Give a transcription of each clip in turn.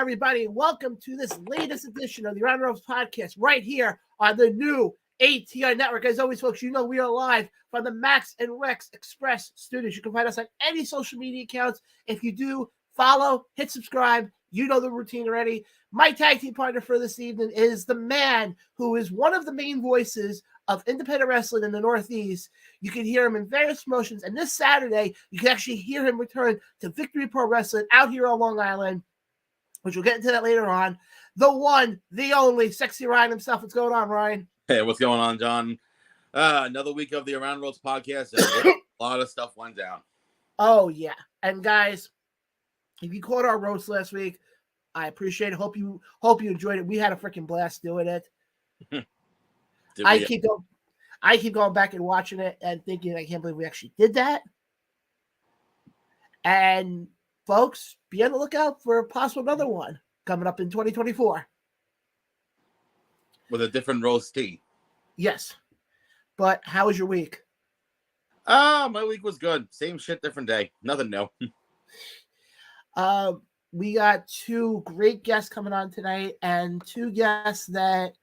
everybody. Welcome to this latest edition of the Around the Ropes podcast right here on the new ATI Network. As always, folks, you know we are live from the Max and Rex Express studios. You can find us on any social media accounts. If you do, follow, hit subscribe. You know the routine already. My tag team partner for this evening is the man who is one of the main voices of independent wrestling in the Northeast. You can hear him in various promotions, and this Saturday, you can actually hear him return to Victory Pro Wrestling out here on Long Island, which we'll get into that later on. The one, the only, Sexy Ryan himself. What's going on, Ryan? Hey, what's going on, John? Another week of the Around Ropes podcast, and a lot of stuff went down. Oh, yeah. And guys, if you caught our roast last week, I appreciate it. Hope you enjoyed it. We had a freaking blast doing it. I keep going back and watching it and thinking, I can't believe we actually did that. And folks, be on the lookout for possible another one coming up in 2024 with a different roastee. Yes, but how was your week? My week was good. Same shit, different day. Nothing new. We got two great guests coming on tonight, and two guests that.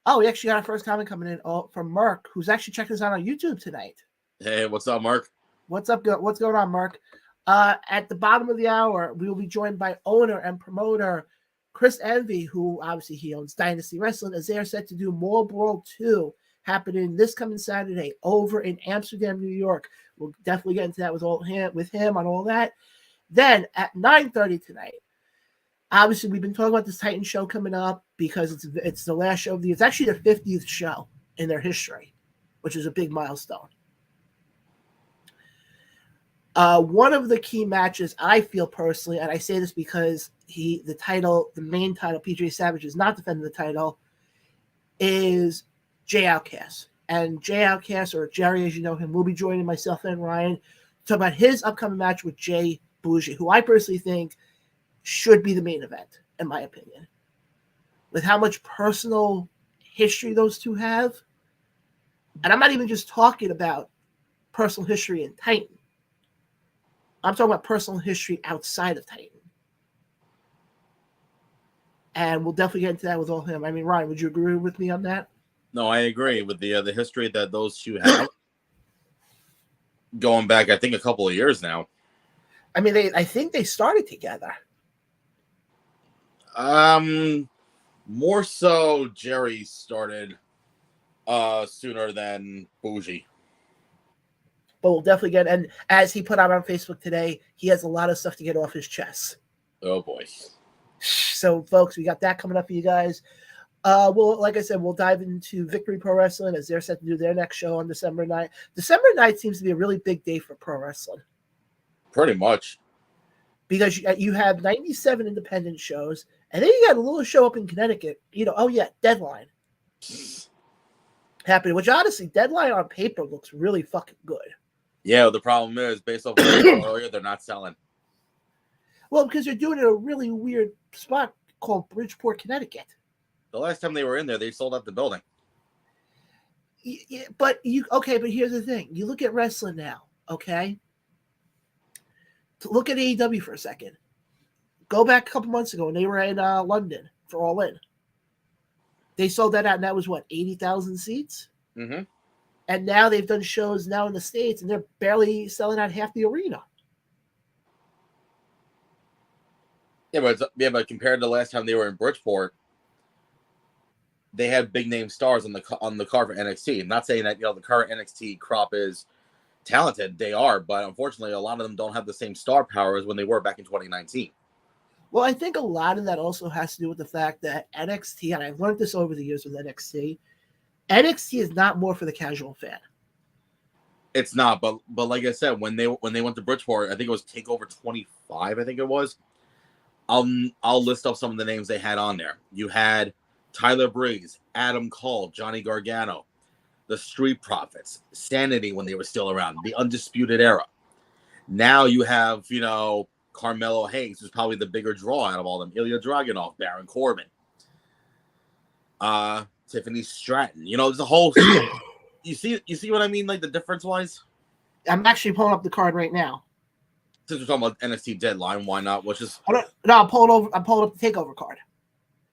Oh, we actually got our first comment coming in from Mark, who's actually checking us out on YouTube tonight. Hey, what's up, Mark? What's up? What's going on, Mark? At the bottom of the hour, we will be joined by owner and promoter Chris Envy, who obviously he owns Dynasty Wrestling, as they are set to do More Brawl 2 happening this coming Saturday over in Amsterdam, New York. We'll definitely get into that with him on all that. Then at 9:30 tonight, obviously we've been talking about this Titan show coming up because it's the last show of the. It's actually the 50th show in their history, which is a big milestone. One of the key matches I feel personally, and I say this because the main title, PJ Savage is not defending the title, is Jay Outcast. And Jay Outcast, or Jerry as you know him, will be joining myself and Ryan to talk about his upcoming match with Jay Bougie, who I personally think should be the main event, in my opinion. With how much personal history those two have. And I'm not even just talking about personal history in Titan. I'm talking about personal history outside of Titan. And we'll definitely get into that with all him. I mean, Ryan, would you agree with me on that? No, I agree with the history that those two have. Going back, I think, a couple of years now. I mean, I think they started together. More so Jerry started sooner than Bougie. But we'll definitely get, and as he put out on Facebook today, he has a lot of stuff to get off his chest. Oh boy. So folks, we got that coming up for you guys. Well, like I said, we'll dive into Victory Pro Wrestling as they're set to do their next show on December 9th. December 9th seems to be a really big day for pro wrestling. Pretty much. Because you have 97 independent shows, and then you got a little show up in Connecticut. Deadline. Happening, which honestly, Deadline on paper looks really fucking good. Yeah, the problem is, based off what I said earlier, they're not selling. Well, because they're doing it in a really weird spot called Bridgeport, Connecticut. The last time they were in there, they sold out the building. Yeah, but here's the thing. You look at wrestling now, okay? Look at AEW for a second. Go back a couple months ago when they were in London for All In. They sold that out, and that was, 80,000 seats? Mm-hmm. And now they've done shows now in the States, and they're barely selling out half the arena. Yeah, but compared to the last time they were in Bridgeport, they had big name stars on the card for NXT. I'm not saying that the current NXT crop is talented. They are, but unfortunately, a lot of them don't have the same star power as when they were back in 2019. Well, I think a lot of that also has to do with the fact that NXT, and I've learned this over the years with NXT is not more for the casual fan. It's not, but like I said, when they went to Bridgeport, I think it was TakeOver 25. I think it was. I'll list off some of the names they had on there. You had Tyler Breeze, Adam Cole, Johnny Gargano, the Street Profits, Sanity when they were still around, the Undisputed Era. Now you have Carmelo Hayes, who's probably the bigger draw out of all them. Ilya Dragunov, Baron Corbin, Tiffany Stratton. There's a whole. You see what I mean? Like the difference wise. I'm actually pulling up the card right now. since we're talking about NXT Deadline, why not? I'm pulling up the Takeover card,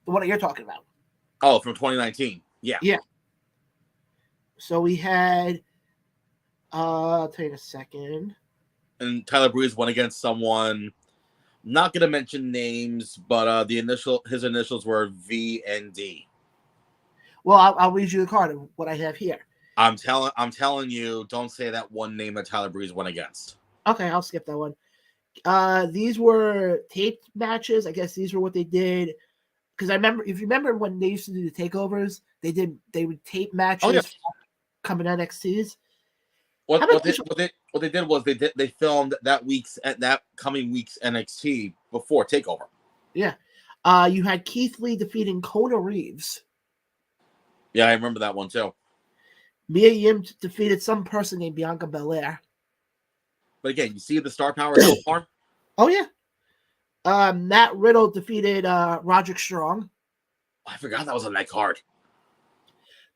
the one that you're talking about. Oh, from 2019. Yeah. Yeah. So we had. I'll tell you in a second. And Tyler Breeze went against someone. Not going to mention names, but his initials were V and D. Well, I'll read you the card of what I have here. I'm telling you, don't say that one name that Tyler Breeze went against. Okay, I'll skip that one. These were taped matches. I guess these were what they did. Because if you remember when they used to do the takeovers, they would tape matches coming NXTs. What they did was they filmed that coming week's NXT before Takeover. Yeah. You had Keith Lee defeating Kona Reeves. Yeah, I remember that one too. Mia Yim defeated some person named Bianca Belair. But again, you see the star power so far? Oh, yeah. Matt Riddle defeated Roderick Strong. I forgot that was on that card.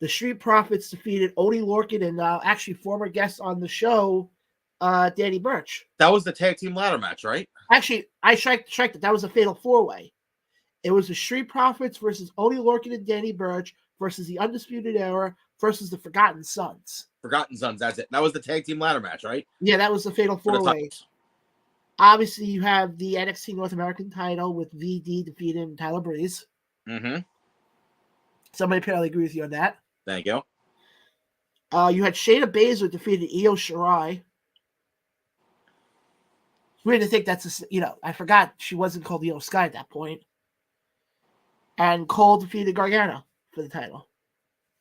The Street Profits defeated Oney Lorcan and actually former guest on the show, Danny Burch. That was the tag team ladder match, right? Actually, I striked it. That was a fatal 4-way. It was the Street Profits versus Oney Lorcan and Danny Burch versus the Undisputed Era versus the Forgotten Sons. Forgotten Sons, that's it. That was the tag team ladder match, right? Yeah, that was the fatal 4-way. Obviously, you have the NXT North American title with VD defeating Tyler Breeze. Mm-hmm. Somebody apparently agree with you on that. Thank you. You had Shayna Baszler defeated Io Shirai. Weird to think that's I forgot she wasn't called Io Sky at that point. And Cole defeated Gargano for the title.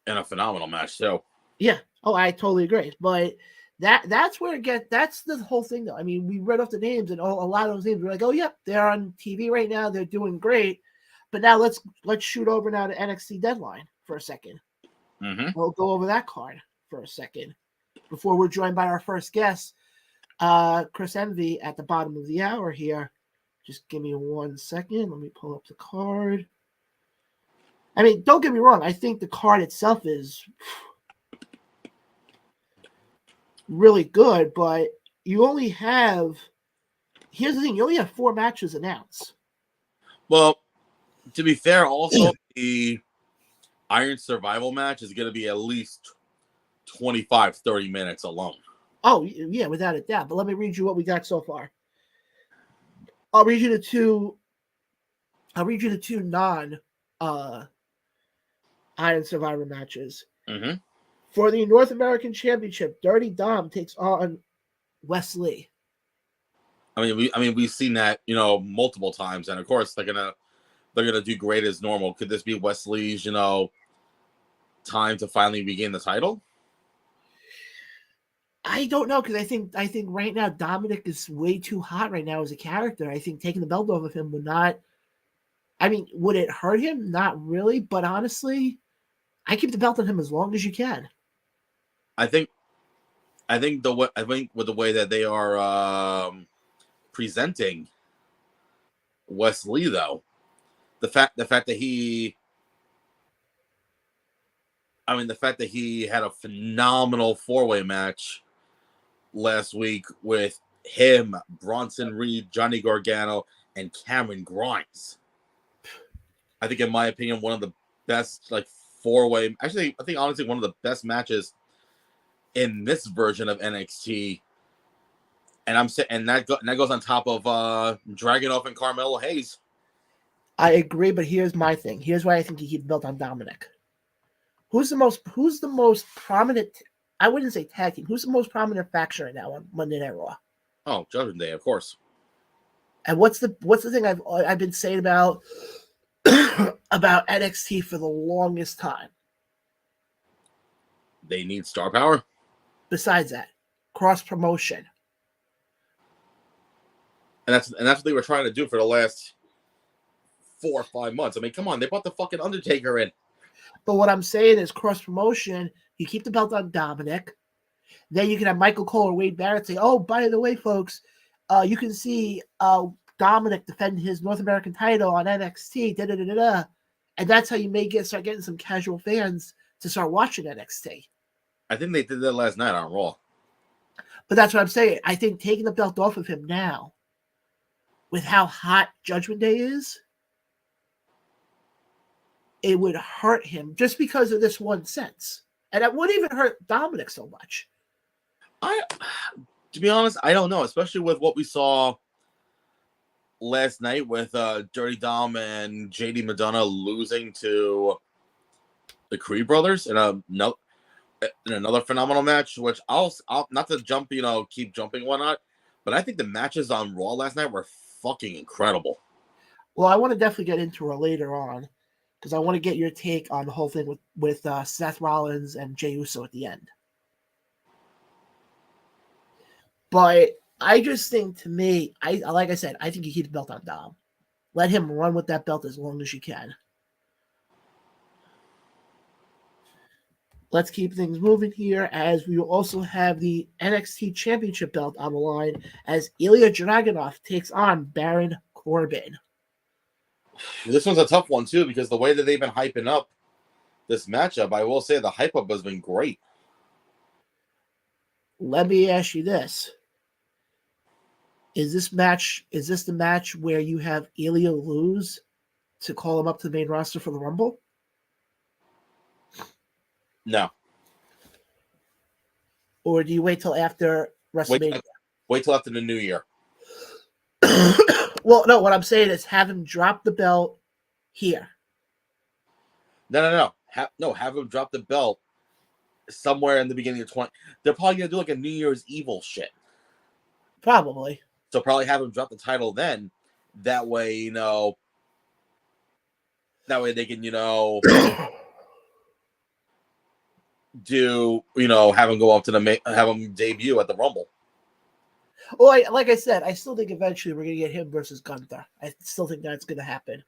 And a phenomenal match too. Yeah. Oh, I totally agree. But that's where that's the whole thing though. I mean, we read off the names and a lot of those names. We're like, oh yep, they're on TV right now. They're doing great. But now let's shoot over now to NXT Deadline for a second. Mm-hmm. We'll go over that card for a second before we're joined by our first guest, Chris Envy, at the bottom of the hour here. Just give me 1 second. Let me pull up the card. I mean, don't get me wrong. I think the card itself is really good, but you only have – here's the thing. You only have 4 matches announced. Well, to be fair, also the Iron Survival match is going to be at least 25, 30 minutes alone. Oh, yeah, without a doubt. But let me read you what we got so far. I'll read you the two non Iron Survivor matches. Mm-hmm. For the North American Championship, Dirty Dom takes on Wes Lee. I mean, we've seen that, multiple times, and of course they're gonna do great as normal. Could this be Wes Lee's, time to finally regain the title? I don't know, because I think right now Dominic is way too hot right now as a character. I think taking the belt off of him would not. I mean, would it hurt him? Not really, but honestly, I keep the belt on him as long as you can. I think with the way that they are presenting Wes Lee, though, the fact that he had a phenomenal 4-way match last week with him, Bronson Reed, Johnny Gargano, and Cameron Grimes. I think, in my opinion, one of the best 4-way. Actually, I think honestly one of the best matches in this version of NXT. And that goes on top of Dragunov and Carmelo Hayes. I agree, but here's my thing. Here's why I think you keep the belt on Dominic. Who's the most prominent? I wouldn't say tag team. Who's the most prominent faction right now on Monday Night Raw? Oh, Judgment Day, of course. And what's the thing I've been saying about about NXT for the longest time? They need star power. Besides that, cross promotion. And that's what they were trying to do for the last 4 or 5 months. I mean, come on, they brought the fucking Undertaker in. But what I'm saying is cross promotion, you keep the belt on Dominic. Then you can have Michael Cole or Wade Barrett say, oh, by the way, folks, you can see Dominic defend his North American title on NXT, da-da-da-da-da. And that's how you may start getting some casual fans to start watching NXT. I think they did that last night on Raw. But that's what I'm saying. I think taking the belt off of him now with how hot Judgment Day is, it would hurt him just because of this one sense. And it wouldn't even hurt Dominic so much. To be honest, I don't know, especially with what we saw last night with Dirty Dom and JD Madonna losing to the Creed brothers in another phenomenal match, which I'll not to jump, keep jumping and whatnot, but I think the matches on Raw last night were fucking incredible. Well, I want to definitely get into her later on because I want to get your take on the whole thing with Seth Rollins and Jey Uso at the end. But I just think, to me, like I said, I think you keep the belt on Dom. Let him run with that belt as long as you can. Let's keep things moving here as we will also have the NXT Championship belt on the line as Ilya Dragunov takes on Baron Corbin. This one's a tough one, too, because the way that they've been hyping up this matchup, I will say the hype up has been great. Let me ask you this. Is this the match where you have Ilya lose to call him up to the main roster for the Rumble? No. Or do you wait till after WrestleMania? Wait till after the new year. Well, no, what I'm saying is have him drop the belt here. No. Have him drop the belt somewhere in the beginning of 20. They're probably going to do like a New Year's Evil shit. Probably. So probably have him drop the title then. That way, they can, have him go up to have him debut at the Rumble. Well, like I said, I still think eventually we're going to get him versus Gunther. I still think that's going to happen.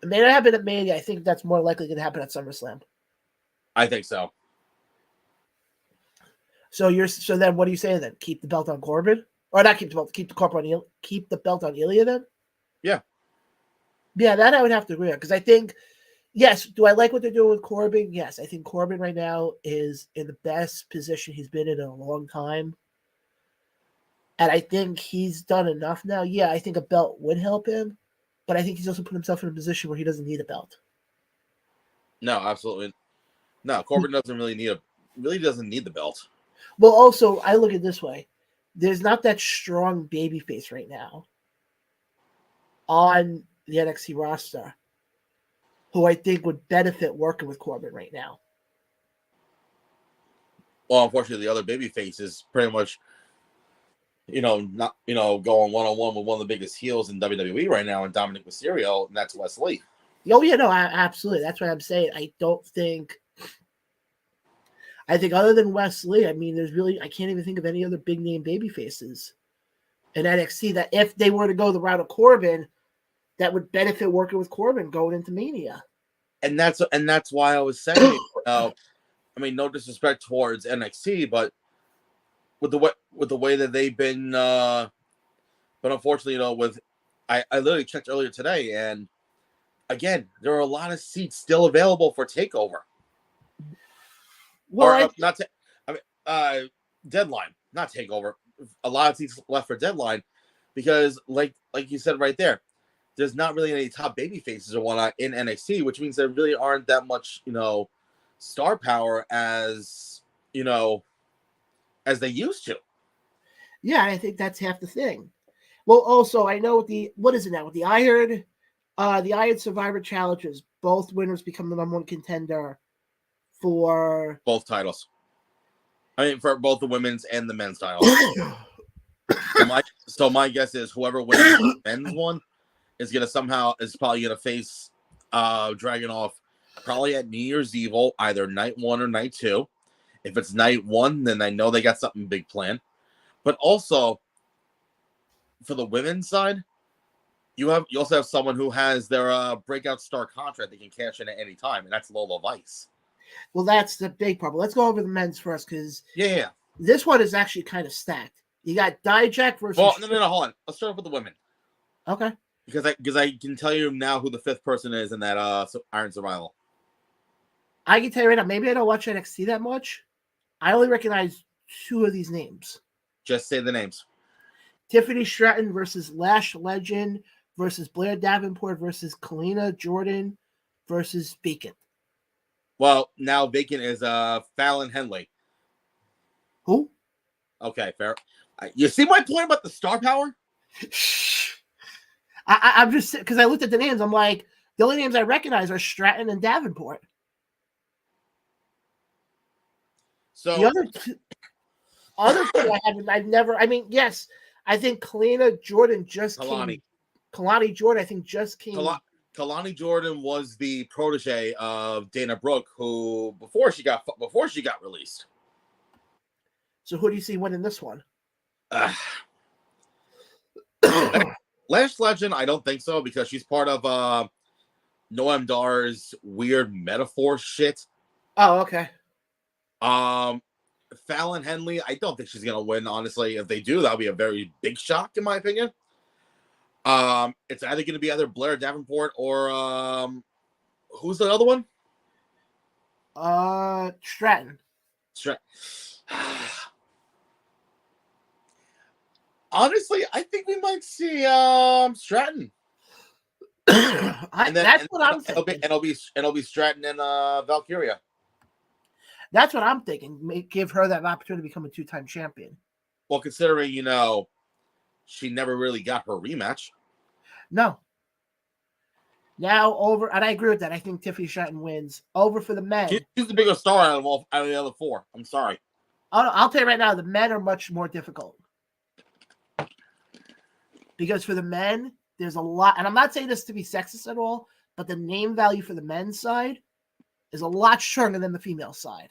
It may not happen at Mania. I think that's more likely going to happen at SummerSlam. I think so. So then what are you saying then? Keep the belt on Corbin? Or not keep the belt, keep the belt on Ilya then? Yeah. Yeah, that I would have to agree on. Because I think, yes, do I like what they're doing with Corbin? Yes, I think Corbin right now is in the best position he's been in a long time. And I think he's done enough now. Yeah, I think a belt would help him. But I think he's also put himself in a position where he doesn't need a belt. No, absolutely. No, Corbin really doesn't need the belt. Well, also, I look at it this way. There's not that strong babyface right now on the NXT roster who I think would benefit working with Corbin right now. Well, unfortunately, the other babyface is pretty much, not, going one-on-one with one of the biggest heels in WWE right now, and Dominic Mysterio, and that's Wes Lee. Oh, yeah, no, absolutely. That's what I'm saying. I think other than Wes Lee, I mean, I can't even think of any other big name baby faces in NXT that if they were to go the route of Corbin, that would benefit working with Corbin going into Mania. And that's why I was saying, I mean, no disrespect towards NXT, but with the way that they've been, but unfortunately, I literally checked earlier today, and again, there are a lot of seats still available for TakeOver. Well, Deadline, not TakeOver. A lot of seats left for Deadline because, like you said right there, there's not really any top baby faces or whatnot in NXT, which means there really aren't that much, star power as they used to. Yeah, I think that's half the thing. Well, also, I know what is it now with the Iron Survivor Challenges, both winners become the number one contender for both titles. I mean, for both the women's and the men's titles. so my guess is whoever wins the men's one is probably gonna face Dragunov probably at New Year's Evil, either night 1 or night 2. If it's night 1, then I know they got something big planned. But also for the women's side, you also have someone who has their breakout star contract they can cash in at any time, and that's Lola Vice. Well, that's the big problem. Let's go over the men's first because this one is actually kind of stacked. You got Dijak versus. Well, no, hold on. Let's start with the women. Okay. Because I can tell you now who the 5th person is in that Iron Survival. I can tell you right now. Maybe I don't watch NXT that much. I only recognize 2 of these names. Just say the names. Tiffany Stratton versus Lash Legend versus Blair Davenport versus Kalina Jordan versus Beacon. Well, now Bacon is Fallon Henley. Who? Okay, fair. You see my point about the star power? I'm just because I looked at the names. I'm like, the only names I recognize are Stratton and Davenport. So the other two I've never. I mean, yes, I think Kalina Jordan just came. Kalani Jordan, I think, just came. Kalani Jordan was the protege of Dana Brooke, who before she got released. So who do you see winning this one? Lash Legend, I don't think so because she's part of Noam Dar's weird metaphor shit. Oh, okay. Fallon Henley, I don't think she's gonna win. Honestly, if they do, that'll be a very big shock, in my opinion. It's either gonna be either Blair Davenport or who's the other one? Stratton. Honestly, I think we might see Stratton. That's what I'm thinking. It'll be Stratton and Valkyria. That's what I'm thinking. Give her that opportunity to become a 2-time champion. Well, considering she never really got her rematch. No. Now over, and I agree with that. I think Tiffany Stratton wins. Over for the men. She's the biggest star out of the other four. I'm sorry. I'll tell you right now, the men are much more difficult. Because for the men, there's a lot, and I'm not saying this to be sexist at all, but the name value for the men's side is a lot stronger than the female side.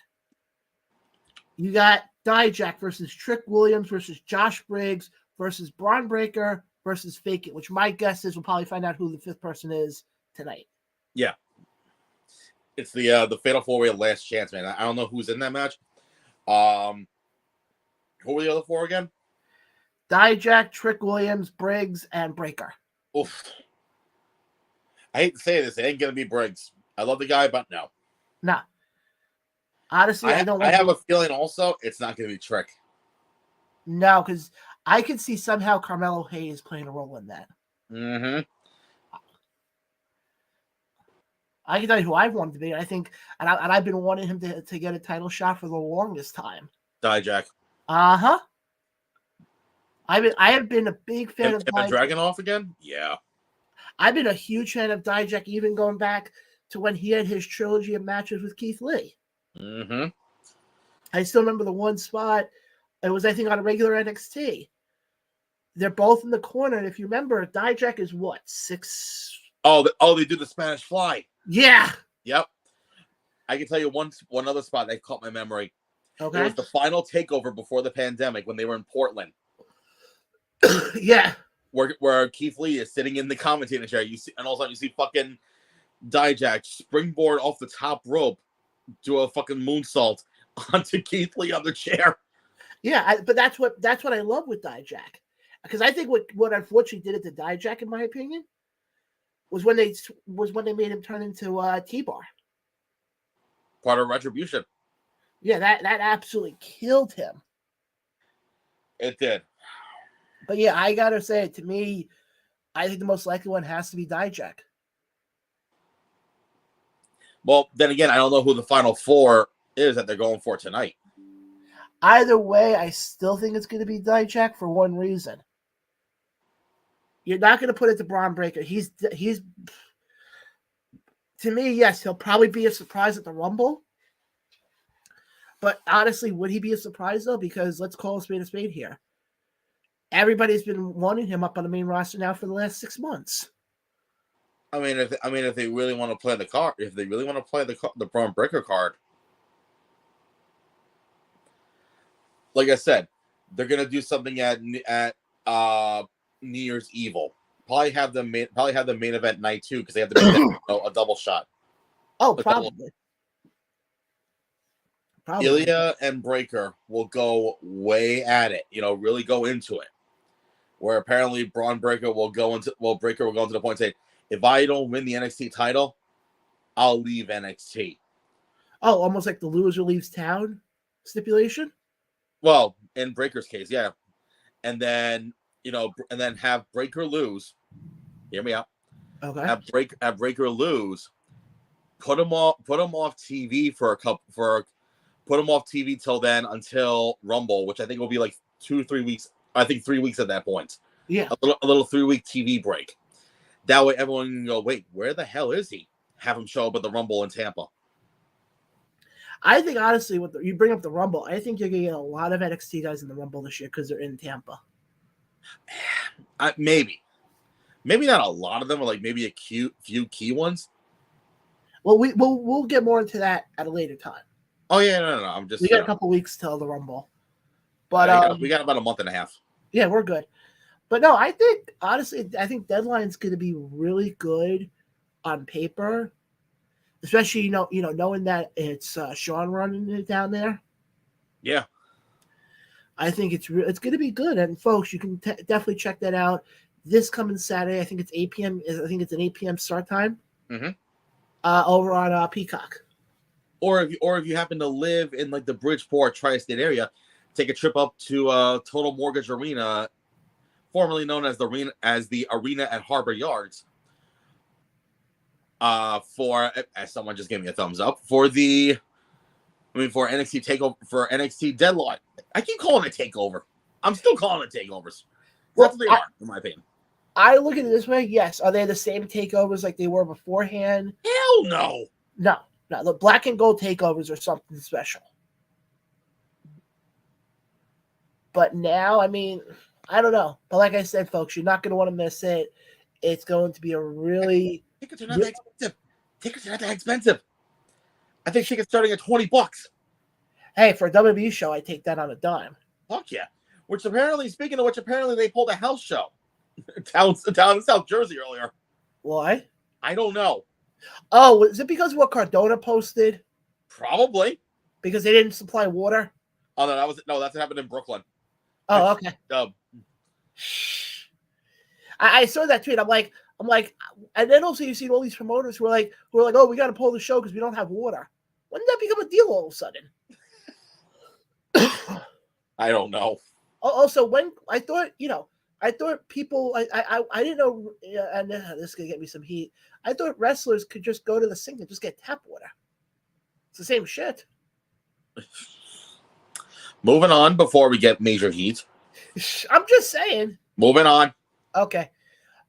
You got Dijak versus Trick Williams versus Josh Briggs versus Braun Breaker versus Fake It, which my guess is we'll probably find out who the fifth person is tonight. Yeah. It's the Fatal 4-Way Last Chance, man. I don't know who's in that match. Who were the other four again? Dijak, Trick Williams, Briggs, and Breaker. Oof. I hate to say this. It ain't going to be Briggs. I love the guy, but no. Nah. Honestly, I don't. I have a feeling also it's not going to be Trick. No, because I could see somehow Carmelo Hayes playing a role in that. Mm-hmm. I can tell you who I've wanted to be. I think, and I've been wanting him to get a title shot for the longest time. Dijak. Uh-huh. I have been a big fan of Dijak. Dragunov again? Yeah. I've been a huge fan of Dijak, even going back to when he had his trilogy of matches with Keith Lee. Mm-hmm. I still remember the one spot. It was, I think, on a regular NXT. They're both in the corner, and if you remember, Dijak is what, 6? Oh, they do the Spanish Fly. Yeah. Yep. I can tell you one other spot that caught my memory. Okay. It was the final takeover before the pandemic when they were in Portland. Yeah. Where Keith Lee is sitting in the commentating chair. You see, and all of a sudden you see fucking Dijak springboard off the top rope, do a fucking moonsault onto Keith Lee on the chair. Yeah, but that's what I love with Dijak, because I think what unfortunately did it to Dijak, in my opinion, was when they made him turn into T-Bar. Part of Retribution. Yeah, that absolutely killed him. It did. But yeah, I gotta say, to me, I think the most likely one has to be Dijak. Well, then again, I don't know who the final four is that they're going for tonight. Either way, I still think it's going to be Dijak for one reason. You're not going to put it to Braun Breaker. He's to me, yes, he'll probably be a surprise at the Rumble. But honestly, would he be a surprise though? Because let's call a spade here. Everybody's been wanting him up on the main roster now for the last 6 months. I mean, if they really want to play the card, if they really want to play the Braun Breaker card, like I said, they're gonna do something at New Year's Evil. Probably have the main event night too, because they have to make that, a double shot. Oh, probably. Ilya and Breaker will go way at it. Really go into it. Where apparently Braun Breaker will go into the point saying, if I don't win the NXT title, I'll leave NXT. Oh, almost like the loser leaves town stipulation? Well, in Breaker's case, yeah. And then and then have Breaker lose. Hear me out. Okay. Have Breaker lose. Put him off TV put him off TV till then until Rumble, which I think will be like 2-3 weeks. I think 3 weeks at that point. Yeah. A little 3-week TV break. That way everyone can go, wait, where the hell is he? Have him show up at the Rumble in Tampa. I think, honestly, you bring up the Rumble, I think you're going to get a lot of NXT guys in the Rumble this year because they're in Tampa. Maybe not a lot of them, or like maybe a few key ones. Well, we'll get more into that at a later time. Oh, yeah, no. I'm just... We got a couple weeks till the Rumble. But we got about a month and a half. Yeah, we're good. But no, I think, honestly, Deadline's going to be really good on paper, especially, knowing that it's Sean running it down there. Yeah. I think it's going to be good. And, folks, you can definitely check that out this coming Saturday. I think it's 8 p.m. I think it's an 8 p.m. start time over on Peacock. Or if you happen to live in, like, the Bridgeport tri-state area, take a trip up to Total Mortgage Arena, formerly known as the Arena at Harbor Yards, for, as someone just gave me a thumbs up, for NXT takeover, for NXT Deadline. I keep calling it takeover. I'm still calling it takeovers. Well, that's what they are, in my opinion. I look at it this way. Yes, are they the same takeovers like they were beforehand? Hell no. No. The black and gold takeovers are something special. But now, I mean, I don't know. But like I said, folks, you're not going to want to miss it. It's going to be a really... Tickets are not that expensive. Tickets are not that expensive. I think tickets starting at $20. Hey, for a WWE show, I take that on a dime. Fuck yeah. Speaking of which, apparently they pulled a house show down in South Jersey earlier. Why? I don't know. Oh, is it because of what Cardona posted? Probably. Because they didn't supply water? Oh, that's what happened in Brooklyn. Oh, okay. I saw that tweet. I'm like, and then also you've seen all these promoters who are like, oh, we got to pull the show because we don't have water. When did that become a deal all of a sudden? I don't know. Also, when I thought people, I didn't know, and this is gonna get me some heat. I thought wrestlers could just go to the sink and just get tap water. It's the same shit. Moving on before we get major heat. I'm just saying. Moving on. Okay.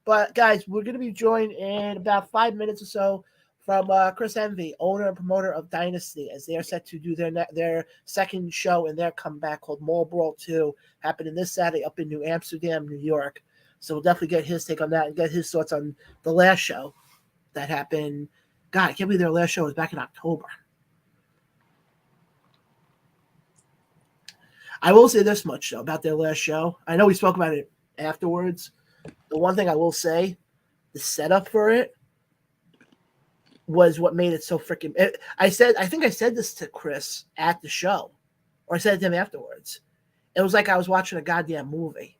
But, guys, we're going to be joined in about 5 minutes or so from Chris Envy, owner and promoter of Dynasty, as they are set to do their second show in their comeback called Mall Brawl 2, happening this Saturday up in New Amsterdam, New York. So we'll definitely get his take on that and get his thoughts on the last show that happened. God, I can't believe their last show was back in October. I will say this much, though, about their last show. I know we spoke about it afterwards. The one thing I will say, the setup for it was what made it so freaking... I think I said this to Chris at the show, or I said it to him afterwards. It was like I was watching a goddamn movie.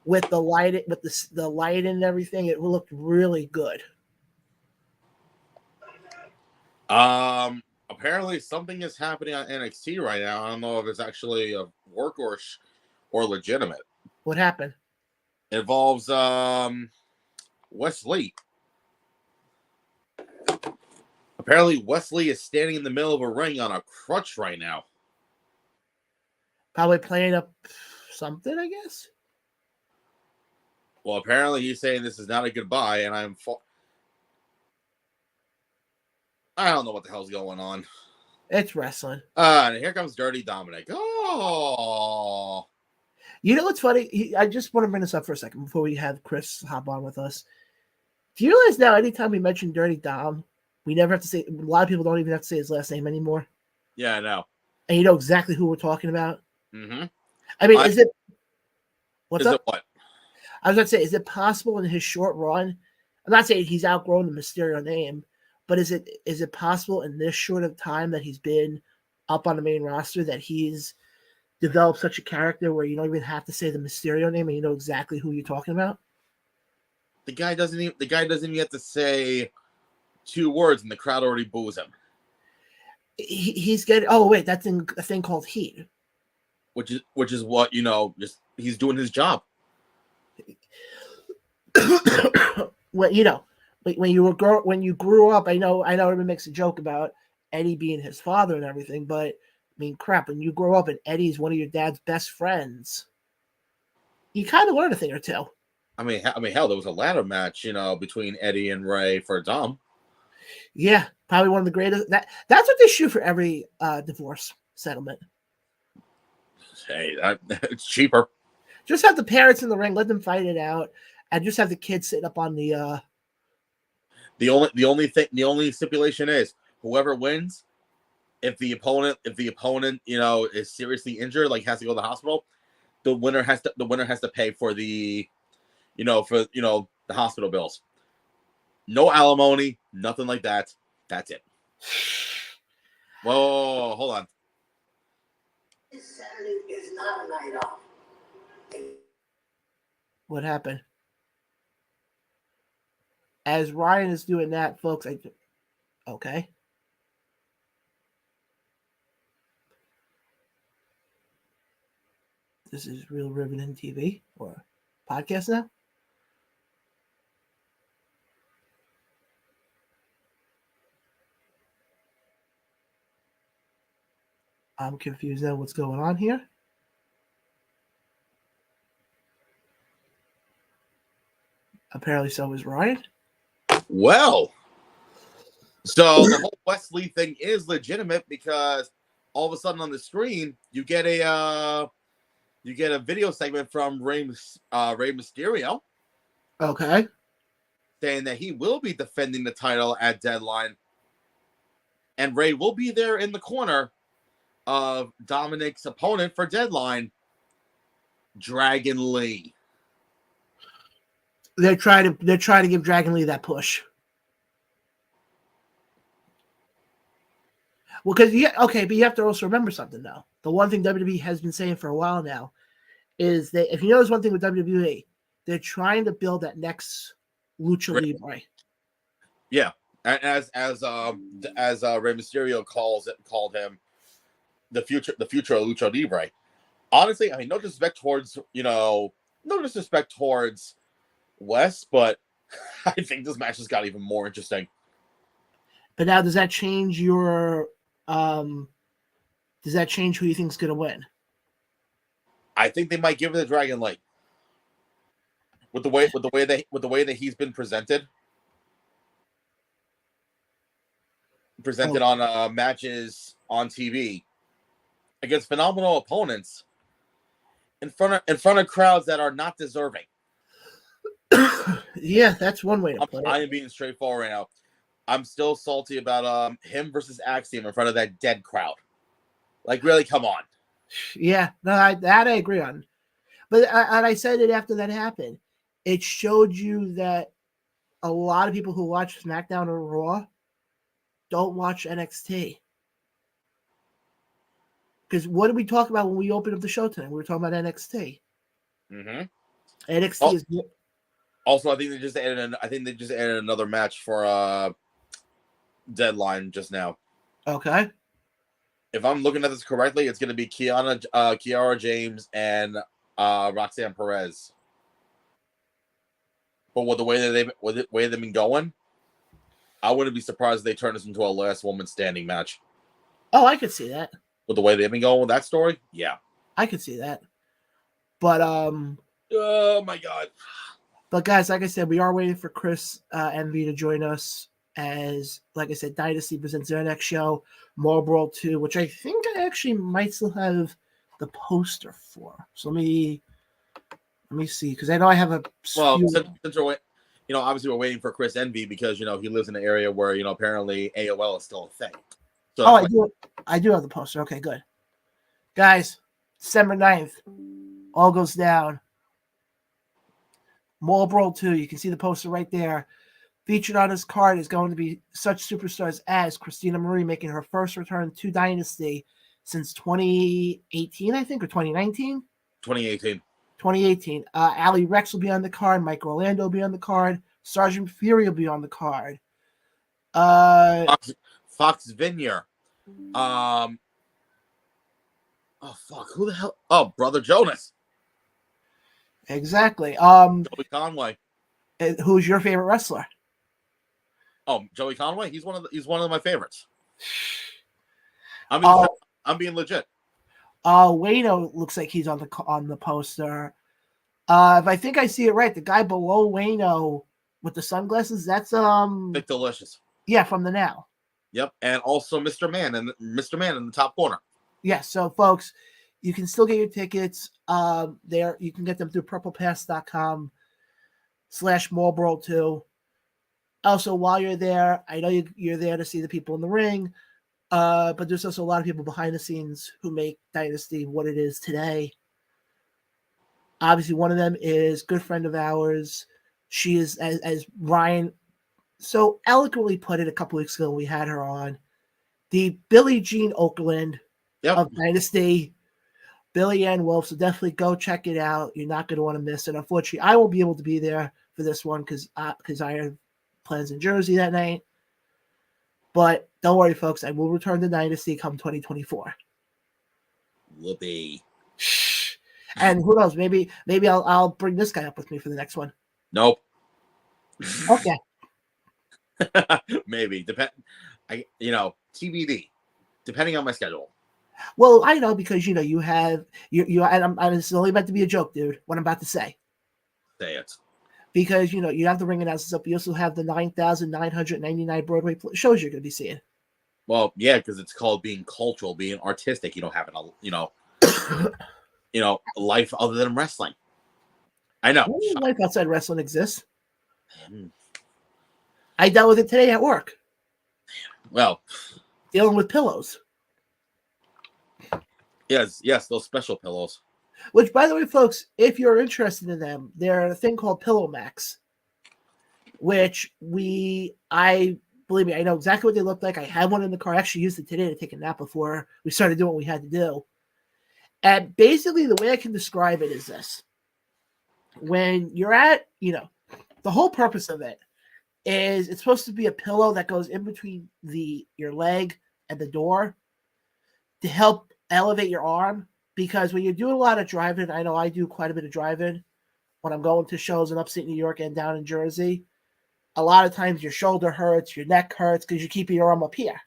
With the light, the light and everything, it looked really good. Apparently something is happening on NXT right now. I don't know if it's actually a work or legitimate. What happened? It involves Wesley. Apparently Wesley is standing in the middle of a ring on a crutch right now. Probably playing up something, I guess. Well, apparently he's saying this is not a goodbye, and I don't know what the hell's going on. It's wrestling. And here comes Dirty Dominic. Oh. You know what's funny? I just want to bring this up for a second before we have Chris hop on with us. Do you realize now anytime we mention Dirty Dom, we never have to say, a lot of people don't even have to say his last name anymore? Yeah, I know. And you know exactly who we're talking about? Mm-hmm. I mean, is it... What's up? It what? I was going to say, is it possible in his short run? I'm not saying he's outgrown the Mysterio name, but is it possible in this short of time that he's been up on the main roster that he's developed such a character where you don't even have to say the Mysterio name and you know exactly who you're talking about? The guy doesn't even have to say 2 words and the crowd already boos him. He's getting... Oh, wait, that's in a thing called Heat. which is what just he's doing his job. When when you grew up, I know everyone makes a joke about Eddie being his father and everything, but I mean, crap, when you grow up and Eddie's one of your dad's best friends, you kind of learn a thing or two. I mean, hell, there was a ladder match, between Eddie and Ray for Dom. Yeah, probably one of the greatest. That's what they shoot for every divorce settlement. Hey, it's cheaper. Just have the parents in the ring, let them fight it out, and just have the kids sitting up on the. The only stipulation is whoever wins, if the opponent is seriously injured, like has to go to the hospital, the winner has to pay for the the hospital bills. No alimony, nothing like that. That's it. Whoa, hold on. This Saturday is not a night off. What happened? As Ryan is doing that, folks, okay. This is Real Riveting TV or podcast now. I'm confused now what's going on here. Apparently so is Ryan. Well, so the whole Wesley thing is legitimate because all of a sudden on the screen you get a video segment from Rey Mysterio. Okay. Saying that he will be defending the title at Deadline. And Ray will be there in the corner of Dominic's opponent for Deadline, Dragon Lee. They're trying to give Dragon Lee that push. Well, but you have to also remember something though. The one thing WWE has been saying for a while now is that if you notice one thing with WWE, they're trying to build that next Lucha Libre. Yeah, as Rey Mysterio called him the future of Lucha Libre. Honestly, I mean, no disrespect towards Wes, but I think this match has got even more interesting. But now, does that change your? Does that change who you think's going to win? I think they might give it to Dragon Lee. With the way that he's been presented on matches on TV against phenomenal opponents in front of crowds that are not deserving. Yeah, that's one way to put it. I am being straightforward right now. I'm still salty about him versus Axiom in front of that dead crowd. Like, really, come on. Yeah, no, that I agree on. But I said it after that happened. It showed you that a lot of people who watch SmackDown or Raw don't watch NXT. Because what did we talk about when we opened up the show tonight? We were talking about NXT. Mm-hmm. NXT is good. Also, I think they just added another match for Deadline just now. Okay. If I'm looking at this correctly, it's going to be Kiara James and Roxanne Perez. But with the way that they've been going, I wouldn't be surprised if they turn this into a last woman standing match. Oh, I could see that. With the way they've been going with that story, yeah, I could see that. But oh my god. But guys, like I said, we are waiting for Chris Envy to join us as, like I said, Dynasty presents their next show, Marlboro 2, which I think I actually might still have the poster for. So let me see, because I know I have a. Well, since we're, obviously we're waiting for Chris Envy because he lives in an area where apparently AOL is still a thing. So I do have the poster. Okay, good. Guys, December 9th, all goes down. Marlboro 2, you can see the poster right there. Featured on this card is going to be such superstars as Christina Marie making her first return to Dynasty since 2018, I think, or 2019? 2018. 2018. Ali Rex will be on the card. Mike Orlando will be on the card. Sergeant Fury will be on the card. Fox Vineyard. Oh fuck! Who the hell? Oh, Brother Jonas. Exactly. Joey Conway. Who's your favorite wrestler? Oh, Joey Conway. He's one of my favorites. I mean, Oh, I'm being legit. Wayno looks like he's on the poster. If I think I see it right, the guy below Wayno with the sunglasses, that's Vic Delicious. Yeah, from the Now. Yep, and also Mr. Man in the top corner. Yeah, so folks, you can still get your tickets. There you can get them through purplepass.com/Marlboro2. Also, while you're there, I know you're there to see the people in the ring, but there's also a lot of people behind the scenes who make Dynasty what it is today. Obviously, one of them is a good friend of ours. She is, as Ryan so eloquently put it a couple weeks ago, we had her on, the Billie Jean Okerlund of Dynasty, Billy Ann Wolf. So definitely go check it out. You're not going to want to miss it. Unfortunately, I won't be able to be there for this one because I have plans in Jersey that night. But don't worry, folks. I will return to Dynasty come 2024. Whoopee. And who knows? Maybe I'll bring this guy up with me for the next one. Nope. Okay. Maybe TBD, depending on my schedule. Well, I know because you have you and it's only meant to be a joke, dude. What I'm about to say. Say it. Because you have the ring announcements up. You also have the 9,999 Broadway shows you're going to be seeing. Well, yeah, because it's called being cultural, being artistic. You don't have life other than wrestling. I know. Life outside wrestling exists. I dealt with it today at work. Well, dealing with pillows. Yes, those special pillows. Which, by the way, folks, if you're interested in them, they're a thing called Pillow Max, which believe me, I know exactly what they look like. I had one in the car. I actually used it today to take a nap before we started doing what we had to do. And basically, the way I can describe it is this. When you're at, the whole purpose of it is it's supposed to be a pillow that goes in between your leg and the door to help elevate your arm. Because when you're doing a lot of driving, I know I do quite a bit of driving when I'm going to shows in upstate New York and down in Jersey. A lot of times your shoulder hurts, your neck hurts because you're keeping your arm up here.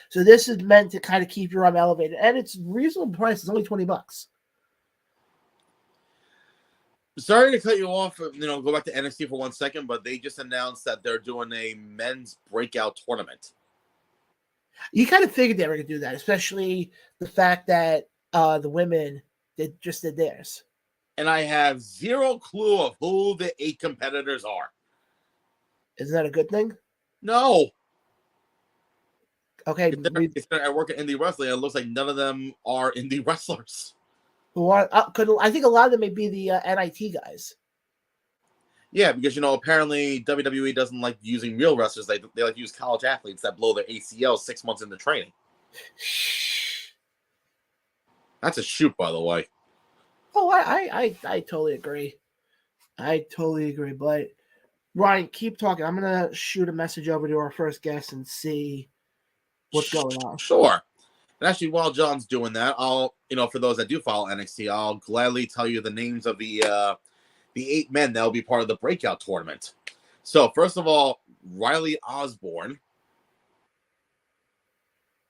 So this is meant to kind of keep your arm elevated. And it's reasonable price. It's only $20. Sorry to cut you off, go back to NXT for 1 second, but they just announced that they're doing a men's breakout tournament. You kind of figured they were going to do that, especially the fact that the women did theirs. And I have zero clue of who the 8 competitors are. Isn't that a good thing? No. Okay. I work at indie wrestling, and it looks like none of them are indie wrestlers. I think a lot of them may be the NIT guys. Yeah, because, apparently WWE doesn't like using real wrestlers. They like to use college athletes that blow their ACL 6 months into training. That's a shoot, by the way. Oh, I totally agree. I totally agree. But, Ryan, keep talking. I'm going to shoot a message over to our first guest and see what's going on. Sure. And actually, while John's doing that, I'll, for those that do follow NXT, I'll gladly tell you the names of the 8 men that will be part of the breakout tournament. So, first of all, Riley Osborne.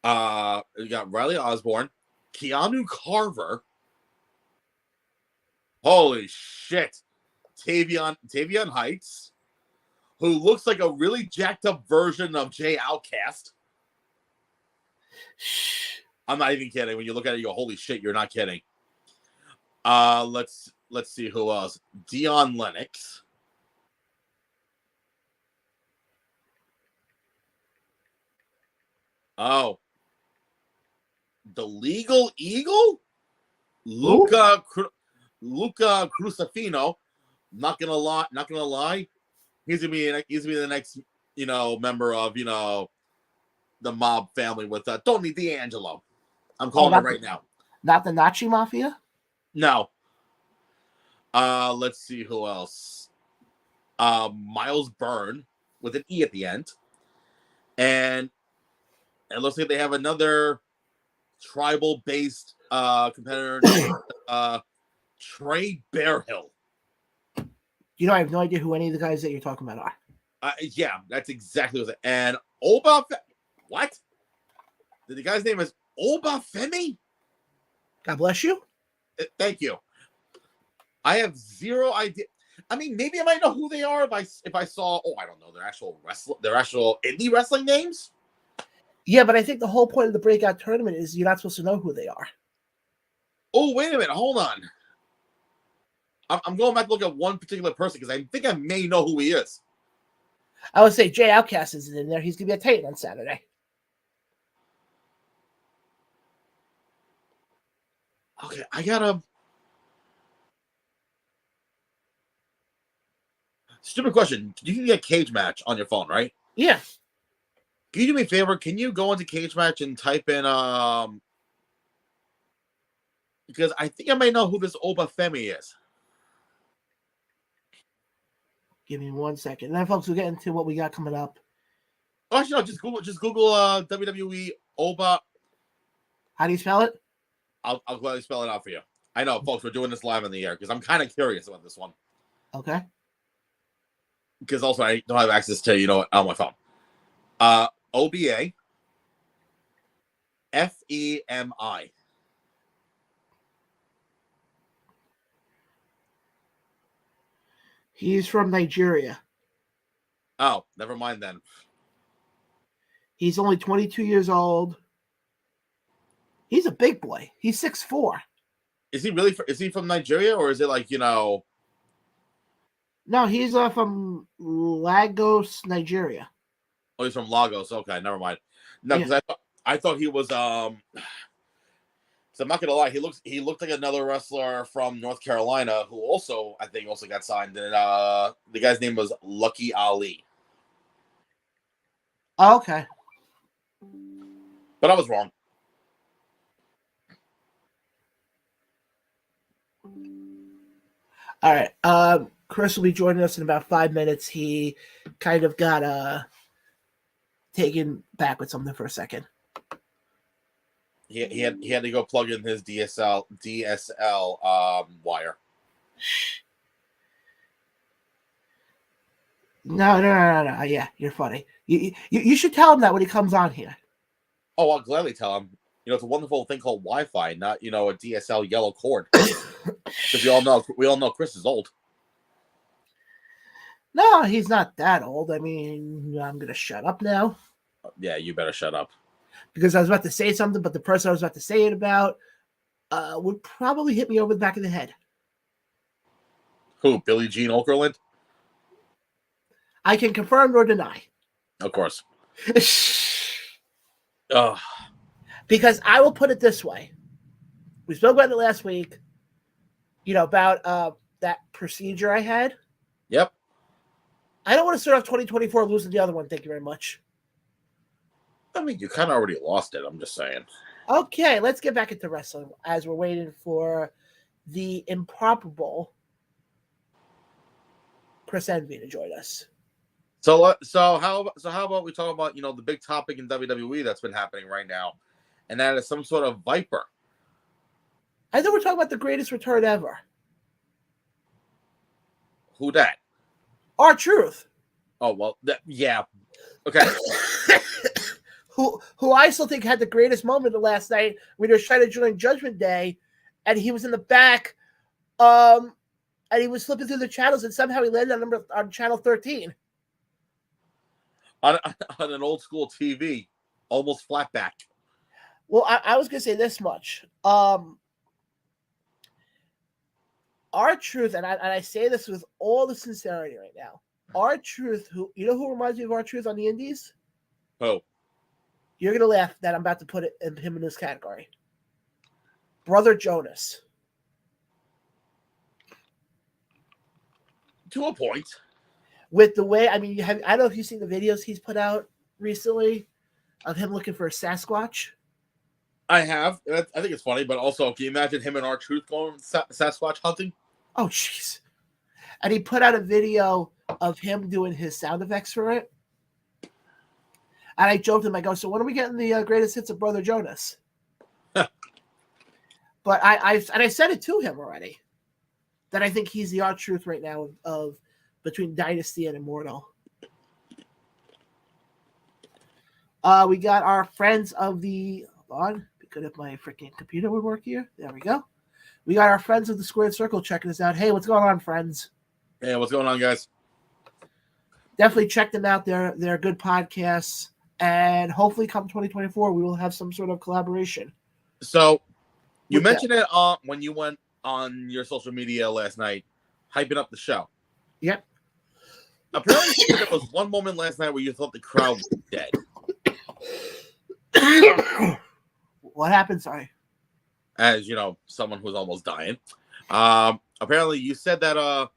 We got Riley Osborne, Keanu Carver. Holy shit. Tavion Heights, who looks like a really jacked up version of Jay Outcast. I'm not even kidding. When you look at it, you go, holy shit, you're not kidding. Let's see who else. Dion Lennox. Oh. The Legal Eagle? Luca Crucifino. Not gonna lie. He's gonna be the next, member of, the mob family with Tony D'Angelo. I'm calling it right now. Not the Nazi Mafia? No. Let's see who else. Miles Byrne with an E at the end. And it looks like they have another tribal-based competitor named Trey Bearhill. You know, I have no idea who any of the guys that you're talking about are. Yeah, that's exactly what it was. And Oba, what? The guy's name is Obafemi? God bless you. Thank you. I have zero idea. I mean, maybe I might know who they are if I saw. Oh, I don't know their actual indie wrestling names. Yeah, but I think the whole point of the breakout tournament is you're not supposed to know who they are. Oh, wait a minute. Hold on. I'm going back to look at one particular person because I think I may know who he is. I would say Jay Outcast is in there. He's going to be a Titan on Saturday. Okay, I gotta. Stupid question. You can get Cage Match on your phone, right? Yeah. Can you do me a favor? Can you go into Cage Match and type in because I think I may know who this Obafemi is. Give me 1 second. And then, folks, we'll get into what we got coming up. Oh, actually, no, just Google WWE Oba. How do you spell it? I'll gladly spell it out for you. I know, folks, we're doing this live on the air because I'm kind of curious about this one. Okay. Because also I don't have access to, on my phone. OBA FEMI. He's from Nigeria. Oh, never mind then. He's only 22 years old. He's a big boy. He's 6'4". Is he from Nigeria or is it like, No, he's from Lagos, Nigeria. Oh, he's from Lagos. Okay, never mind. No, because I thought he was so I'm not gonna lie, he looked like another wrestler from North Carolina who also I think got signed. And the guy's name was Lucky Ali. Oh, okay. But I was wrong. All right. Chris will be joining us in about 5 minutes. He kind of got taken back with something for a second. He had to go plug in his DSL wire. No. Yeah, you're funny. You should tell him that when he comes on here. Oh, I'll gladly tell him. It's a wonderful thing called Wi-Fi, not a DSL yellow cord. Because we all know Chris is old. No, he's not that old. I mean, I'm gonna shut up now. Yeah, you better shut up. Because I was about to say something, but the person I was about to say it about would probably hit me over the back of the head. Who? Billie Jean Okerlund? I can confirm or deny. Of course. Ugh. Because I will put it this way. We spoke about it last week, about that procedure I had. Yep. I don't want to start off 2024 losing the other one. Thank you very much. I mean, you kind of already lost it. I'm just saying. Okay, let's get back into wrestling as we're waiting for the improbable Chris Envy to join us. So how about we talk about the big topic in WWE that's been happening right now, and that is some sort of Viper. I thought we're talking about the greatest return ever. Who that? R-Truth. Oh well, yeah. Okay. Who I still think had the greatest moment of last night when he was trying to join Judgment Day, and he was in the back, and he was flipping through the channels, and somehow he landed on channel 13. On an old school TV, almost flat back. Well, I was going to say this much. R-Truth, and I say this with all the sincerity right now, R-Truth, who reminds me of R-Truth on the Indies? Who? You're going to laugh that I'm about to put him in this category. Brother Jonas. To a point. With the way, I mean, I don't know if you've seen the videos he's put out recently of him looking for a Sasquatch. I have. I think it's funny, but also, can you imagine him and R-Truth going Sasquatch hunting? Oh, jeez. And he put out a video of him doing his sound effects for it. And I joked him, I go, so when are we getting the greatest hits of Brother Jonas? But I said it to him already that I think he's the R-Truth right now of between Dynasty and Immortal. We got our friends of the. Hold on, be good if my freaking computer would work here. There we go. We got our friends of the Squared Circle checking us out. Hey, what's going on, friends? Hey, what's going on, guys? Definitely check them out. They're good podcasts, and hopefully, come 2024, we will have some sort of collaboration. So, you mentioned it when you went on your social media last night, hyping up the show. Yep. Apparently, there was one moment last night where you thought the crowd was dead. What happened? Sorry. As you know, someone who's almost dying. Apparently, you said that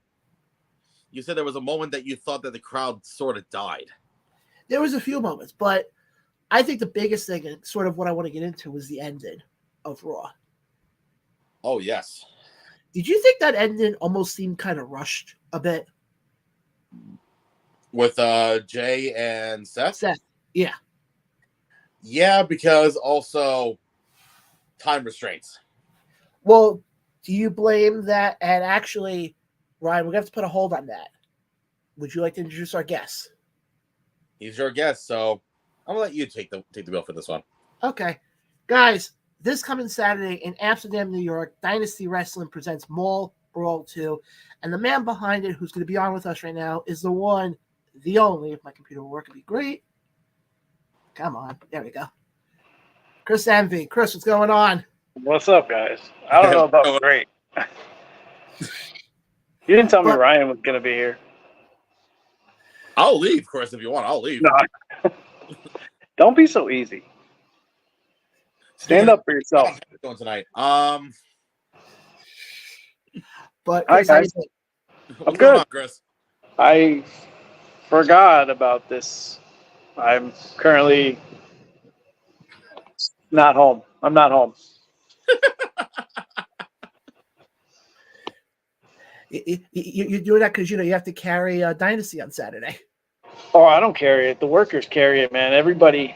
there was a moment that you thought that the crowd sort of died. There was a few moments, but I think the biggest thing, and sort of what I want to get into, was the ending of Raw. Oh yes. Did you think that ending almost seemed kind of rushed a bit? With Jay and Seth? Yeah. Yeah, because also time restraints. Well, do you blame that? And actually, Ryan, we're going to have to put a hold on that. Would you like to introduce our guest? He's your guest, so I'm going to let you take the bill for this one. Okay. Guys, this coming Saturday in Amsterdam, New York, Dynasty Wrestling presents Mall Brawl 2. And the man behind it, who's going to be on with us right now, is the one, the only, if my computer will work, it'd be great. Come on. There we go. Chris Envy. Chris, what's going on? What's up, guys? I don't know about great. You didn't tell me Ryan was going to be here. I'll leave, Chris, if you want. I'll leave. No. Don't be so easy. Stand up for yourself. Going tonight. But hi, guys. I'm good. On, Chris? I forgot about this. I'm currently not home. I'm not home. You're doing that because you have to carry Dynasty on Saturday. Oh, I don't carry it. The workers carry it, man. Everybody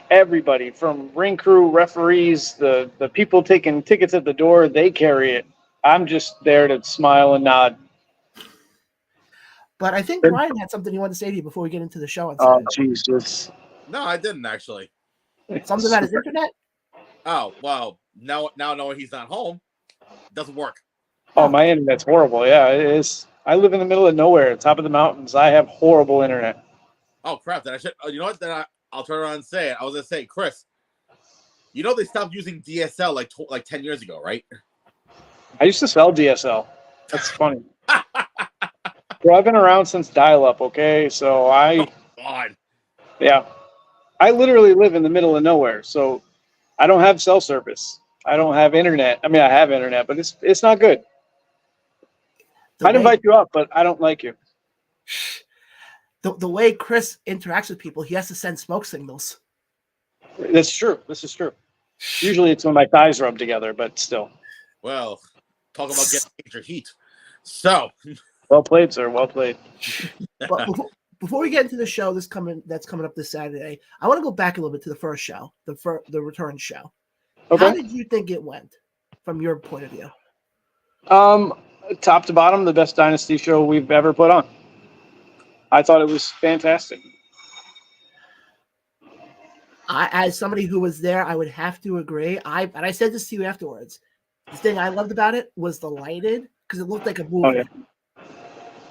from ring crew, referees, the people taking tickets at the door, they carry it. I'm just there to smile and nod. But I think Ryan had something he wanted to say to you before we get into the show on Saturday. Oh, Jesus. No, I didn't actually. Something about his internet? Oh, well, now knowing he's not home, it doesn't work. Oh, my internet's horrible. Yeah, it is. I live in the middle of nowhere, top of the mountains. I have horrible internet. Oh, crap. Then I should. You know what? Then I'll turn around and say it. I was going to say, Chris, they stopped using DSL like 10 years ago, right? I used to sell DSL. That's funny. Bro, I've been around since dial-up, okay? So Oh, God. Yeah. I literally live in the middle of nowhere, so I don't have cell service. I don't have internet. I mean, I have internet, but it's not good. I'd invite you up, but I don't like you. The way Chris interacts with people, he has to send smoke signals. That's true. This is true. Usually it's when my thighs rub together, but still. Well, talk about getting major heat. So. Well played, sir. Well played. But before we get into the show that's coming up this Saturday, I want to go back a little bit to the first show, the return show. Okay. How did you think it went from your point of view? Top to bottom, the best Dynasty show we've ever put on. I thought it was fantastic. As somebody who was there, I would have to agree. I said this to you afterwards. The thing I loved about it was the lighting because it looked like a movie. Oh,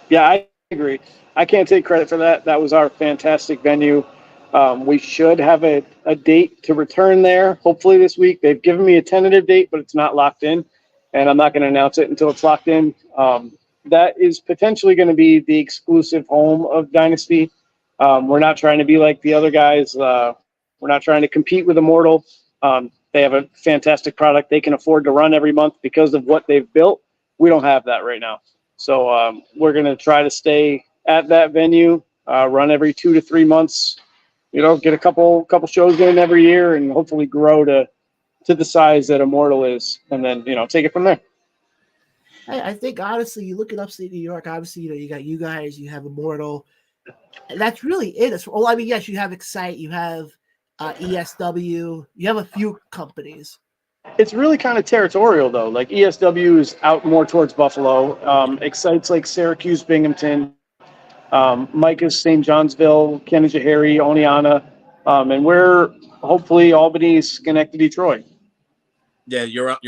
yeah, I agree. I can't take credit for that. That was our fantastic venue. We should have a date to return there, hopefully this week. They've given me a tentative date, but it's not locked in, and I'm not going to announce it until it's locked in. That is potentially going to be the exclusive home of Dynasty. We're not trying to be like the other guys. We're not trying to compete with Immortal. They have a fantastic product they can afford to run every month because of what they've built. We don't have that right now. So we're going to try to stay at that venue, run every 2 to 3 months, get a couple shows in every year and hopefully grow to the size that Immortal is, and then, take it from there. I think, honestly, you look at upstate New York, obviously, you got you guys, you have Immortal, and that's really it. Yes, you have Excite, you have ESW, you have a few companies, It's really kind of territorial, though. Like ESW is out more towards Buffalo. Excites like Syracuse, Binghamton. Mike is St. Johnsville, Canajoharie, Oneonta. And we're hopefully Albany, Schenectady, Troy. Yeah, you're out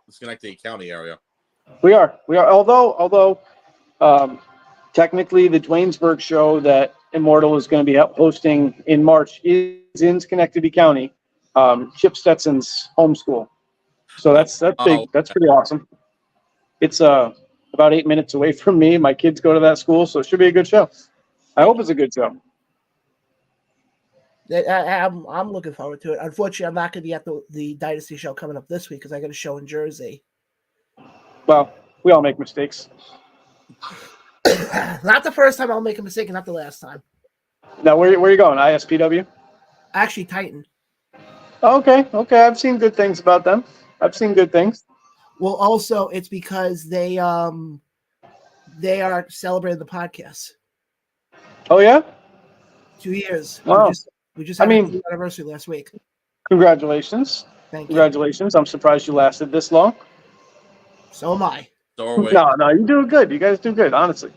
Schenectady County area. We are. Although technically the Dwaynesburg show that Immortal is going to be hosting in March is in Schenectady County, Chip Stetson's home school. So that's big. Oh. That's pretty awesome. It's about 8 minutes away from me. My kids go to that school, so it should be a good show. I hope it's a good show. I'm looking forward to it. Unfortunately, I'm not going to be at the Dynasty show coming up this week because I got a show in Jersey. Well, we all make mistakes. Not the first time I'll make a mistake, and not the last time. Now, where are you going? ISPW? Actually, Titan. Okay. I've seen good things about them. I've seen good things. Well, also, it's because they are celebrating the podcast. Oh, yeah? 2 years. Wow. We just had an anniversary last week. Congratulations. Thank you. Congratulations. I'm surprised you lasted this long. So am I. No, you do good. You guys do good, honestly.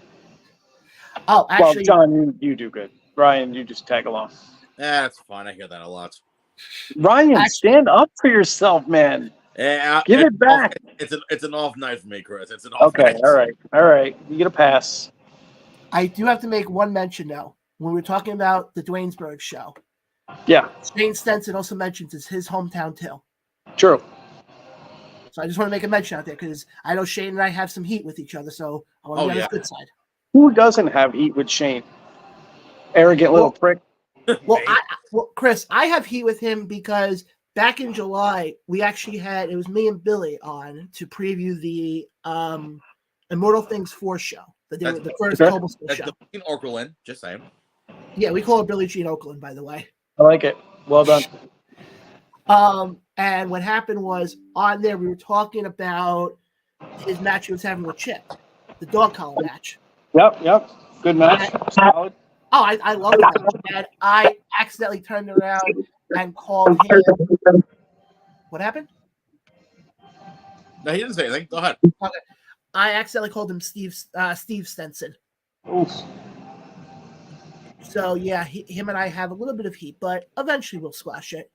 Oh, actually. Well, John, you do good. Ryan, you just tag along. That's fine. I hear that a lot. Ryan, stand up for yourself, man. Yeah, Give it back. It's an off night for me, Chris. It's an off night. Okay, all right. You get a pass. I do have to make one mention, though. When we're talking about the Dwaynesburg show. Yeah. Shane Stenson also mentions it's his hometown, too. True. So I just want to make a mention out there because I know Shane and I have some heat with each other, so I want to be on his good side. Who doesn't have heat with Shane? Arrogant little prick. Well, Chris, I have heat with him because back in July, we actually it was me and Billy on to preview the Immortal Things 4 show. The first Global School show. In Oakland, just saying. Yeah, we call it Billy Jean Oakland, by the way. I like it. Well done. And what happened was on there, we were talking about his match he was having with Chip, the dog collar match. Yep. Good match. Solid. Oh, I love it. And I accidentally turned around and called him. What happened? No, he didn't say anything. Go ahead. Okay. I accidentally called him Steve Stenson. Oof. So, yeah, him and I have a little bit of heat, but eventually we'll squash it.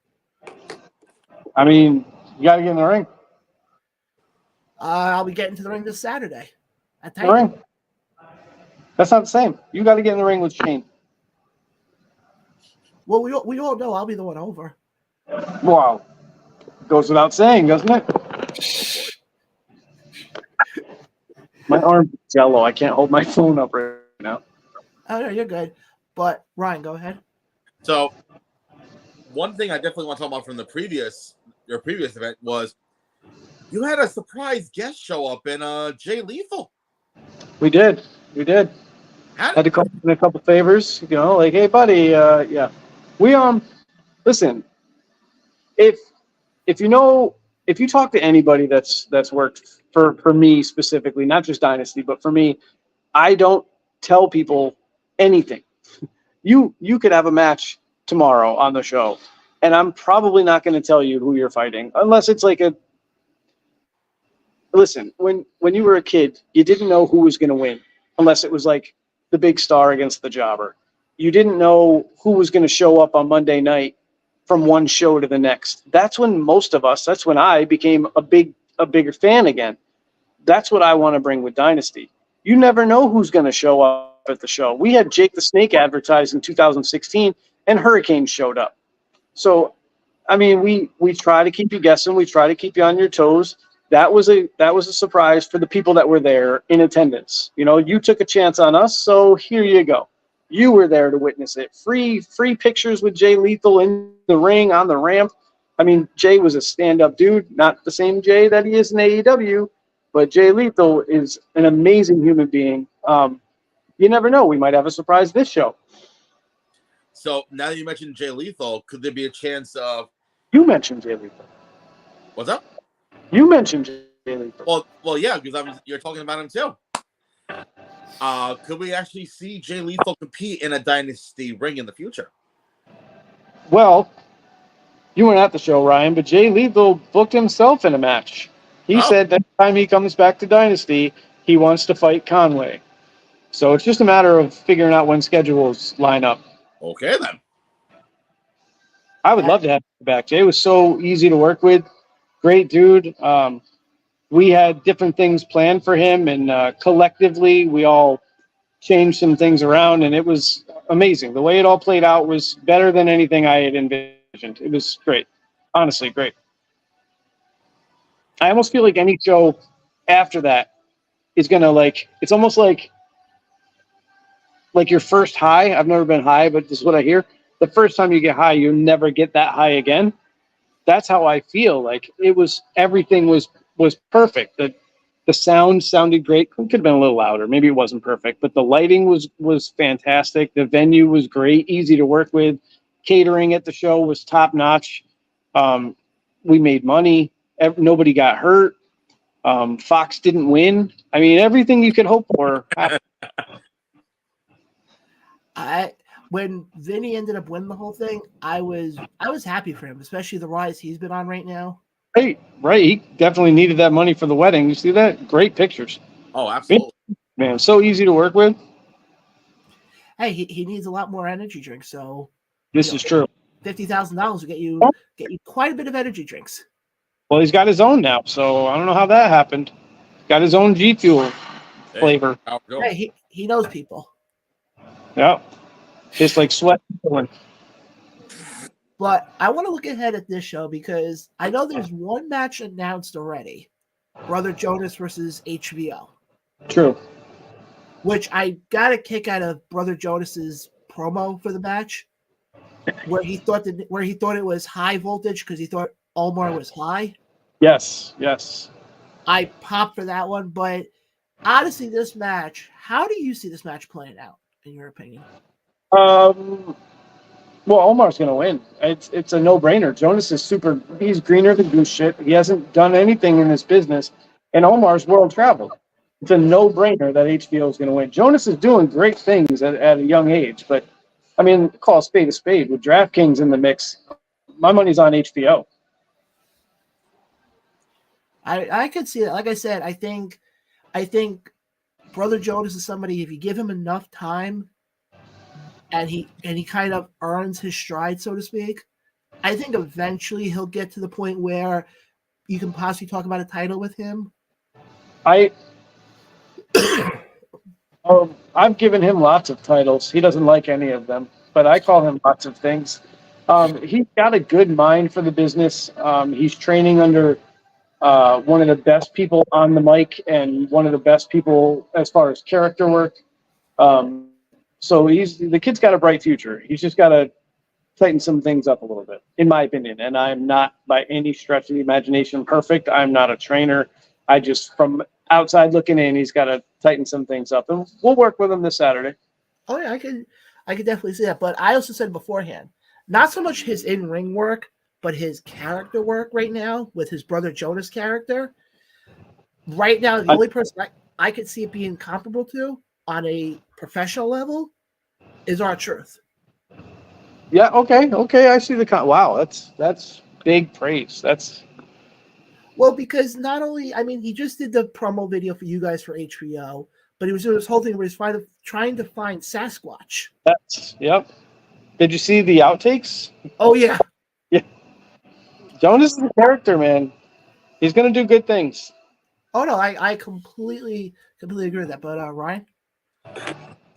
I mean, you got to get in the ring. I'll be getting to the ring this Saturday. At the ring. That's not the same. You got to get in the ring with Shane. Well, we all know I'll be the one over. Wow. Goes without saying, doesn't it? My arm's jello. I can't hold my phone up right now. Oh, no, you're good. But, Ryan, go ahead. So, one thing I definitely want to talk about from your previous event was you had a surprise guest show up in Jay Lethal. We did. Had to call in a couple favors, like, hey, buddy, yeah. We listen. If you talk to anybody that's worked for me specifically, not just Dynasty, but for me, I don't tell people anything. You could have a match tomorrow on the show, and I'm probably not going to tell you who you're fighting unless it's like listen, when you were a kid, you didn't know who was going to win unless it was like the big star against the jobber. You didn't know who was going to show up on Monday night from one show to the next. That's when that's when I became a bigger fan again. That's what I want to bring with Dynasty. You never know who's going to show up at the show. We had Jake the Snake advertised in 2016 and Hurricane showed up. So, I mean, we try to keep you guessing. We try to keep you on your toes. That was a surprise for the people that were there in attendance. You took a chance on us, so here you go. You were there to witness it. Free pictures with Jay Lethal in the ring, on the ramp. I mean, Jay was a stand-up dude, not the same Jay that he is in AEW, but Jay Lethal is an amazing human being. You never know. We might have a surprise this show. So now that you mentioned Jay Lethal, could there be a chance of... You mentioned Jay Lethal. What's up? You mentioned Jay Lethal. Well, yeah, because you're talking about him too. Could we actually see Jay Lethal compete in a Dynasty ring in the future? Well, You weren't at the show, Ryan, but Jay Lethal booked himself in a match. He said that time he comes back to Dynasty, he wants to fight Conway. So it's just a matter of figuring out when schedules line up. Okay, then. I would love to have him back. Jay was so easy to work with. Great dude. We had different things planned for him, and collectively we all changed some things around, and it was amazing. The way it all played out was better than anything I had envisioned. It was great. Honestly, great. I almost feel like any show after that is going to, like, it's almost like your first high. I've never been high, but this is what I hear. The first time you get high, you never get that high again. That's how I feel. Like, everything was perfect. The sound sounded great. It could have been a little louder. Maybe it wasn't perfect, but the lighting was fantastic. The venue was great, easy to work with. Catering at the show was top notch. We made money. Nobody got hurt. Fox didn't win. I mean, everything you could hope for happened. When Vinny ended up winning the whole thing, I was happy for him, especially the rise he's been on right now. Right. He definitely needed that money for the wedding. You see that? Great pictures. Oh, absolutely. Man, so easy to work with. Hey, he needs a lot more energy drinks, so This is true. $50,000 will get you quite a bit of energy drinks. Well, he's got his own now, so I don't know how that happened. Got his own G Fuel flavor. Hey, he knows people. Yeah. Just like sweat. But I want to look ahead at this show because I know there's one match announced already. Brother Jonas versus HBO. True. Which I got a kick out of Brother Jonas's promo for the match, where he thought it was high voltage because he thought Omar was high. Yes. I popped for that one, but honestly, this match, how do you see this match playing out, in your opinion? Well, Omar's going to win. It's a no-brainer. Jonas is he's greener than goose shit. He hasn't done anything in this business, and Omar's world traveled. It's a no-brainer that HBO is going to win. Jonas is doing great things at a young age, but, I mean, call a spade. With DraftKings in the mix, my money's on HBO. I could see it. Like I said, I think Brother Jonas is somebody, if you give him enough time and he kind of earns his stride, so to speak, I think eventually he'll get to the point where you can possibly talk about a title with him. I've given him lots of titles. He doesn't like any of them, but I call him lots of things. He's got a good mind for the business. He's training under one of the best people on the mic and one of the best people as far as character work. So the kid's got a bright future. He's just got to tighten some things up a little bit, in my opinion. And I'm not by any stretch of the imagination perfect. I'm not a trainer. I just, from outside looking in, he's got to tighten some things up. And we'll work with him this Saturday. Oh, yeah, I could definitely see that. But I also said beforehand, not so much his in-ring work, but his character work right now with his Brother Jonas character. Right now, the only person I could see it being comparable to on a professional level is R-Truth. Yeah, okay. I see the wow, that's big praise. Well, because not only, I mean, he just did the promo video for you guys for HBO, but he was doing this whole thing where he's trying to find Sasquatch. Yep. Did you see the outtakes? Oh, yeah. Yeah. Jonas is a character, man. He's going to do good things. Oh, no, I completely agree with that. But, Ryan?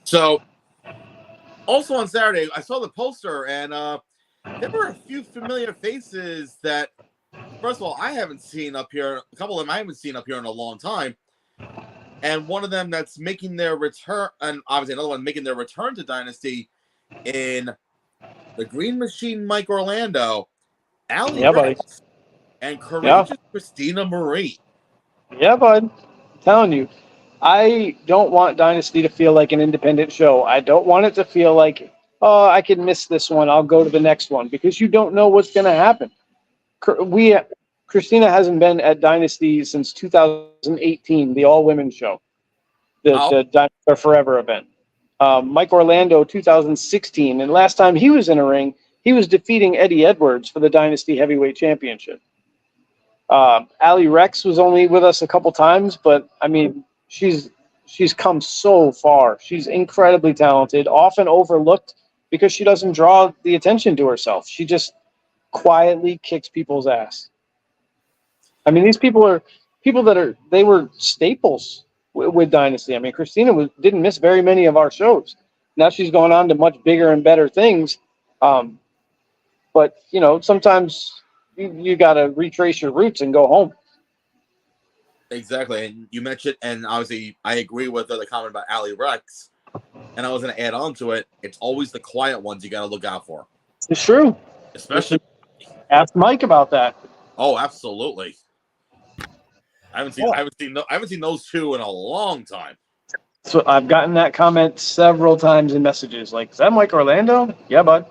So, also on Saturday, I saw the poster, and there were a few familiar faces that, first of all, I haven't seen up here. A couple of them I haven't seen up here in a long time. And one of them that's making their return, and obviously another one making their return to Dynasty in the Green Machine Mike Orlando, Allie Rex, and courageous Christina Marie. Yeah, bud. I'm telling you, I don't want Dynasty to feel like an independent show. I don't want it to feel like, oh, I can miss this one, I'll go to the next one, because you don't know what's going to happen. Christina hasn't been at Dynasty since 2018, the all-women show, the Dynasty Forever event. Mike Orlando, 2016, and last time he was in a ring, he was defeating Eddie Edwards for the Dynasty Heavyweight Championship. Allie Rex was only with us a couple times, but I mean, she's come so far. She's incredibly talented, often overlooked because she doesn't draw the attention to herself. She just quietly kicks people's ass. I mean, these people are people they were staples with Dynasty. I mean, Christina didn't miss very many of our shows. Now she's going on to much bigger and better things. But, you know, sometimes you got to retrace your roots and go home. Exactly. And you mentioned, and obviously I agree with the comment about Allie Rex. And I was going to add on to it. It's always the quiet ones you got to look out for. It's true. Especially. Ask Mike about that. Oh, absolutely. I haven't seen those two in a long time. So I've gotten that comment several times in messages. Like, is that Mike Orlando? Yeah, bud.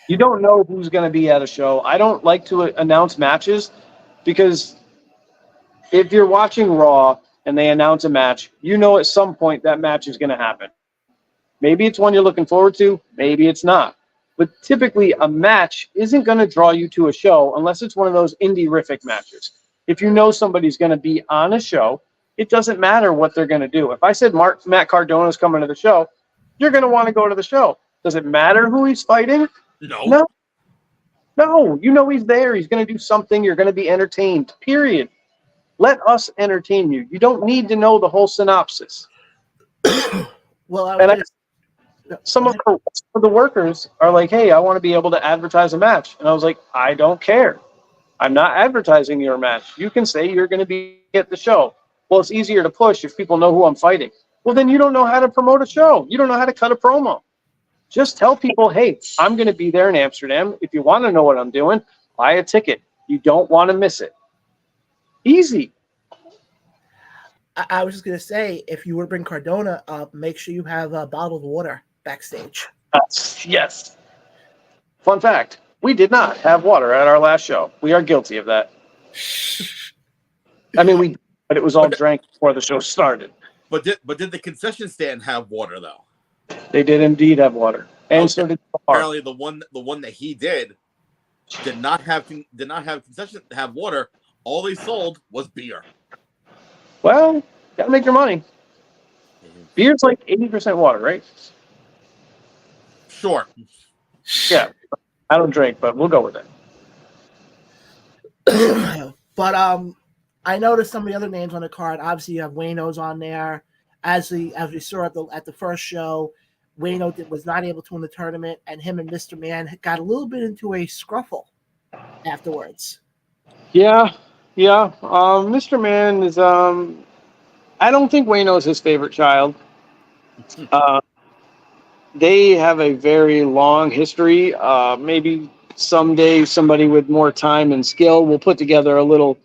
You don't know who's going to be at a show. I don't like to announce matches because if you're watching Raw and they announce a match, you know at some point that match is going to happen. Maybe it's one you're looking forward to. Maybe it's not. But typically a match isn't going to draw you to a show unless it's one of those indie-rific matches. If you know somebody's going to be on a show, it doesn't matter what they're going to do. If I said Matt Cardona is coming to the show, you're going to want to go to the show. Does it matter who he's fighting? No. You know he's there. He's going to do something. You're going to be entertained, period. Let us entertain you. You don't need to know the whole synopsis. Well, some of the workers are like, hey, I want to be able to advertise a match. And I was like, I don't care. I'm not advertising your match. You can say you're going to be at the show. Well, it's easier to push if people know who I'm fighting. Well, then you don't know how to promote a show. You don't know how to cut a promo. Just tell people, hey, I'm going to be there in Amsterdam. If you want to know what I'm doing, buy a ticket. You don't want to miss it. Easy. I was just going to say, if you were to bring Cardona up, make sure you have a bottle of water backstage. Yes. Fun fact, we did not have water at our last show. We are guilty of that. I mean, but it was all drank before the show started. But did the concession stand have water though? They did indeed have water, and so did the bar. Apparently, the one that he did not have concession have water. All they sold was beer. Well, gotta make your money. Beer's like 80% water, right? Sure. Yeah, I don't drink, but we'll go with it. But I noticed some of the other names on the card. Obviously, you have Wayno's on there. As we saw at the first show, Wayno was not able to win the tournament, and him and Mr. Man got a little bit into a scruffle afterwards. Yeah. Mr. Man is I don't think Wayno's his favorite child. They have a very long history. Maybe someday somebody with more time and skill will put together a little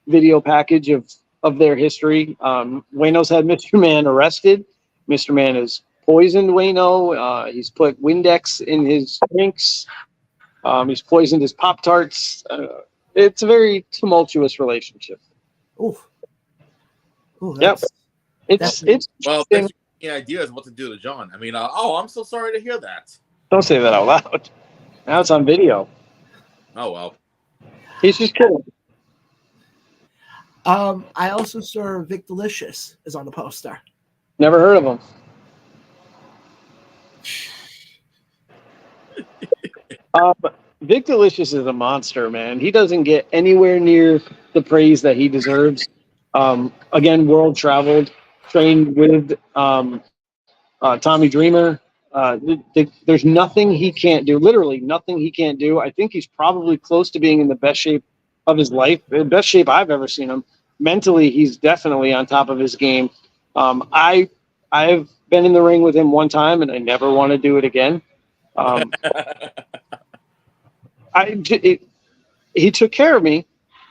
video package of their history. Wayno's had Mr. Man arrested. Mr. Man has poisoned Wayno. He's put Windex in his drinks. He's poisoned his Pop-Tarts. It's a very tumultuous relationship. Oof. Yep. It's well, that's any ideas what to do to John. I mean, I'm so sorry to hear that. Don't say that out loud. Now it's on video. Oh well. He's just kidding. I also saw Vic Delicious is on the poster. Never heard of him. Vic Delicious is a monster, man. He doesn't get anywhere near the praise that he deserves. Again, world traveled, trained with Tommy Dreamer. There's nothing he can't do. Literally nothing he can't do. I think he's probably close to being in the best shape of his life, the best shape I've ever seen him. Mentally, he's definitely on top of his game. I've been in the ring with him one time, and I never want to do it again. He took care of me.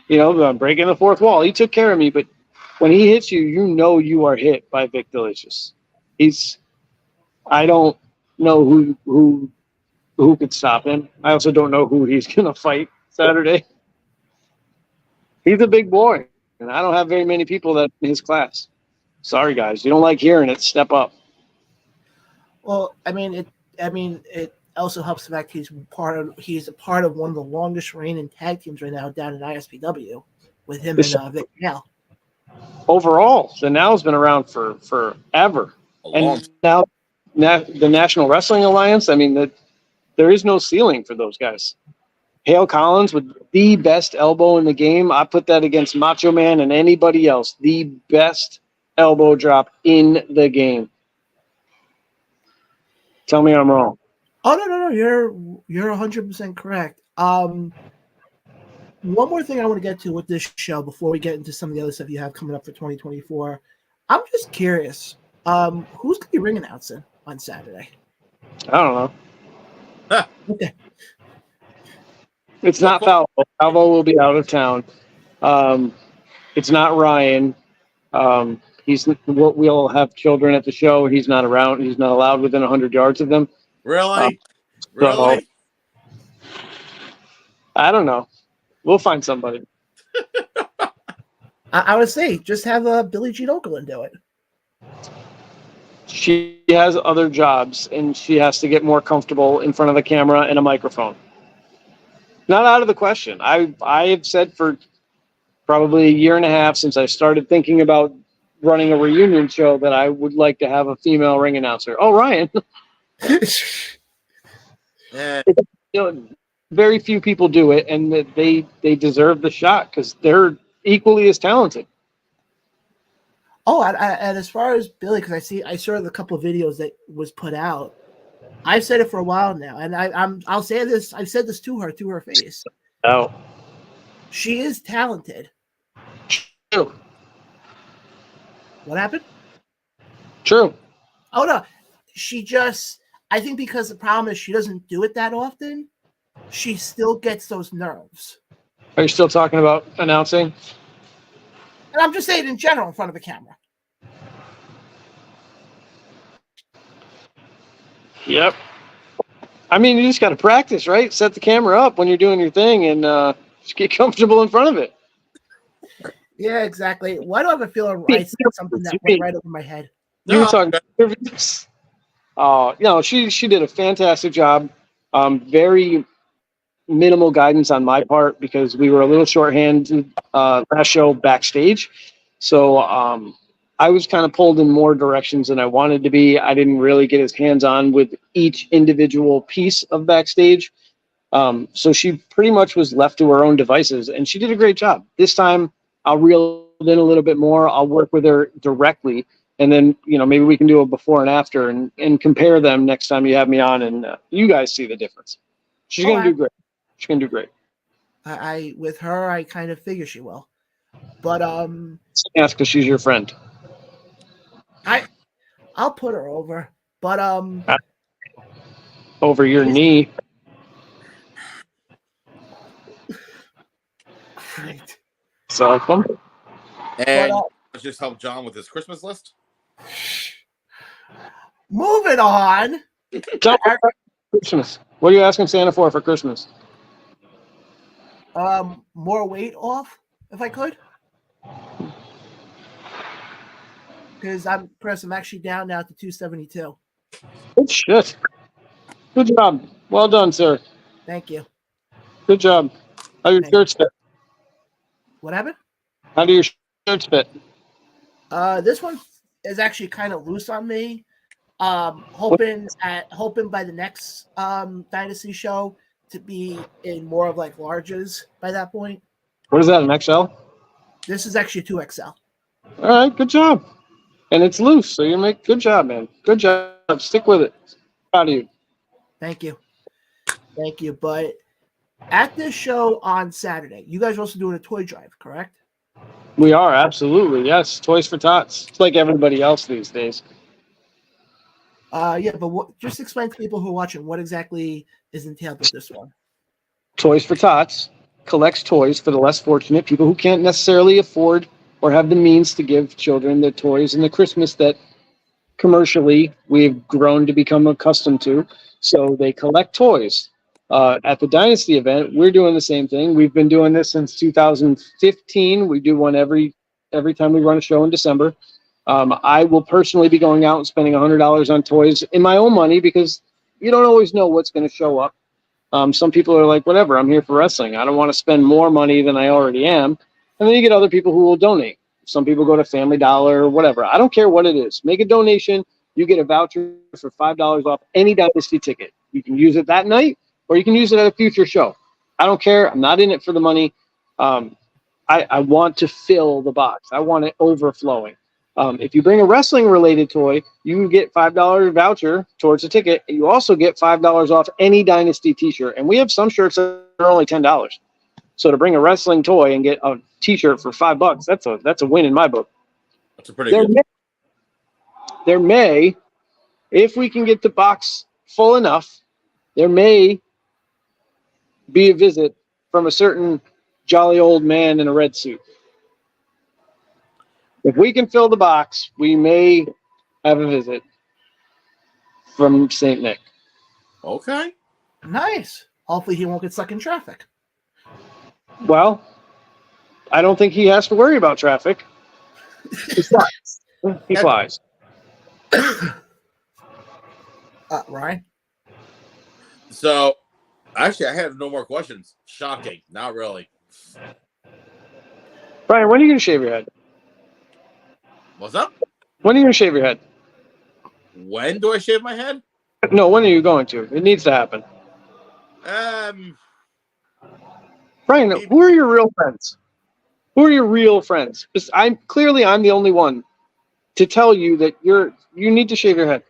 You know, I'm breaking the fourth wall. He took care of me, but when he hits you, you know you are hit by Vic Delicious. I don't know who could stop him. I also don't know who he's gonna fight Saturday. He's a big boy, and I don't have very many people that in his class. Sorry, guys, you don't like hearing it. Step up. Well, also helps the fact he's a part of one of the longest reigning tag teams right now down in ISPW with him and Vic Hale. Overall, the Now's been around for forever. And now the National Wrestling Alliance, I mean, there is no ceiling for those guys. Hale Collins with the best elbow in the game. I put that against Macho Man and anybody else. The best elbow drop in the game. Tell me I'm wrong. Oh no, you're 100% correct. One more thing I want to get to with this show before we get into some of the other stuff you have coming up for 2024. I'm just curious, who's gonna be ring announcing on Saturday? I don't know. Okay. It's not Falvo. Falvo will be out of town. It's not Ryan. We'll have children at the show. He's not around. He's not allowed within 100 yards of them. Really? So, I don't know. We'll find somebody. I would say just have Billie Jean Okerlund do it. She has other jobs, and she has to get more comfortable in front of the camera and a microphone. Not out of the question. I've said for probably a year and a half since I started thinking about running a reunion show that I would like to have a female ring announcer. Oh, Ryan. Yeah. Very few people do it, and they deserve the shot because they're equally as talented. Oh, and as far as Billie, because I saw the couple of videos that was put out. I've said it for a while now, and I'll say this. I've said this to her face. Oh, she is talented. True. What happened? True. Oh no, she just. I think because the problem is she doesn't do it that often. She still gets those nerves. Are you still talking about announcing? And I'm just saying in general in front of the camera. Yep. I mean, you just got to practice, right? Set the camera up when you're doing your thing and just get comfortable in front of it. Yeah, exactly. Why do I have a feeling I said something that went right over my head? You were talking about interviews. She did a fantastic job. Very minimal guidance on my part because we were a little shorthanded last show backstage. So I was kind of pulled in more directions than I wanted to be. I didn't really get as hands-on with each individual piece of backstage. So she pretty much was left to her own devices, and she did a great job. This time, I'll reel it in a little bit more. I'll work with her directly, and then maybe we can do a before and after and compare them next time you have me on, and you guys see the difference. She's going to do great. She's going to do great. With her, I kind of figure she will. But Ask because she's your friend. I'll put her over, but over your knee. Right. So And let's just help John with his Christmas list. Moving on. John, Christmas. What are you asking Santa for Christmas? More weight off, if I could. Because I'm actually down now to 272. Good shit. Good job. Well done, sir. Thank you. Good job. How do your shirts fit? What happened? How do your shirts fit? This one is actually kind of loose on me. Hoping by the next Dynasty show to be in more of like larges by that point. What is that, an XL? This is actually 2XL. All right, good job. And it's loose, so you make good job, man. Good job. Stick with it. Proud of you. Thank you. But at this show on Saturday, you guys are also doing a toy drive, correct? We are, absolutely. Yes, Toys for Tots. It's like everybody else these days. Yeah, but just explain to people who are watching what exactly is entailed with this one. Toys for Tots collects toys for the less fortunate, people who can't necessarily afford or have the means to give children the toys and the Christmas that commercially we've grown to become accustomed to. So they collect toys. At the Dynasty event, we're doing the same thing. We've been doing this since 2015. We do one every time we run a show in December. I will personally be going out and spending $100 on toys in my own money because you don't always know what's going to show up. Some people are like, whatever, I'm here for wrestling. I don't want to spend more money than I already am. And then you get other people who will donate. Some people go to Family Dollar or whatever. I don't care what it is. Make a donation. You get a voucher for $5 off any Dynasty ticket. You can use it that night, or you can use it at a future show. I don't care. I'm not in it for the money. I want to fill the box. I want it overflowing. If you bring a wrestling-related toy, you get $5 voucher towards the ticket. You also get $5 off any Dynasty T-shirt, and we have some shirts that are only $10. So to bring a wrestling toy and get a T-shirt for $5, that's a win in my book. That's a pretty good. There may, if we can get the box full enough, there may be a visit from a certain jolly old man in a red suit. If we can fill the box, we may have a visit from St. Nick. Okay. Nice. Hopefully he won't get stuck in traffic. Well, I don't think he has to worry about traffic. He flies. He flies. Ryan? So, actually, I have no more questions. Shocking. Not really. Brian, when are you going to shave your head? What's up? When are you going to shave your head? When do I shave my head? No, when are you going to? It needs to happen. Brian, who are your real friends? Who are your real friends? Because I'm the only one to tell you that you need to shave your head.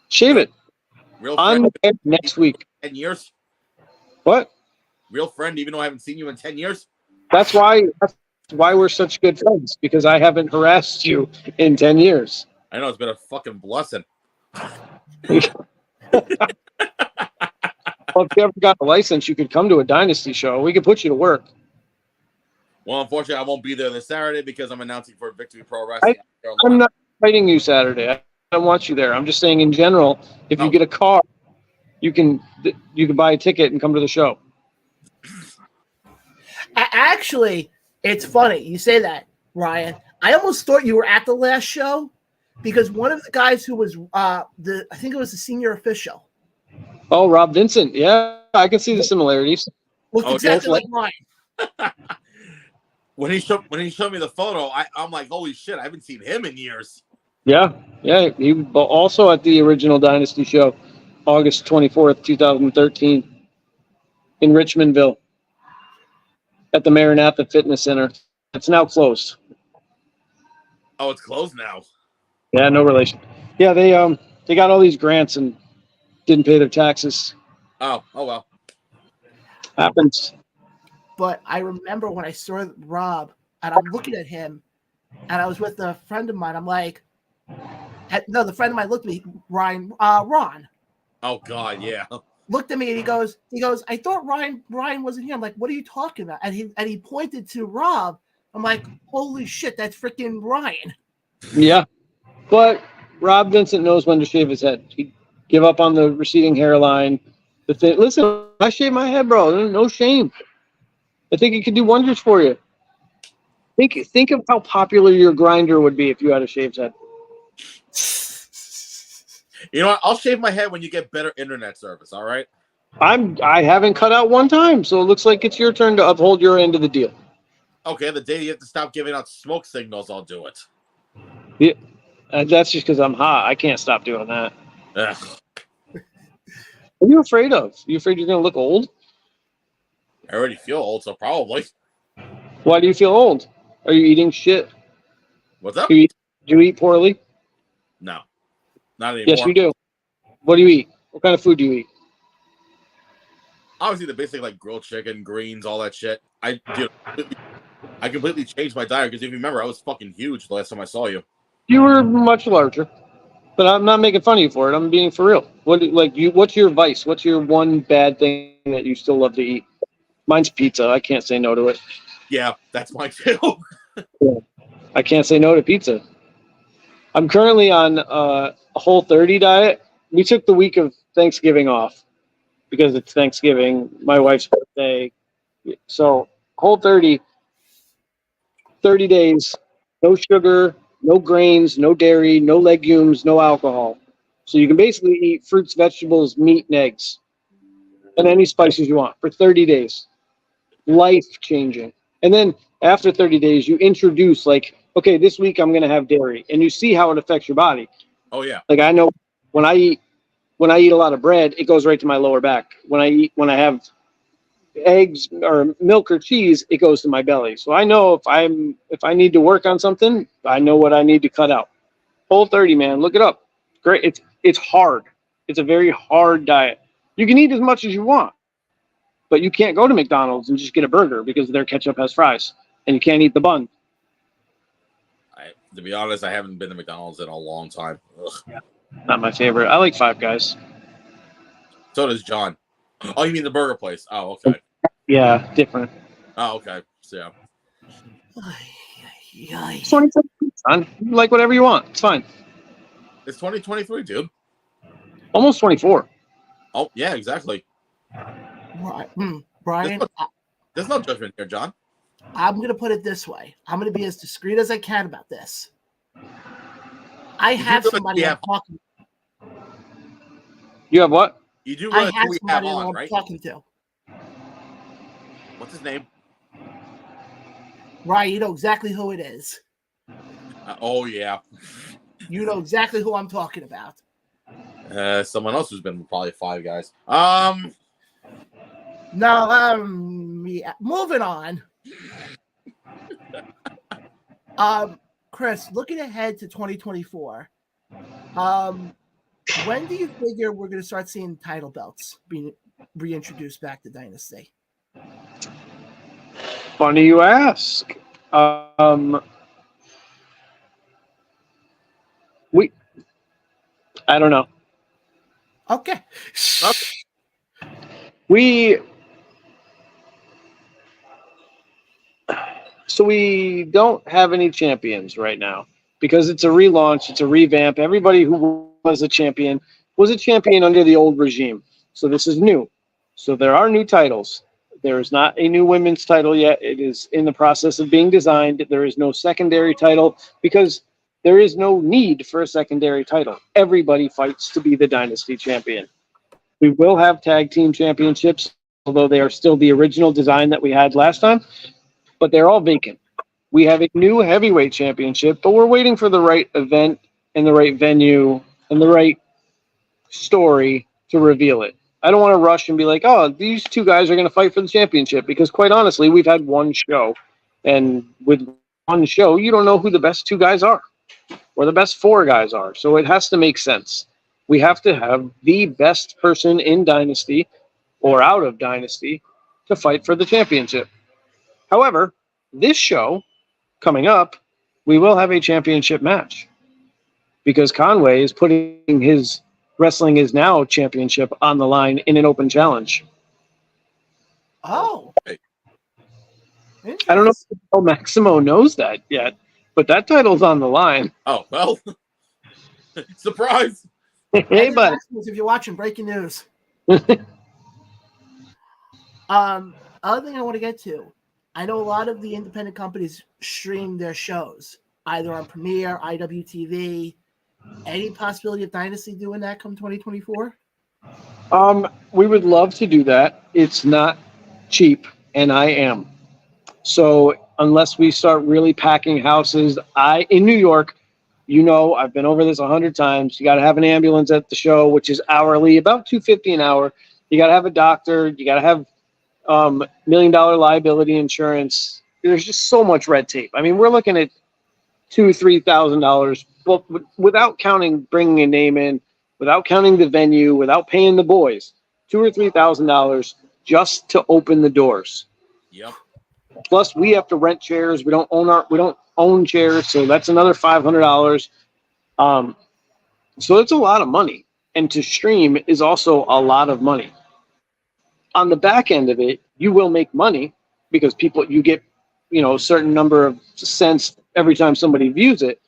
Shave it. Real On friend. next week. 10 years? What? Real friend, even though I haven't seen you in 10 years? That's why we're such good friends, because I haven't harassed you in 10 years. I know, it's been a fucking blessing. Well, if you ever got a license, you could come to a Dynasty show. We could put you to work. Well, unfortunately, I won't be there this Saturday because I'm announcing for Victory Pro Wrestling. I'm not fighting you Saturday. I don't want you there. I'm just saying in general, if you get a car, you can buy a ticket and come to the show. Actually, it's funny you say that, Ryan. I almost thought you were at the last show because one of the guys who was I think it was the senior official. Oh, Rob Vincent. Yeah, I can see the similarities. Looked exactly like Ryan. When he showed me the photo, I'm like, holy shit, I haven't seen him in years. Yeah. He was also at the original Dynasty show, August 24th, 2013, in Richmondville, at the Maranatha Fitness Center. It's now closed. Oh, it's closed now. Yeah, no relation. Yeah, they got all these grants and didn't pay their taxes. Oh well. Happens. But I remember when I saw Rob, and I'm looking at him, and I was with a friend of mine. I'm like, no, the friend of mine looked at me, Ron. Oh God, yeah. Looked at me and he goes, I thought Ryan wasn't here. I'm like, what are you talking about? And he pointed to Rob. I'm like, holy shit, that's freaking Ryan. Yeah, but Rob Vincent knows when to shave his head. He give up on the receding hairline. Listen, I shave my head, bro. No shame. I think it could do wonders for you. Think of how popular your grinder would be if you had a shaved head. You know what? I'll shave my head when you get better internet service. All right. I haven't cut out one time, so it looks like it's your turn to uphold your end of the deal. Okay, the day you have to stop giving out smoke signals, I'll do it. Yeah, that's just because I'm hot. I can't stop doing that. Ugh. What are you afraid of? You afraid you're going to look old? I already feel old, so probably. Why do you feel old? Are you eating shit? What's up? Do you eat poorly? No, not anymore. Yes, you do. What do you eat? What kind of food do you eat? Obviously, the basic like grilled chicken, greens, all that shit. I completely changed my diet because if you remember, I was fucking huge the last time I saw you. You were much larger, but I'm not making fun of you for it. I'm being for real. What's your vice? What's your one bad thing that you still love to eat? Mine's pizza. I can't say no to it. Yeah, that's mine too. I can't say no to pizza. I'm currently on a Whole30 diet. We took the week of Thanksgiving off because it's Thanksgiving, my wife's birthday. So Whole30, 30 days, no sugar, no grains, no dairy, no legumes, no alcohol. So you can basically eat fruits, vegetables, meat, and eggs, and any spices you want for 30 days. Life-changing. And then after 30 days, you introduce, like, okay, this week I'm going to have dairy, and you see how it affects your body. Oh yeah. Like, I know when I eat a lot of bread, it goes right to my lower back. When I have eggs or milk or cheese, it goes to my belly. So I know if I need to work on something, I know what I need to cut out. Whole30, man, look it up. Great. It's hard. It's a very hard diet. You can eat as much as you want, but you can't go to McDonald's and just get a burger because their ketchup has fries, and you can't eat the bun. To be honest, I haven't been to McDonald's in a long time. Ugh. Yeah, not my favorite. I like Five Guys. So does John. Oh, you mean the burger place? Oh, okay. Yeah, different. Oh, okay. So yeah. It's 2023, son. You like whatever you want. It's fine. It's 2023, dude. Almost 24. Oh, yeah, exactly. Right. Brian, There's no judgment here, John. I'm going to put it this way. I'm going to be as discreet as I can about this. I have somebody I'm talking to. You have what? You do I realize have who we somebody have on, I'm right? talking to. What's his name? Right, you know exactly who it is. Oh, yeah. You know exactly who I'm talking about. Someone else who's been probably Five Guys. No, yeah. Moving on. Chris, looking ahead to 2024, when do you figure we're going to start seeing title belts being reintroduced back to Dynasty? Funny you ask. I don't know. Okay. So we don't have any champions right now because it's a relaunch, it's a revamp. Everybody who was a champion under the old regime. So this is new. So there are new titles. There is not a new women's title yet. It is in the process of being designed. There is no secondary title because there is no need for a secondary title. Everybody fights to be the Dynasty champion. We will have tag team championships, although they are still the original design that we had last time, but they're all vacant. We have a new heavyweight championship, but we're waiting for the right event and the right venue and the right story to reveal it. I don't want to rush and be like, oh, these two guys are going to fight for the championship, because quite honestly, we've had one show, and with one show, you don't know who the best two guys are or the best four guys are. So it has to make sense. We have to have the best person in Dynasty or out of Dynasty to fight for the championship. However, this show coming up, we will have a championship match because Conway is putting his Wrestling Is Now championship on the line in an open challenge. Oh. I don't know if El Maximo knows that yet, but that title's on the line. Oh, well. Surprise. Hey, buddy. If you're watching, breaking news. Other thing I want to get to, I know a lot of the independent companies stream their shows, either on Premiere, IWTV. Any possibility of Dynasty doing that come 2024? We would love to do that. It's not cheap, and I am. So unless we start really packing houses, in New York, you know, I've been over this 100 times. You got to have an ambulance at the show, which is hourly, about $250 an hour. You got to have a doctor. You got to have $1 million liability insurance. There's just so much red tape. I mean, we're looking at $2,000-3,000, well, without counting bringing a name in, without counting the venue, without paying the boys, $2,000 or $3,000 just to open the doors. Yep. Plus, we have to rent chairs. We don't own chairs, so that's another $500. So it's a lot of money, and to stream is also a lot of money. On the back end of it, you will make money because you get, a certain number of cents every time somebody views it.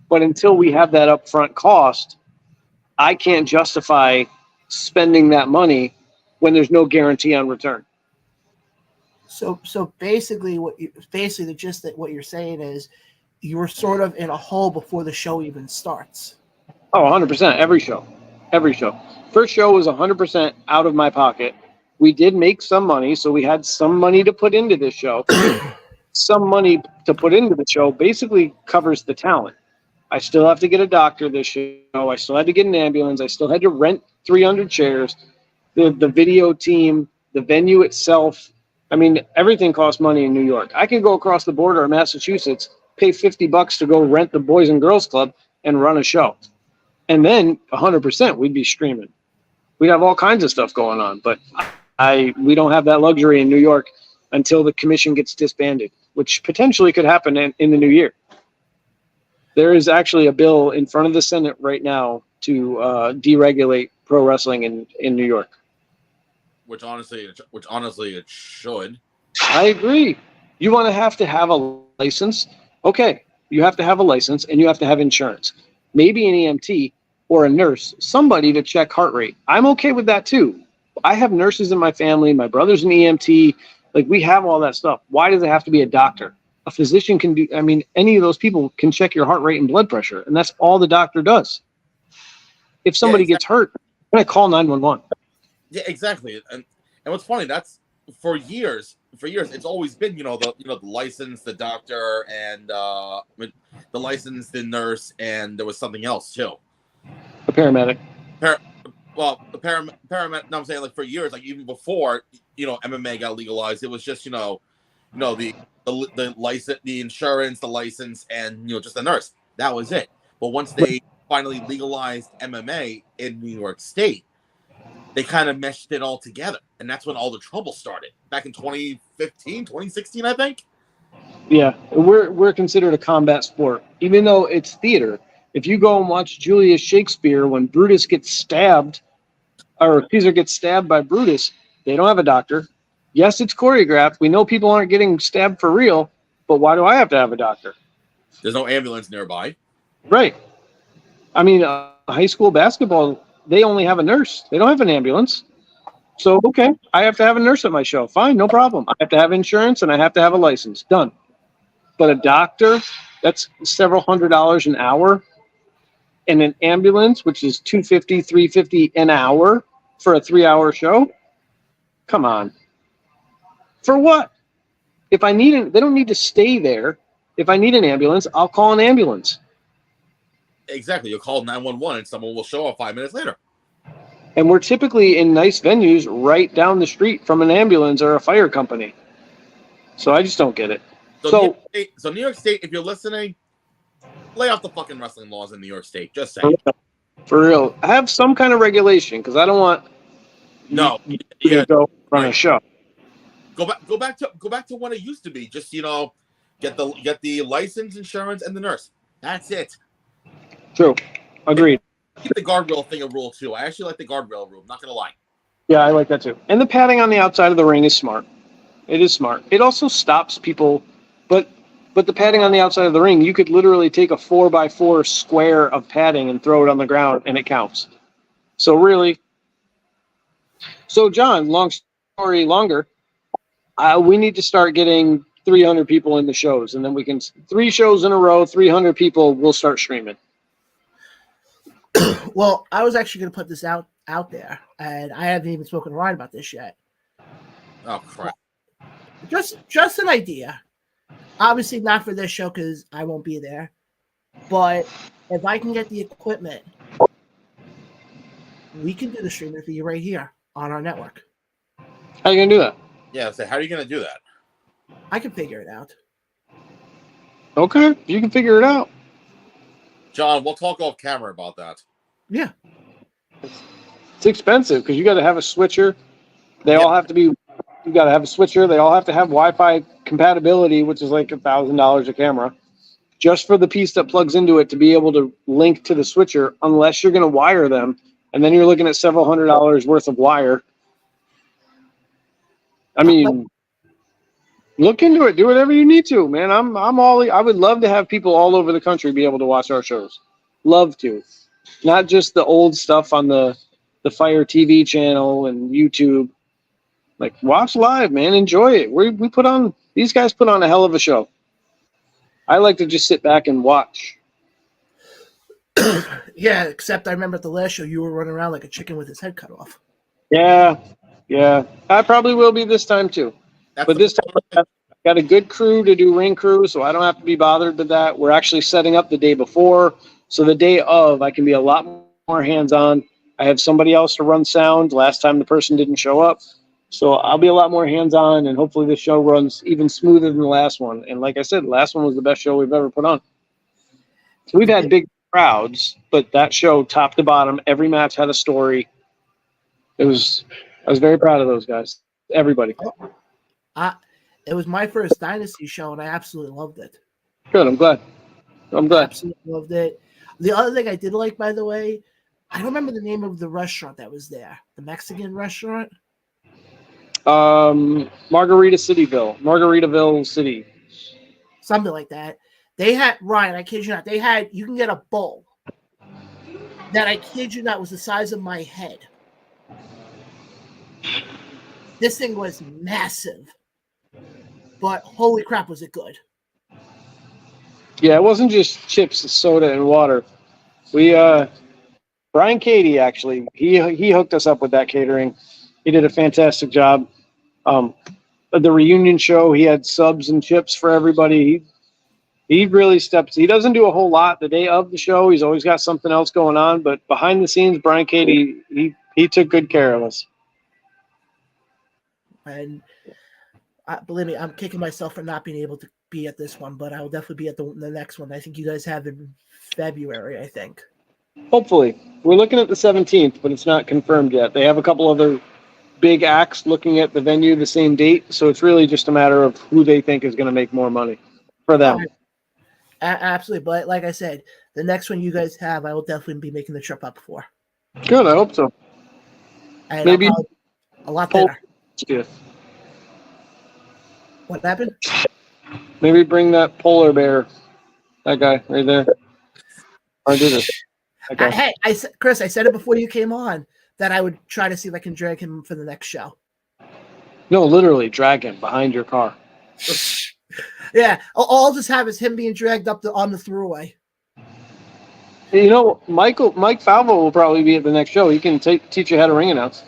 But until we have that upfront cost, I can't justify spending that money when there's no guarantee on return. So basically, the gist that what you're saying is you're sort of in a hole before the show even starts. Oh, 100%, every show. Every show. First show was 100% out of my pocket. We did make some money, so we had some money to put into this show. Some money to put into the show basically covers the talent. I still have to get a doctor this show. I still had to get an ambulance. I still had to rent 300 chairs. The video team, the venue itself. I mean, everything costs money in New York. I can go across the border in Massachusetts, pay $50 to go rent the Boys and Girls Club and run a show. And then 100% we'd be streaming. We'd have all kinds of stuff going on. But we don't have that luxury in New York until the commission gets disbanded, which potentially could happen in the new year. There is actually a bill in front of the Senate right now to deregulate pro wrestling in New York. Which honestly it should. I agree. You want to have a license? Okay, you have to have a license and you have to have insurance. Maybe an EMT or a nurse, somebody to check heart rate. I'm okay with that too. I have nurses in my family. My brother's an EMT. Like, we have all that stuff. Why does it have to be a doctor? A physician can do, I mean, any of those people can check your heart rate and blood pressure, and that's all the doctor does. If somebody gets hurt, I'm going to call 911. Yeah, exactly. And what's funny, that's for years, it's always been, the license, the doctor, and the license, the nurse, and there was something else too. A paramedic. The paramedic. No, I'm saying, like, for years, like even before, MMA got legalized, it was just, the license, the insurance, the license, and just the nurse. That was it. But once they finally legalized MMA in New York State, they kind of meshed it all together, and that's when all the trouble started back in 2015, 2016, I think. Yeah, we're considered a combat sport, even though it's theater. If you go and watch Julius Shakespeare, when Brutus gets stabbed, or Caesar gets stabbed by Brutus, they don't have a doctor. Yes, it's choreographed. We know people aren't getting stabbed for real, but why do I have to have a doctor? There's no ambulance nearby. Right. I mean, high school basketball, they only have a nurse. They don't have an ambulance. So, okay, I have to have a nurse at my show. Fine, no problem. I have to have insurance and I have to have a license. Done. But a doctor, that's several $100s an hour. And an ambulance, which is $250, $350 an hour for a 3-hour show? Come on. For what? If I need it, they don't need to stay there. If I need an ambulance, I'll call an ambulance. Exactly. You'll call 911 and someone will show up 5 minutes later. And we're typically in nice venues right down the street from an ambulance or a fire company. So I just don't get it. So New York State, if you're listening, lay off the fucking wrestling laws in New York State. Just saying. For real. Have some kind of regulation, because I don't want you to go run a show. Go back to what it used to be. Just get the license, insurance, and the nurse. That's it. True. Agreed. Keep the guardrail thing a rule too. I actually like the guardrail rule. Not gonna lie. Yeah, I like that too. And the padding on the outside of the ring is smart. It is smart. It also stops people, but the padding on the outside of the ring, you could literally take a 4x4 square of padding and throw it on the ground, and it counts. So really, John, long story longer, we need to start getting 300 people in the shows, and then we can 3 shows in a row, 300 people. We'll start streaming. Well, I was actually going to put this out there, and I haven't even spoken to Ryan about this yet. Oh crap! Just an idea. Obviously not for this show because I won't be there. But if I can get the equipment, we can do the streaming for you right here on our network. How are you going to do that? Yeah, so how are you going to do that? I can figure it out. Okay, you can figure it out. John, we'll talk off camera about that. Yeah. It's expensive because you got to have a switcher. They all have to be. You got to have a switcher. They all have to have Wi-Fi compatibility, which is like $1,000 a camera, just for the piece that plugs into it to be able to link to the switcher. Unless you're going to wire them, and then you're looking at several $100s worth of wire. I mean, look into it. Do whatever you need to, man. I'm all. I would love to have people all over the country be able to watch our shows. Love to, not just the old stuff on the Fire TV channel and YouTube. Like, watch live, man. Enjoy it. We put on. These guys put on a hell of a show. I like to just sit back and watch. Yeah, except I remember at the last show you were running around like a chicken with his head cut off. Yeah. I probably will be this time too. That's But this time I got a good crew to do ring crew, so I don't have to be bothered with that. We're actually setting up the day before, so the day of I can be a lot more hands-on. I have somebody else to run sound. Last time the person didn't show up, so I'll be a lot more hands-on, and hopefully the show runs even smoother than the last one. And like I said, the last one was the best show we've ever put on. So we've had big crowds, but that show, top to bottom, every match had a story. I was very proud of those guys. Everybody. It was my first Dynasty show, and I absolutely loved it. Good. I'm glad. Absolutely loved it. The other thing I did like, by the way, I don't remember the name of the restaurant that was there. The Mexican restaurant? Margaritaville City. Something like that. They had, Ryan, I kid you not, you can get a bowl that, I kid you not, was the size of my head. This thing was massive. But holy crap, was it good. Yeah, it wasn't just chips, soda, and water. Brian Cady, actually, he hooked us up with that catering. He did a fantastic job. The reunion show, he had subs and chips for everybody. He really steps. He doesn't do a whole lot the day of the show. He's always got something else going on. But behind the scenes, Brian Cady, he took good care of us. And believe me, I'm kicking myself for not being able to be at this one, but I will definitely be at the next one. I think you guys have in February, I think. Hopefully. We're looking at the 17th, but it's not confirmed yet. They have a couple other big acts looking at the venue the same date, so it's really just a matter of who they think is going to make more money for them. Absolutely. But like I said, the next one you guys have, I will definitely be making the trip up for. Good, I hope so. And maybe a lot better. Yeah. What happened? Maybe bring that polar bear, that guy right there. Or do this. Okay. Hey, Chris, I said it before you came on that I would try to see if I can drag him for the next show. No, literally drag him behind your car. Yeah, all I'll just have is him being dragged up on the throughway. You know, Mike Falvo will probably be at the next show. He can teach you how to ring announce.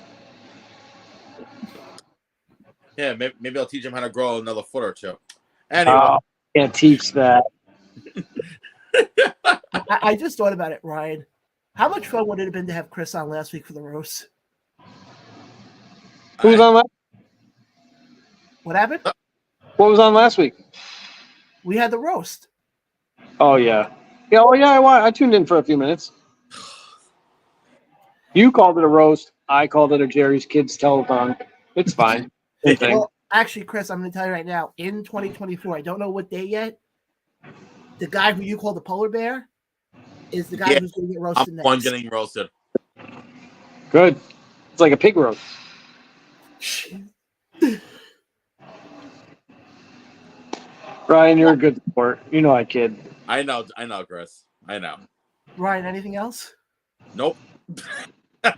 Yeah, maybe I'll teach him how to grow another foot or two. Anyway. Can't teach that. I just thought about it, Ryan. How much fun would it have been to have Chris on last week for the roast? Who was on last? What happened? What was on last week? We had the roast. Oh, yeah. Yeah, I tuned in for a few minutes. You called it a roast. I called it a Jerry's Kids telethon. It's fine. Well, actually, Chris, I'm going to tell you right now, in 2024, I don't know what day yet, the guy who you call the polar bear is the guy who's going to get roasted next. One getting roasted. Good. It's like a pig roast. Ryan, you're a good sport. You know I kid. I know, Chris. I know. Ryan, anything else? Nope.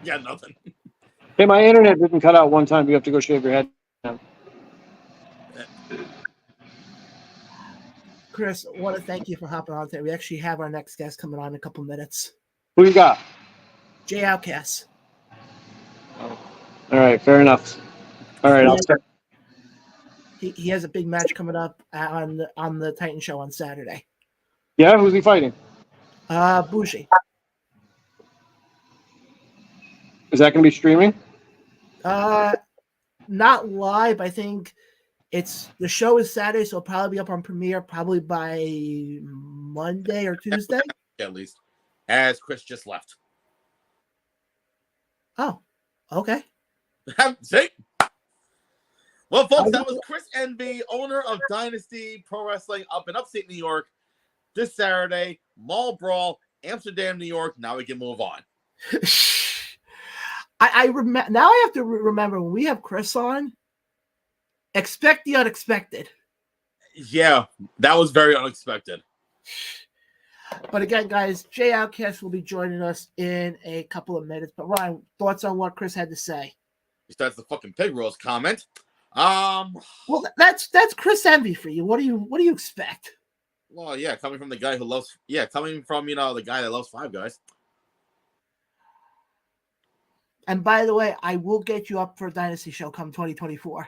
Yeah, nothing. Hey, my internet didn't cut out one time. You have to go shave your head. Chris, I want to thank you for hopping on today. We actually have our next guest coming on in a couple minutes. Who you got? Jay Outcast. All right, fair enough. All right, I'll start. He has a big match coming up on the Titan show on Saturday. Yeah, who's he fighting? Bushi. Is that going to be streaming? Not live. I think the show is Saturday, so it'll probably be up on Premiere probably by Monday or Tuesday. At least, as Chris just left. Oh, okay. See? Well, folks, that was Chris Envy, owner of Dynasty Pro Wrestling up in upstate New York. This Saturday, Mall Brawl, Amsterdam, New York. Now we can move on. I remember. Now I have to remember when we have Chris on. Expect the unexpected. Yeah, that was very unexpected. But again, guys, Jay Outcast will be joining us in a couple of minutes. But Ryan, thoughts on what Chris had to say? Besides the fucking pig roast comment. Well, that's Chris Envy for you. What do you expect? Well, yeah, coming from the guy who loves, coming from, the guy that loves Five Guys. And by the way, I will get you up for a Dynasty show come 2024.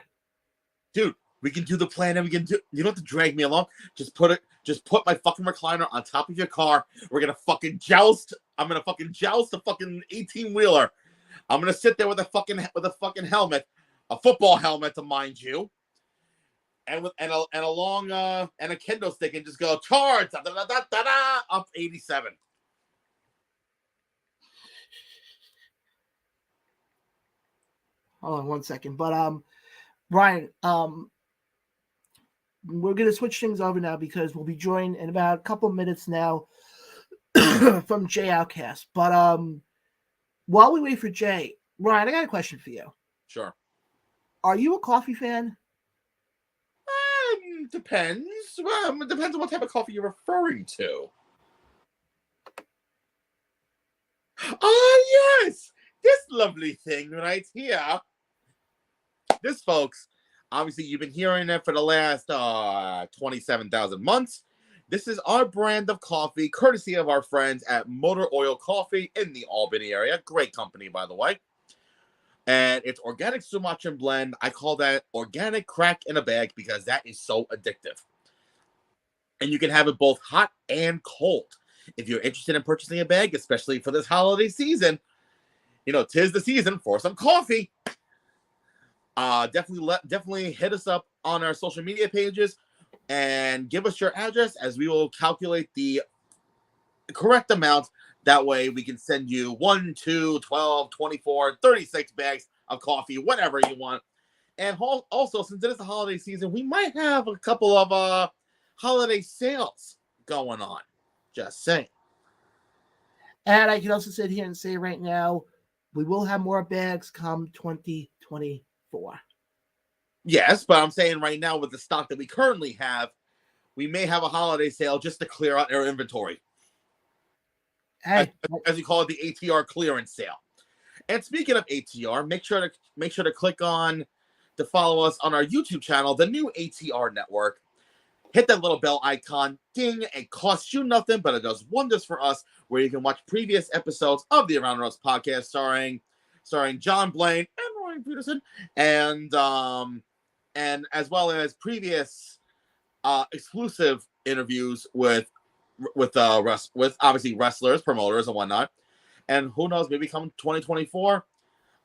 Dude, we can do the plan and you don't have to drag me along. Just put my fucking recliner on top of your car. We're going to fucking joust. I'm going to fucking joust a fucking 18-wheeler. I'm going to sit there with a fucking helmet, a football helmet to mind you. And a long and a kendo stick and just go charge up 87. Hold on one second. But Brian, we're gonna switch things over now because we'll be joined in about a couple minutes now from Jay Outcast. But while we wait for Jay, Brian, I got a question for you. Sure. Are you a coffee fan? Depends. Well, it depends on what type of coffee you're referring to. Oh, yes! This lovely thing right here. This, folks, obviously you've been hearing it for the last 27,000 months. This is our brand of coffee, courtesy of our friends at Motor Oil Coffee in the Albany area. Great company, by the way. And it's organic Sumatran blend. I call that organic crack in a bag because that is so addictive. And you can have it both hot and cold. If you're interested in purchasing a bag, especially for this holiday season, 'tis the season for some coffee. Definitely hit us up on our social media pages and give us your address as we will calculate the correct amount. That way we can send you 1, 2, 12, 24, 36 bags of coffee, whatever you want. And also, since it is the holiday season, we might have a couple of holiday sales going on. Just saying. And I can also sit here and say right now, we will have more bags come 2024. Yes, but I'm saying right now with the stock that we currently have, we may have a holiday sale just to clear out our inventory. Hey, as you call it, the ATR clearance sale. And speaking of ATR, make sure to click on to follow us on our YouTube channel, the new ATR Network. Hit that little bell icon, ding. It costs you nothing, but it does wonders for us. Where you can watch previous episodes of the Around the Roast podcast, starring John Blaine and Ryan Peterson, and as well as previous exclusive interviews with obviously wrestlers, promoters, and whatnot. And who knows, maybe come 2024,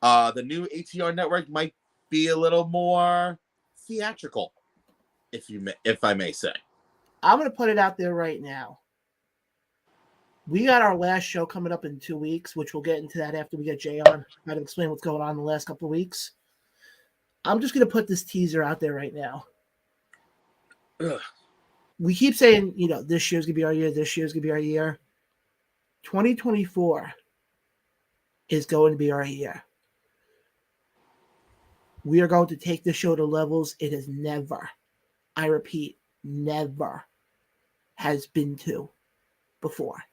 the new ATR network might be a little more theatrical, if I may say. I'm going to put it out there right now. We got our last show coming up in 2 weeks, which we'll get into that after we get Jay on. Try to explain what's going on in the last couple of weeks. I'm just going to put this teaser out there right now. Ugh. We keep saying, this year's going to be our year, this year's going to be our year. 2024 is going to be our year. We are going to take this show to levels it has never, I repeat, never has been to before.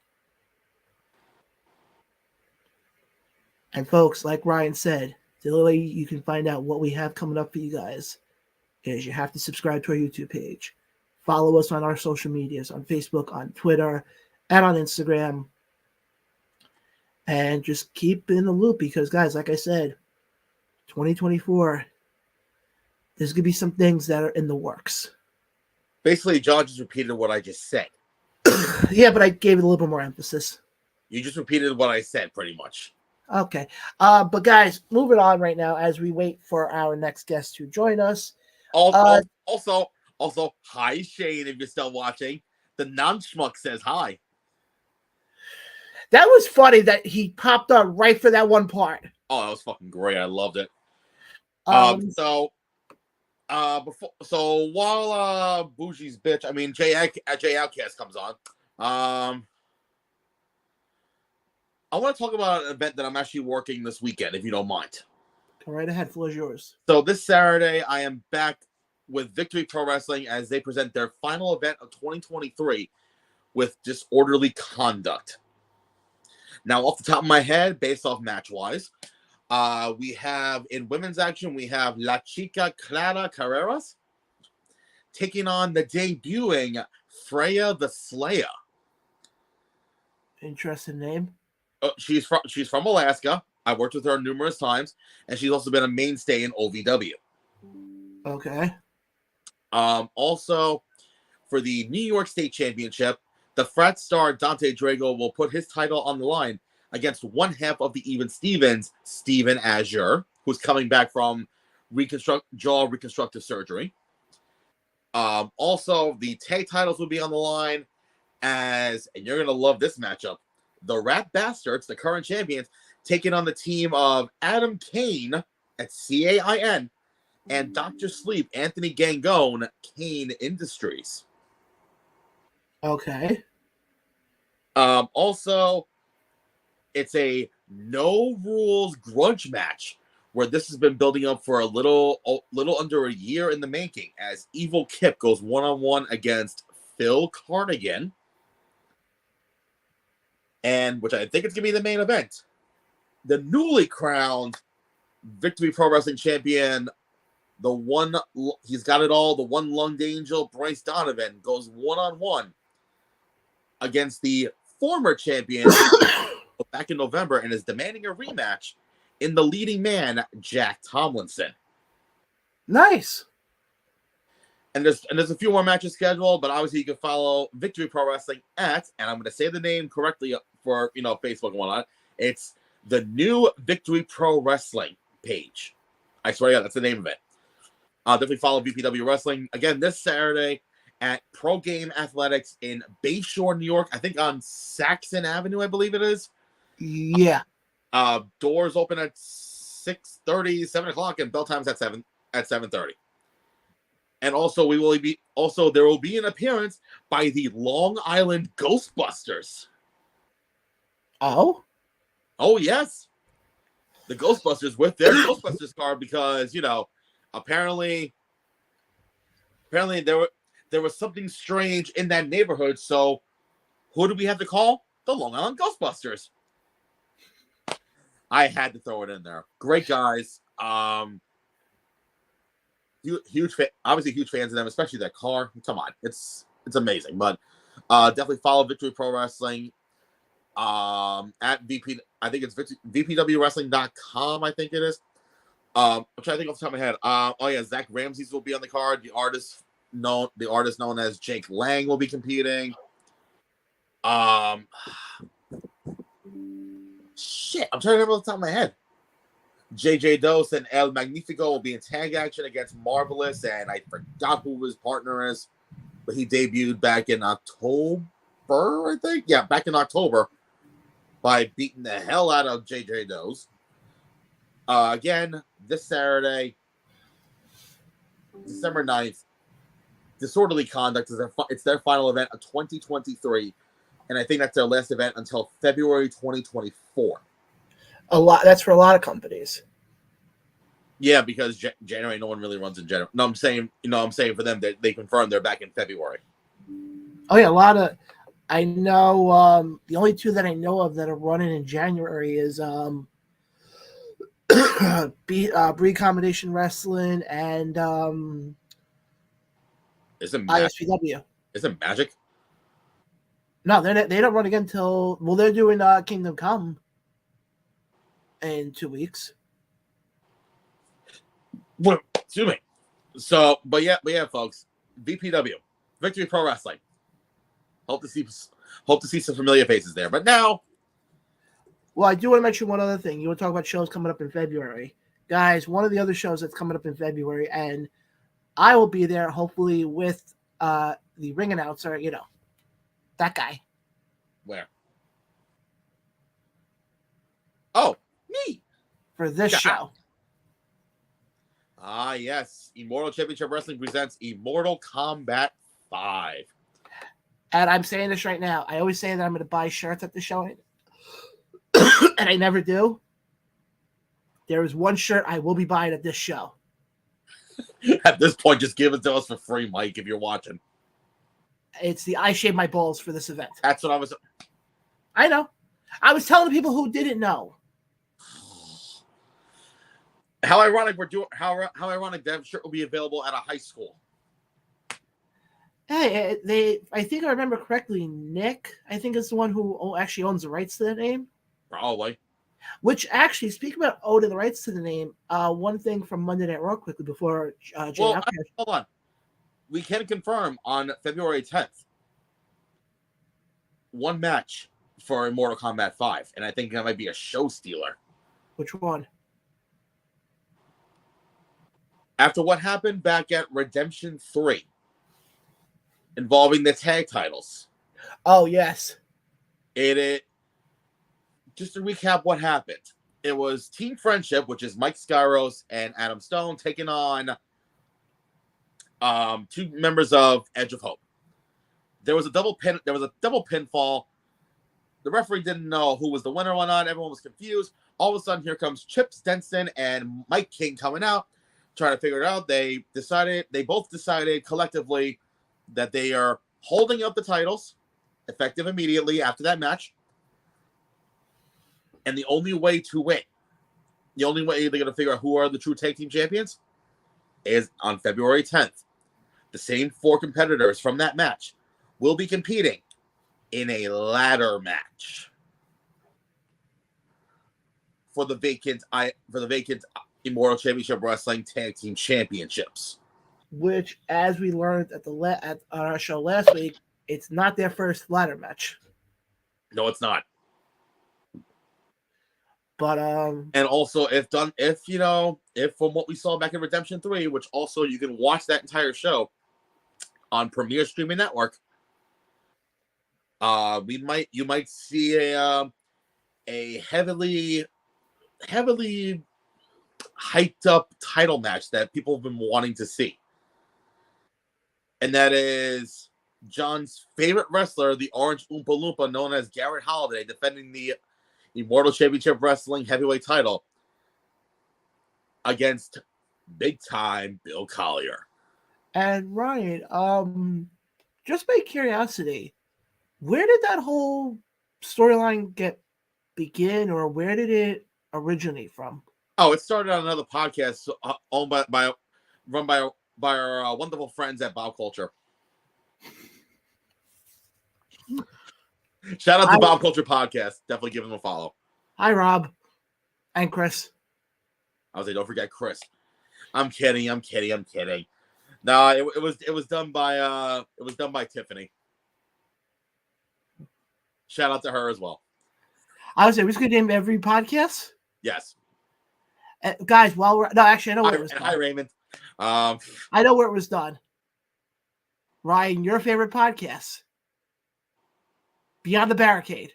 And folks, like Ryan said, the only way you can find out what we have coming up for you guys is you have to subscribe to our YouTube page. Follow us on our social medias, on Facebook, on Twitter, and on Instagram. And just keep in the loop because, guys, like I said, 2024, there's going to be some things that are in the works. Basically, John just repeated what I just said. Yeah, but I gave it a little bit more emphasis. You just repeated what I said, pretty much. Okay. But, guys, moving on right now as we wait for our next guest to join us. Also, hi, Shane, if you're still watching. The non-schmuck says hi. That was funny that he popped on right for that one part. Oh, that was fucking great. I loved it. So while Bougie's bitch, I mean Jay Outcast comes on, I want to talk about an event that I'm actually working this weekend, if you don't mind. Go right ahead, floor is yours. So this Saturday, I am back with Victory Pro Wrestling as they present their final event of 2023 with Disorderly Conduct. Now, off the top of my head, based off match-wise, we have, in women's action, we have La Chica Clara Carreras taking on the debuting Freya the Slayer. Interesting name. She's from Alaska. I've worked with her numerous times, and she's also been a mainstay in OVW. Okay. Also, for the New York State Championship, the frat star Dante Drago will put his title on the line against one half of the Even Stevens, Steven Azure, who's coming back from jaw reconstructive surgery. Also, the tag titles will be on the line and you're going to love this matchup, the Rat Bastards, the current champions, taking on the team of Adam Kane at CAIN and Dr. Sleep, Anthony Gangone, Kane Industries. Okay. Also, it's a no rules grudge match where this has been building up for a little under a year in the making as Evil Kip goes one-on-one against Phil Cardigan. And which I think it's going to be the main event. The newly crowned Victory Pro Wrestling champion, he's got it all, the one lunged angel, Bryce Donovan, goes one-on-one against the former champion back in November and is demanding a rematch in the leading man, Jack Tomlinson. Nice. And there's a few more matches scheduled, but obviously you can follow Victory Pro Wrestling at, and I'm going to say the name correctly for Facebook and whatnot. It's the new Victory Pro Wrestling page. I swear, yeah, that's the name of it. Definitely follow VPW Wrestling again this Saturday at Pro Game Athletics in Bayshore, New York. I think on Saxon Avenue, I believe it is. Yeah. Doors open at 6:30, 7 o'clock, and bell times at 7:30. And also, there will be an appearance by the Long Island Ghostbusters. Oh? Oh, yes. The Ghostbusters with their Ghostbusters card because, apparently there was something strange in that neighborhood. So who do we have to call? The Long Island Ghostbusters. I had to throw it in there. Great guys. Obviously huge fans of them, especially that car. Come on, it's amazing. But definitely follow Victory Pro Wrestling at VP. I think it's VPWWrestling.com. I think it is. I'm trying to think off the top of my head. Oh yeah, Zach Ramses will be on the card. The artist known as Jake Lang will be competing. Shit, I'm trying to remember off the top of my head. JJ Dose and El Magnifico will be in tag action against Marvelous, and I forgot who his partner is, but he debuted back in October, I think. Yeah, back in October by beating the hell out of JJ Dose. Again, this Saturday, December 9th, Disorderly Conduct it's their final event of 2023, and I think that's their last event until February 2024. That's for a lot of companies. Yeah, because January no one really runs in January. No, I'm saying for them they confirmed they're back in February. Oh yeah, I know the only two that I know of that are running in January is Breed Combination Wrestling and ISPW. Isn't Magic? No, they don't run again until they're doing Kingdom Come in 2 weeks. Well, excuse me. So, but yeah, folks, VPW, Victory Pro Wrestling. Hope to see some familiar faces there. But now, well, I do want to mention one other thing. You want to talk about shows coming up in February, guys. One of the other shows that's coming up in February, and I will be there, hopefully with the ring announcer. That guy. Where? Oh, me. For this show. Ah, yes. Immortal Championship Wrestling presents Immortal Kombat 5. And I'm saying this right now. I always say that I'm going to buy shirts at the show, and I never do. There is one shirt I will be buying at this show. At this point, just give it to us for free, Mike, if you're watching. It's the I Shave My Balls for this event. That's what I was... I know. I was telling the people who didn't know. How ironic that shirt will be available at a high school. Hey, I think I remember correctly. Nick, I think, is the one who actually owns the rights to the name. Probably. Which actually, speaking about owning the rights to the name, one thing from Monday Night Raw quickly before Jay Well, Outcast. hold on. We can confirm on February 10th, one match for Mortal Kombat 5, and I think that might be a show stealer. Which one? After what happened back at Redemption 3, involving the tag titles. Oh, yes. Just to recap what happened. It was Team Friendship, which is Mike Skyros and Adam Stone, taking on two members of Edge of Hope. There was a double pinfall. The referee didn't know who was the winner or not. Everyone was confused. All of a sudden, here comes Chip Stenson and Mike King coming out, trying to figure it out. They both decided collectively that they are holding up the titles, effective immediately after that match. And the only way to win, the only way they're going to figure out who are the true tag team champions is on February 10th. The same four competitors from that match will be competing in a ladder match for the vacant Immortal Championship Wrestling Tag Team Championships. Which, as we learned on our show last week, it's not their first ladder match. No, it's not. But and also if from what we saw back in Redemption 3, which also you can watch that entire show on Premier Streaming Network, you might see a heavily hyped up title match that people have been wanting to see. And that is John's favorite wrestler, the Orange Oompa Loompa, known as Garrett Holiday, defending the Immortal Championship Wrestling heavyweight title against big time Bill Collier. And Ryan, just by curiosity, where did that whole storyline begin, or where did it originate from? Oh, it started on another podcast owned run by our wonderful friends at Bob Culture. Shout out to Bob Culture Podcast. Definitely give them a follow. Hi, Rob. And Chris. I was like, don't forget Chris. I'm kidding. No, it was done by Tiffany. Shout out to her as well. I was saying, we're just gonna name every podcast. Yes. Guys, I know where it was done. Hi, Raymond. I know where it was done. Ryan, your favorite podcast. Beyond the Barricade.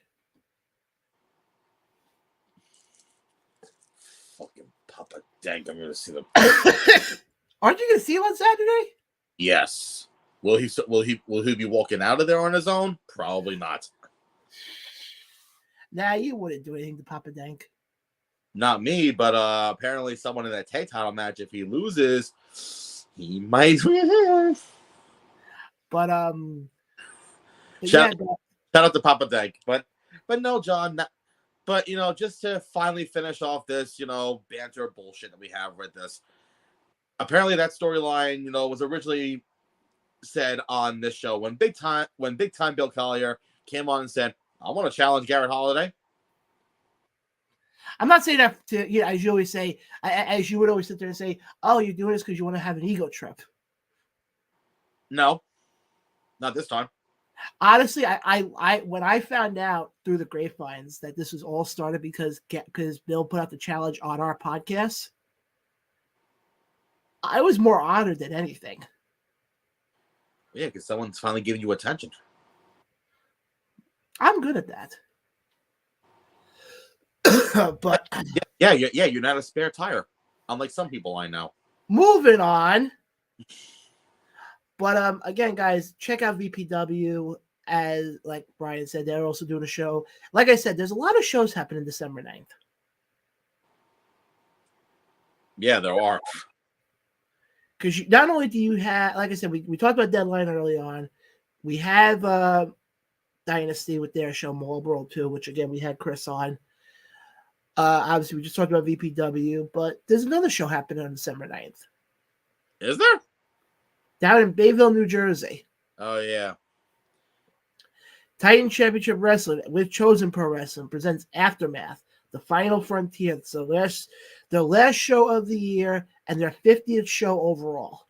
Fucking Papa Dank, I'm gonna see them. Aren't you gonna see him on Saturday? Yes. Will he be walking out of there on his own? Probably not. Nah, you wouldn't do anything to Papa Dank. Not me, but apparently someone in that tag title match, if he loses, he might. But shout out to Papa Dank, but no, John. But just to finally finish off this, banter bullshit that we have with this. Apparently, that storyline, was originally said on this show when big time Bill Collier came on and said, "I want to challenge Garrett Holiday." I'm not saying that to as you always say, as you would always sit there and say, "Oh, you're doing this because you want to have an ego trip." No, not this time. Honestly, I when I found out through the grapevines that this was all started because Bill put out the challenge on our podcast, I was more honored than anything. Yeah, because someone's finally giving you attention. I'm good at that. But yeah, you're not a spare tire, unlike some people I know. Moving on. But again, guys, check out VPW. As like Brian said, they're also doing a show. Like I said, there's a lot of shows happening December 9th. Yeah, there are. Because not only do you have, like I said, we talked about Deadline early on. We have Dynasty with their show Marlboro 2, which again we had Chris on. Obviously, we just talked about VPW, but there's another show happening on December 9th. Is there? Down in Bayville, New Jersey. Oh yeah. Titan Championship Wrestling with Chosen Pro Wrestling presents Aftermath, the final frontier. So their last show of the year and their 50th show overall.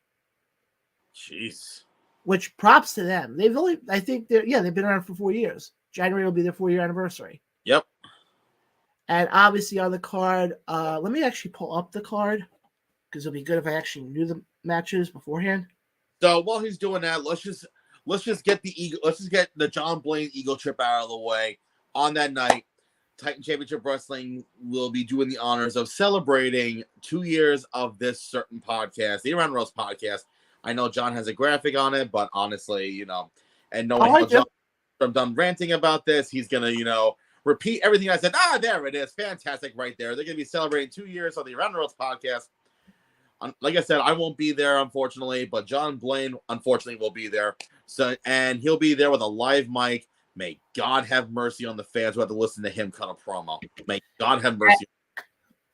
Jeez. Which props to them. They've been around for 4 years. January will be their 4-year anniversary. Yep. And obviously on the card, let me actually pull up the card because it'll be good if I actually knew the matches beforehand. So while he's doing that, let's just get the John Blaine Eagle Trip out of the way. On that night, Titan Championship Wrestling will be doing the honors of celebrating 2 years of this certain podcast, the Around Rose podcast. I know John has a graphic on it, but honestly, and knowing how John, I'm done ranting about this, he's gonna, repeat everything I said. There it is, fantastic, right there. They're gonna be celebrating 2 years of the Around Rose podcast. Like I said, I won't be there, unfortunately, but John Blaine, unfortunately, will be there. And he'll be there with a live mic. May God have mercy on the fans who have to listen to him cut a promo. May God have mercy.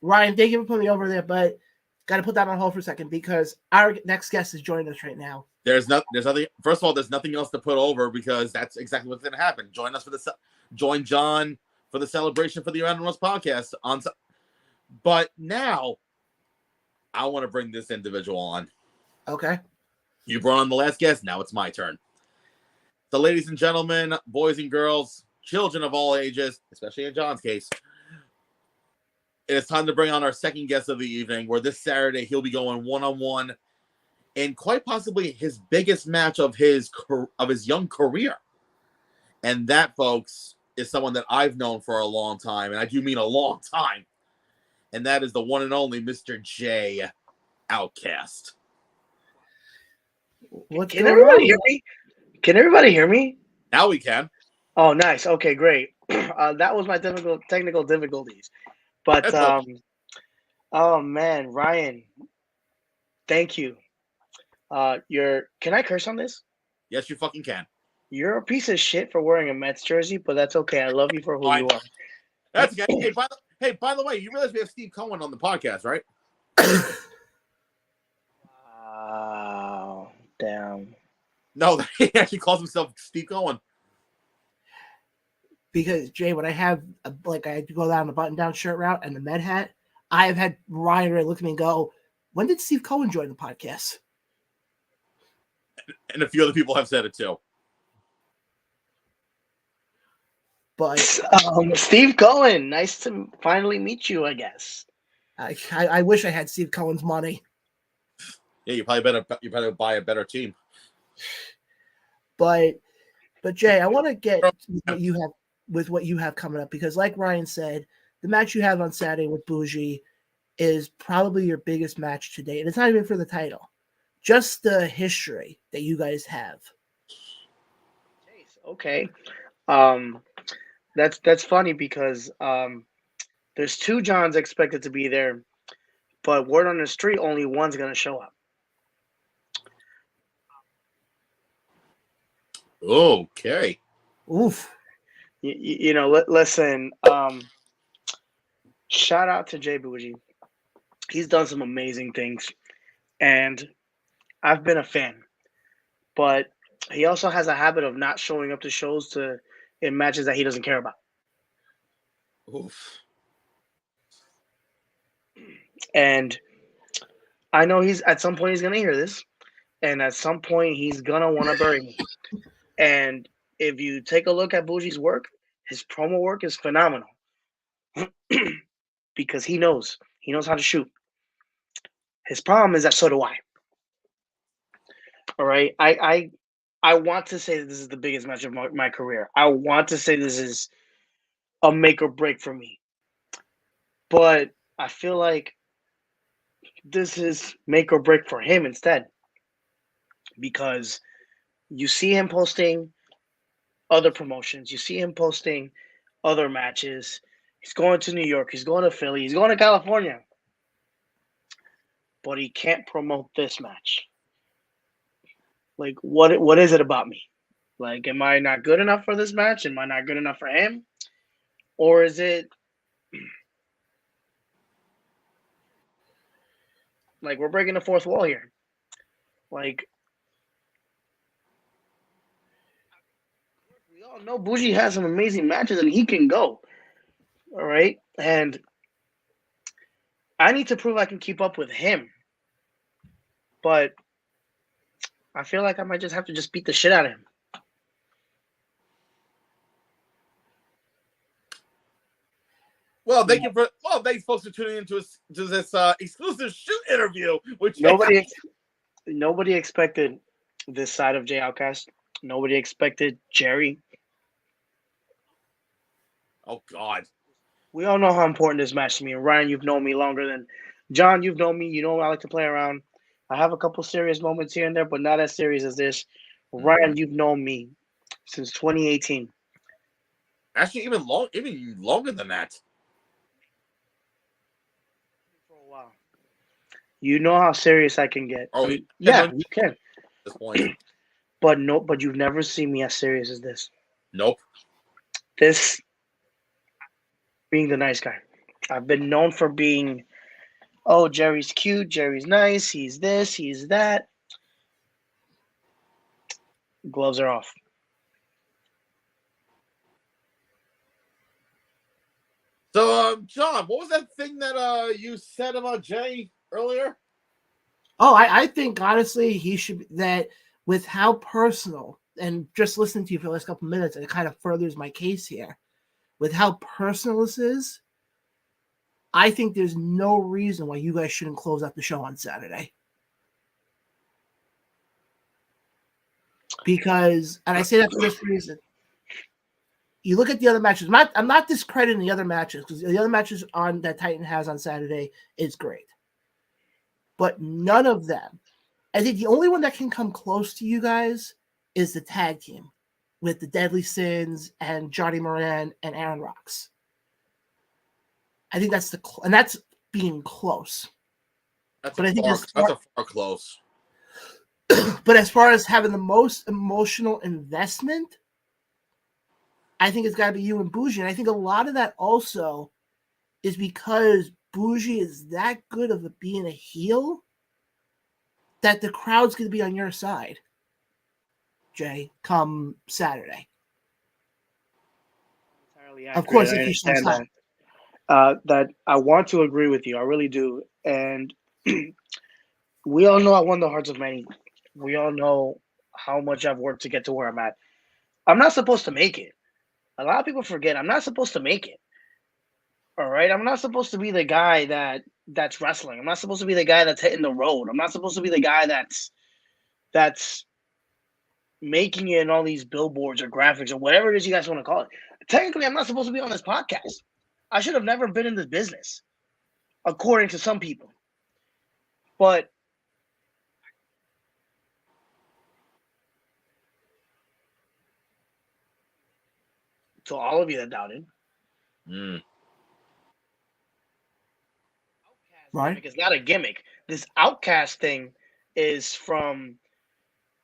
Ryan, thank you for putting me over there, but got to put that on hold for a second because our next guest is joining us right now. There's nothing. First of all, there's nothing else to put over because that's exactly what's going to happen. Join John for the celebration for the Around Rose podcast. But now, I want to bring this individual on. Okay. You brought on the last guest. Now it's my turn. So, ladies and gentlemen, boys and girls, children of all ages, especially in John's case, it is time to bring on our second guest of the evening, where this Saturday he'll be going one-on-one in quite possibly his biggest match of his young career. And that, folks, is someone that I've known for a long time, and I do mean a long time. And that is the one and only Mr. J Outcast. Can everybody hear me? Can everybody hear me? Now we can. Oh, nice. Okay, great. That was my technical difficulties. But oh man, Ryan, thank you. Can I curse on this? Yes, you fucking can. You're a piece of shit for wearing a Mets jersey, but that's okay. I love you for who you are. That's okay. Hey, by the way, you realize we have Steve Cohen on the podcast, right? Wow. Damn. No, he actually calls himself Steve Cohen. Because, Jay, when I have, I go down the button-down shirt route and the Met hat, I have had Ryan look at me and go, when did Steve Cohen join the podcast? And a few other people have said it, too. But Steve Cohen, nice to finally meet you, I guess. I wish I had Steve Cohen's money. Yeah, you probably buy a better team. But Jay, I want to get what you have coming up, because like Ryan said, the match you have on Saturday with Bougie is probably your biggest match to date. And it's not even for the title. Just the history that you guys have. Okay. That's funny because there's 2 Johns expected to be there, but word on the street, only one's going to show up. Okay. Oof. Listen, shout out to Jay Bougie. He's done some amazing things, and I've been a fan. But he also has a habit of not showing up to shows in matches that he doesn't care about. Oof. And I know at some point he's going to hear this, and at some point he's going to want to bury me. And if you take a look at Bougie's work, his promo work is phenomenal. Because he knows how to shoot. His problem is that so do I. All right. I want to say that this is the biggest match of my career. I want to say this is a make or break for me. But I feel like this is make or break for him instead. Because you see him posting other promotions. You see him posting other matches. He's going to New York. He's going to Philly. He's going to California. But he can't promote this match. Like, what is it about me? Like, am I not good enough for this match? Am I not good enough for him? Or is it like we're breaking the fourth wall here? Like, We all know Bougie has some amazing matches and he can go. All right. And I need to prove I can keep up with him. But I feel like I might just have to just beat the shit out of him. Well, thanks folks for tuning into this exclusive shoot interview. Which Nobody expected this side of Jay Outcast. Nobody expected Jerry. Oh God. We all know how important this match to me. And Ryan, you've known me longer than John. You've known me. You know I like to play around. I have a couple serious moments here and there, but not as serious as this. Ryan, you've known me since 2018. Actually, even longer than that. For a while. You know how serious I can get. Oh, yeah, you can. At this point. But you've never seen me as serious as this. Nope. This being the nice guy. I've been known for being, oh, Jerry's cute, Jerry's nice, he's this, he's that. Gloves are off. So, John, what was that thing that you said about Jay earlier? Oh, I think honestly he should that with how personal and just listening to you for the last couple of minutes, it kind of furthers my case here. With how personal this is, I think there's no reason why you guys shouldn't close out the show on Saturday. Because, and I say that for this reason. You look at the other matches. I'm not discrediting the other matches because the other matches on that Titan has on Saturday is great. But none of them. I think the only one that can come close to you guys is the tag team with the Deadly Sins and Johnny Moran and Aaron Rocks. I think that's and that's being close. That's a far close. But as far as having the most emotional investment, I think it's got to be you and Bougie. And I think a lot of that also is because Bougie is that good of being a heel that the crowd's going to be on your side, Jay, come Saturday. Entirely of course, if you show that I want to agree with you. I really do. And we all know I won the hearts of many. We all know how much I've worked to get to where I'm at. I'm not supposed to make it. A lot of people forget I'm not supposed to make it. All right? I'm not supposed to be the guy that's wrestling. I'm not supposed to be the guy that's hitting the road. I'm not supposed to be the guy that's making it in all these billboards or graphics or whatever it is you guys want to call it. Technically, I'm not supposed to be on this podcast. I should have never been in this business, according to some people. But to all of you that doubted, right? It's not a gimmick. This outcast thing is from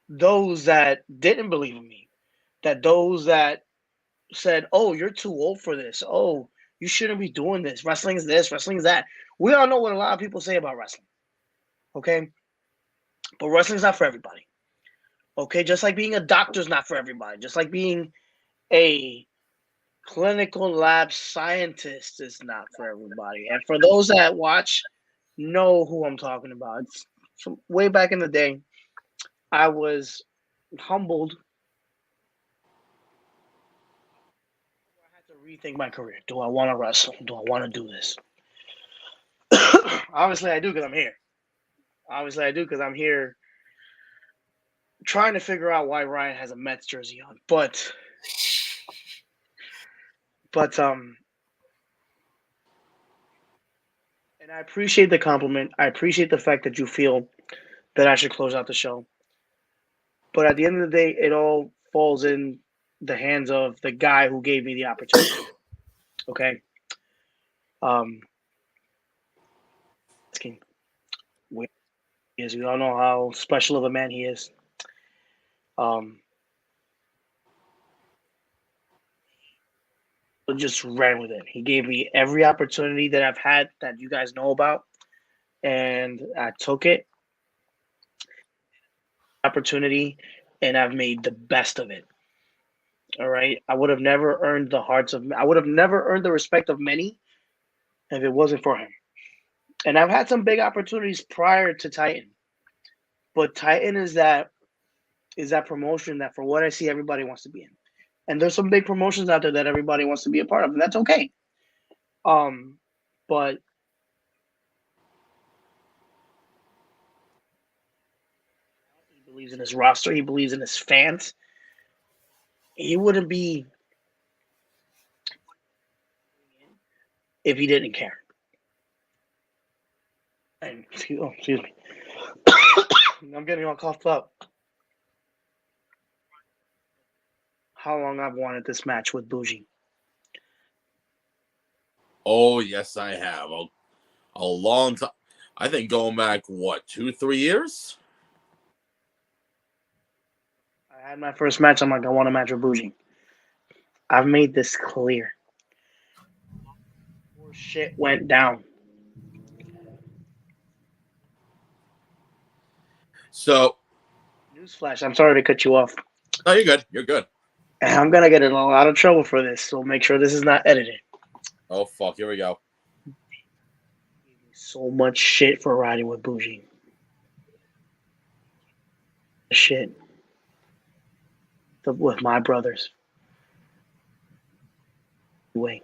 those that didn't believe in me, that those that said, "Oh, you're too old for this. Oh, you shouldn't be doing this. Wrestling's this, wrestling's that." We all know what a lot of people say about wrestling. Okay? But wrestling's not for everybody. Okay? Just like being a doctor's not for everybody. Just like being a clinical lab scientist is not for everybody. And for those that watch, know who I'm talking about. It's from way back in the day. I was humbled. I had to rethink my career. Do I want to wrestle? Do I want to do this? Obviously, I do because I'm here. Obviously, I do because I'm here trying to figure out why Ryan has a Mets jersey on. But and I appreciate the compliment. I appreciate the fact that you feel that I should close out the show. But at the end of the day, it all falls in the hands of the guy who gave me the opportunity. Okay. As we all know how special of a man he is. Just ran with it. He gave me every opportunity that I've had that you guys know about, and I took it. Opportunity, and I've made the best of it. All right, I would have never earned the hearts of. I would have never earned the respect of many if it wasn't for him. And I've had some big opportunities prior to Titan, but Titan is that promotion that, for what I see, everybody wants to be in. And there's some big promotions out there that everybody wants to be a part of, and that's okay. But he believes in his roster. He believes in his fans. He wouldn't be if he didn't care. And excuse me. I'm getting all coughed up. How long I've wanted this match with Bougie. Oh, yes, I have. A long time. I think going back, 2-3 years? I had my first match. I'm like, I want a match with Bougie. I've made this clear. Before shit went down. So, Newsflash, I'm sorry to cut you off. no, you're good. You're good. And I'm going to get in a lot of trouble for this, so make sure this is not edited. Oh, fuck. Here we go. So much shit for riding with Bougie. Shit. With my brothers. Wait.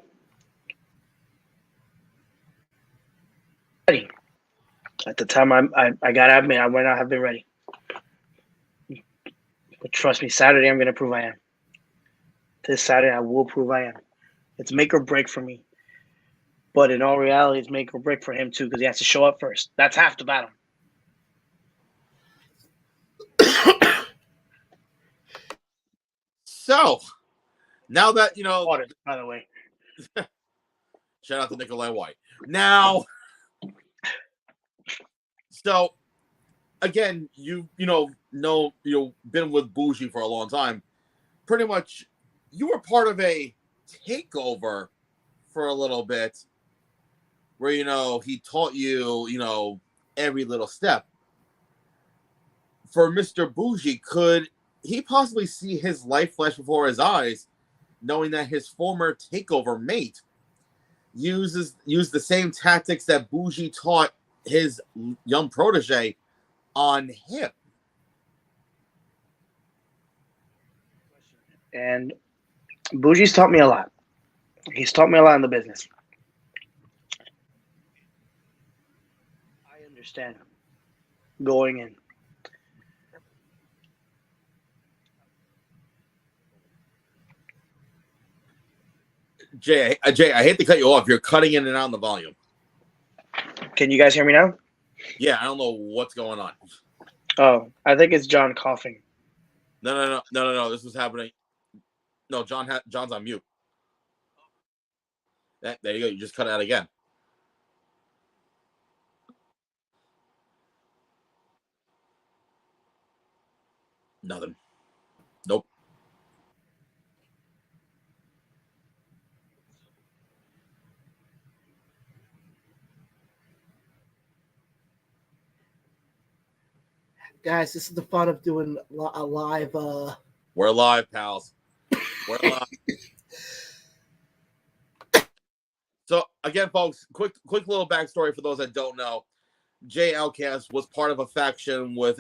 Ready. At the time I got to admit, I might not have been ready. But trust me, Saturday I'm going to prove I am. This Saturday I will prove I am. It's make or break for me. But in all reality, it's make or break for him too, because he has to show up first. That's half the battle. So, now that, Water, by the way. shout out to Nikolai White. Now, so, again, you've been with Bougie for a long time. Pretty much, you were part of a takeover for a little bit where, he taught you, every little step. For Mr. Bougie, could he possibly see his life flash before his eyes, knowing that his former takeover mate used the same tactics that Bougie taught his young protege on him? And Bougie's taught me a lot. He's taught me a lot in the business. I understand going in. Jay, I hate to cut you off. You're cutting in and out in the volume. Can you guys hear me now? Yeah, I don't know what's going on. Oh, I think it's John coughing. No. This was happening. No, John's on mute. There you go. You just cut it out again. Nothing. Nope. Guys, this is the fun of doing a live. We're live, pals. We're live. So again, folks, quick little backstory for those that don't know. Jay Outcast was part of a faction with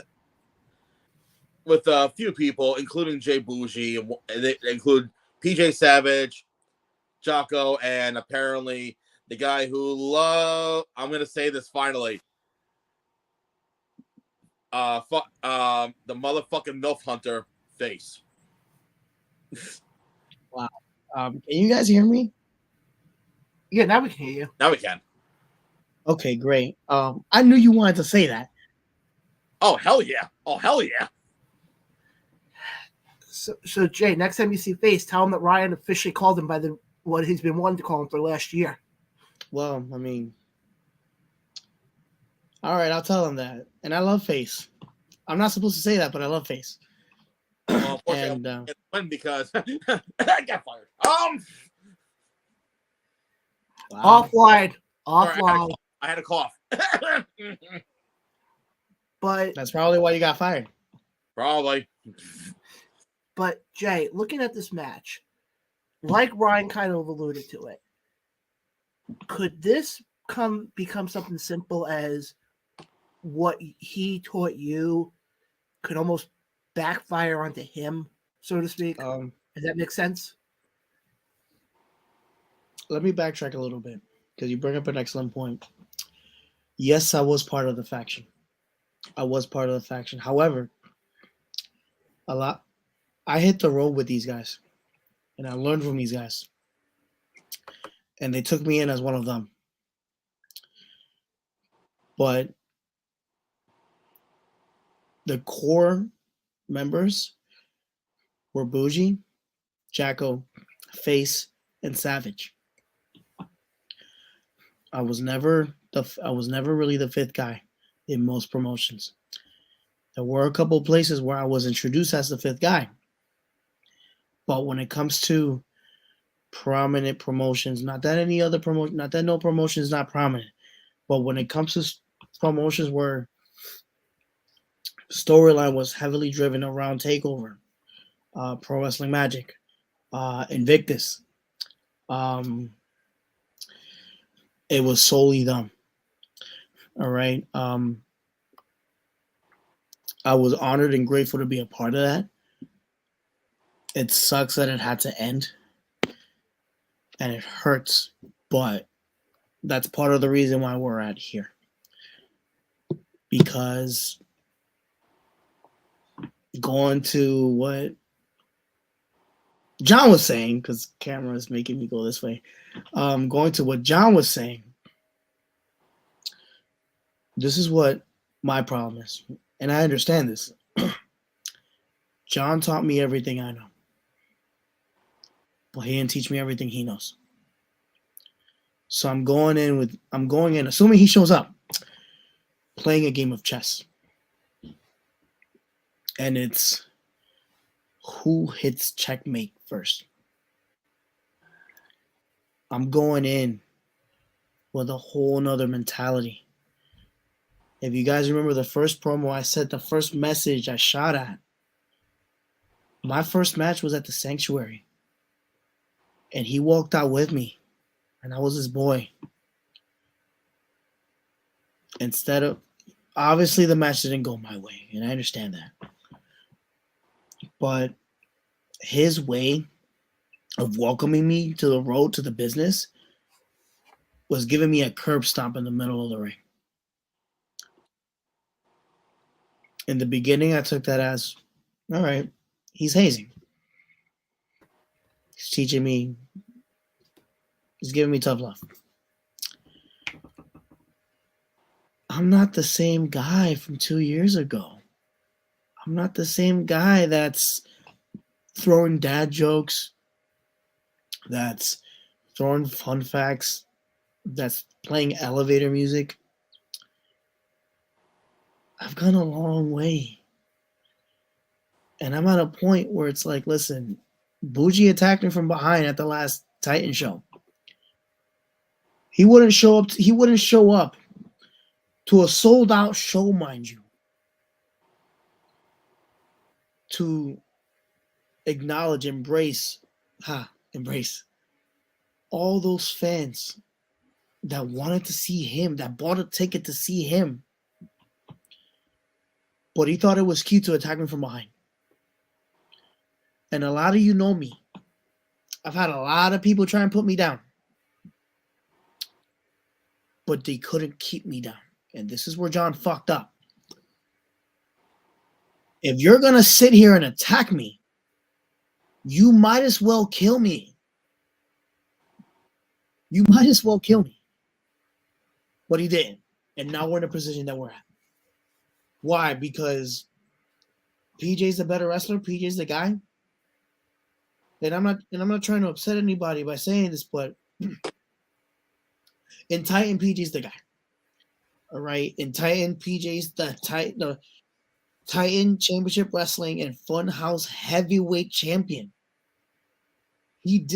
a few people, including Jay Bougie, and they include PJ Savage, Jocko, and apparently the guy who I'm gonna say this finally. The motherfucking MILF Hunter face. Wow. Can you guys hear me? Yeah, now we can hear you. Now we can. Okay, great. I knew you wanted to say that. Oh, hell yeah. Oh, hell yeah. So Jay, next time you see Face, tell him that Ryan officially called him by what he's been wanting to call him for last year. Well, I mean, all right, I'll tell him that. And I love Face. I'm not supposed to say that, but I love Face. Well, And it's fun because I got fired. wow. Offline. Sorry, I had a cough. But That's probably why you got fired. Probably. But Jay, looking at this match, like Ryan kind of alluded to it, could this become something simple as what he taught you could almost backfire onto him, so to speak? Does that make sense? Let me backtrack a little bit because you bring up an excellent point. Yes, I was part of the faction. However, I hit the road with these guys, and I learned from these guys, and they took me in as one of them. But the core members were Bougie, Jacko, Face, and Savage. I was never really the fifth guy in most promotions. There were a couple of places where I was introduced as the fifth guy. But when it comes to prominent promotions, not that any other promotion, not that no promotion is not prominent, but when it comes to promotions where storyline was heavily driven around TakeOver, Pro Wrestling Magic, Invictus, it was solely them. All right. I was honored and grateful to be a part of that. It sucks that it had to end, and it hurts, but that's part of the reason why we're at here. Because going to what John was saying, because camera is making me go this way, going to what John was saying, this is what my problem is, and I understand this. John taught me everything I know, but he didn't teach me everything he knows. So I'm going in, assuming he shows up, playing a game of chess. And it's who hits checkmate first. I'm going in with a whole nother mentality. If you guys remember the first promo I said, the first message I shot at, my first match was at the Sanctuary. And he walked out with me. And I was his boy. Instead of, obviously the match didn't go my way. And I understand that. But his way of welcoming me to the road, to the business, was giving me a curb stomp in the middle of the ring. In the beginning, I took that as, all right, he's hazing. He's teaching me. He's giving me tough love. I'm not the same guy from 2 years ago. I'm not the same guy that's throwing dad jokes, that's throwing fun facts, that's playing elevator music. I've gone a long way. And I'm at a point where it's like, listen, Bougie attacked me from behind at the last Titan show. He wouldn't show up to a sold-out show, mind you, to acknowledge, embrace all those fans that wanted to see him, that bought a ticket to see him. But he thought it was cute to attack me from behind. And a lot of you know me. I've had a lot of people try and put me down. But they couldn't keep me down. And this is where John fucked up. If you're going to sit here and attack me, you might as well kill me. You might as well kill me. But he didn't. And now we're in the position that we're at. Why? Because PJ's the better wrestler. PJ's the guy. And I'm not trying to upset anybody by saying this, but in Titan, PJ's the guy. All right. In Titan, PJ's the Titan Championship Wrestling and Funhouse Heavyweight Champion.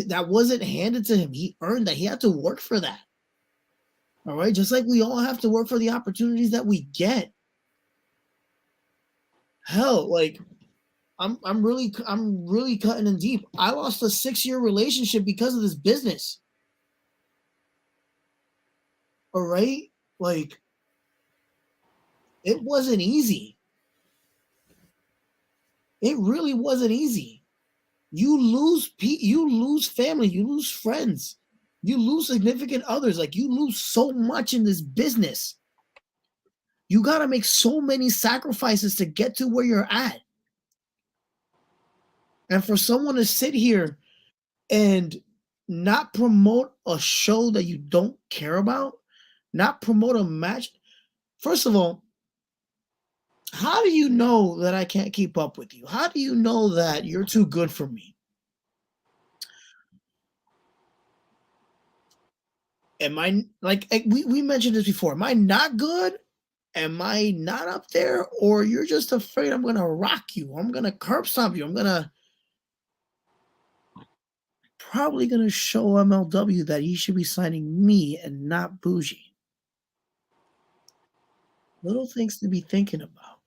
That wasn't handed to him. He earned that. He had to work for that. All right. Just like we all have to work for the opportunities that we get. Hell, like, I'm really cutting in deep. I lost a 6-year relationship because of this business. All right? Like, it wasn't easy. It really wasn't easy. You lose family, you lose friends, you lose significant others. Like, you lose so much in this business. You got to make so many sacrifices to get to where you're at. And for someone to sit here and not promote a show that you don't care about, not promote a match. First of all, how do you know that I can't keep up with you? How do you know that you're too good for me? Am I, like we mentioned this before, am I not good? Am I not up there? Or you're just afraid I'm going to rock you? I'm going to curb stomp you. I'm probably going to show MLW that he should be signing me and not Bougie. Little things to be thinking about.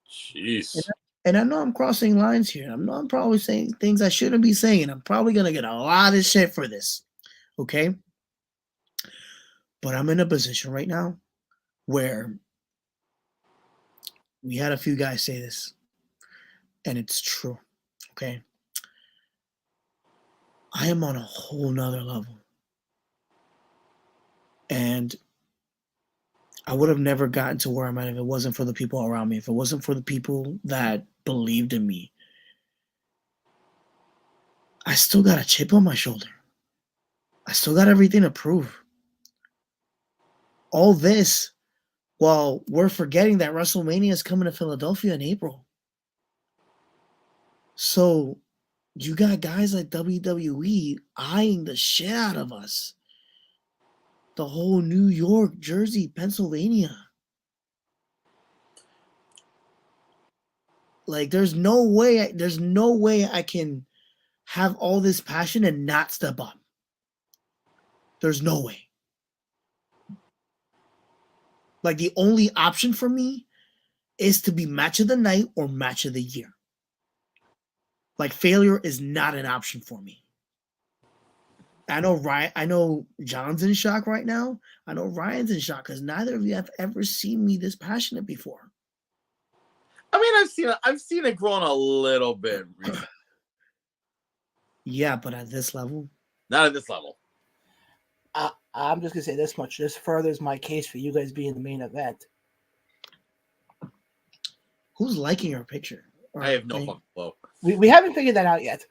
Jeez. And I know I'm crossing lines here. I know I'm probably saying things I shouldn't be saying. I'm probably going to get a lot of shit for this. Okay? But I'm in a position right now where we had a few guys say this, and it's true. Okay? I am on a whole nother level. And I would have never gotten to where I'm at if it wasn't for the people around me, if it wasn't for the people that believed in me. I still got a chip on my shoulder. I still got everything to prove. All this while we're forgetting that WrestleMania is coming to Philadelphia in April. So you got guys like WWE eyeing the shit out of us. The whole New York, Jersey, Pennsylvania. Like, there's no way I can have all this passion and not step up. There's no way. Like, the only option for me is to be match of the night or match of the year. Like, failure is not an option for me. I know John's in shock right now. I know Ryan's in shock because neither of you have ever seen me this passionate before. I mean, I've seen it growing a little bit recently. Yeah, but at this level? Not at this level. I'm just gonna say this much. This furthers my case for you guys being the main event. Who's liking our picture? I have no fucking clue. We haven't figured that out yet.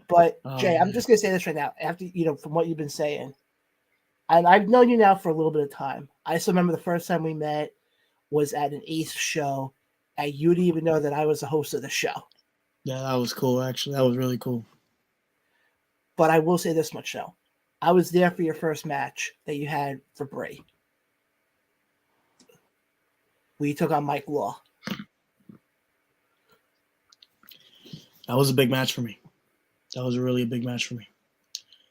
But Jay, I'm just gonna say this right now. After from what you've been saying, and I've known you now for a little bit of time. I still remember the first time we met was at an Ace show, and you didn't even know that I was the host of the show. Yeah, that was cool. Actually, that was really cool. But I will say this much though. I was there for your first match that you had for Bray. We took on Mike Law. That was a big match for me. That was really a big match for me.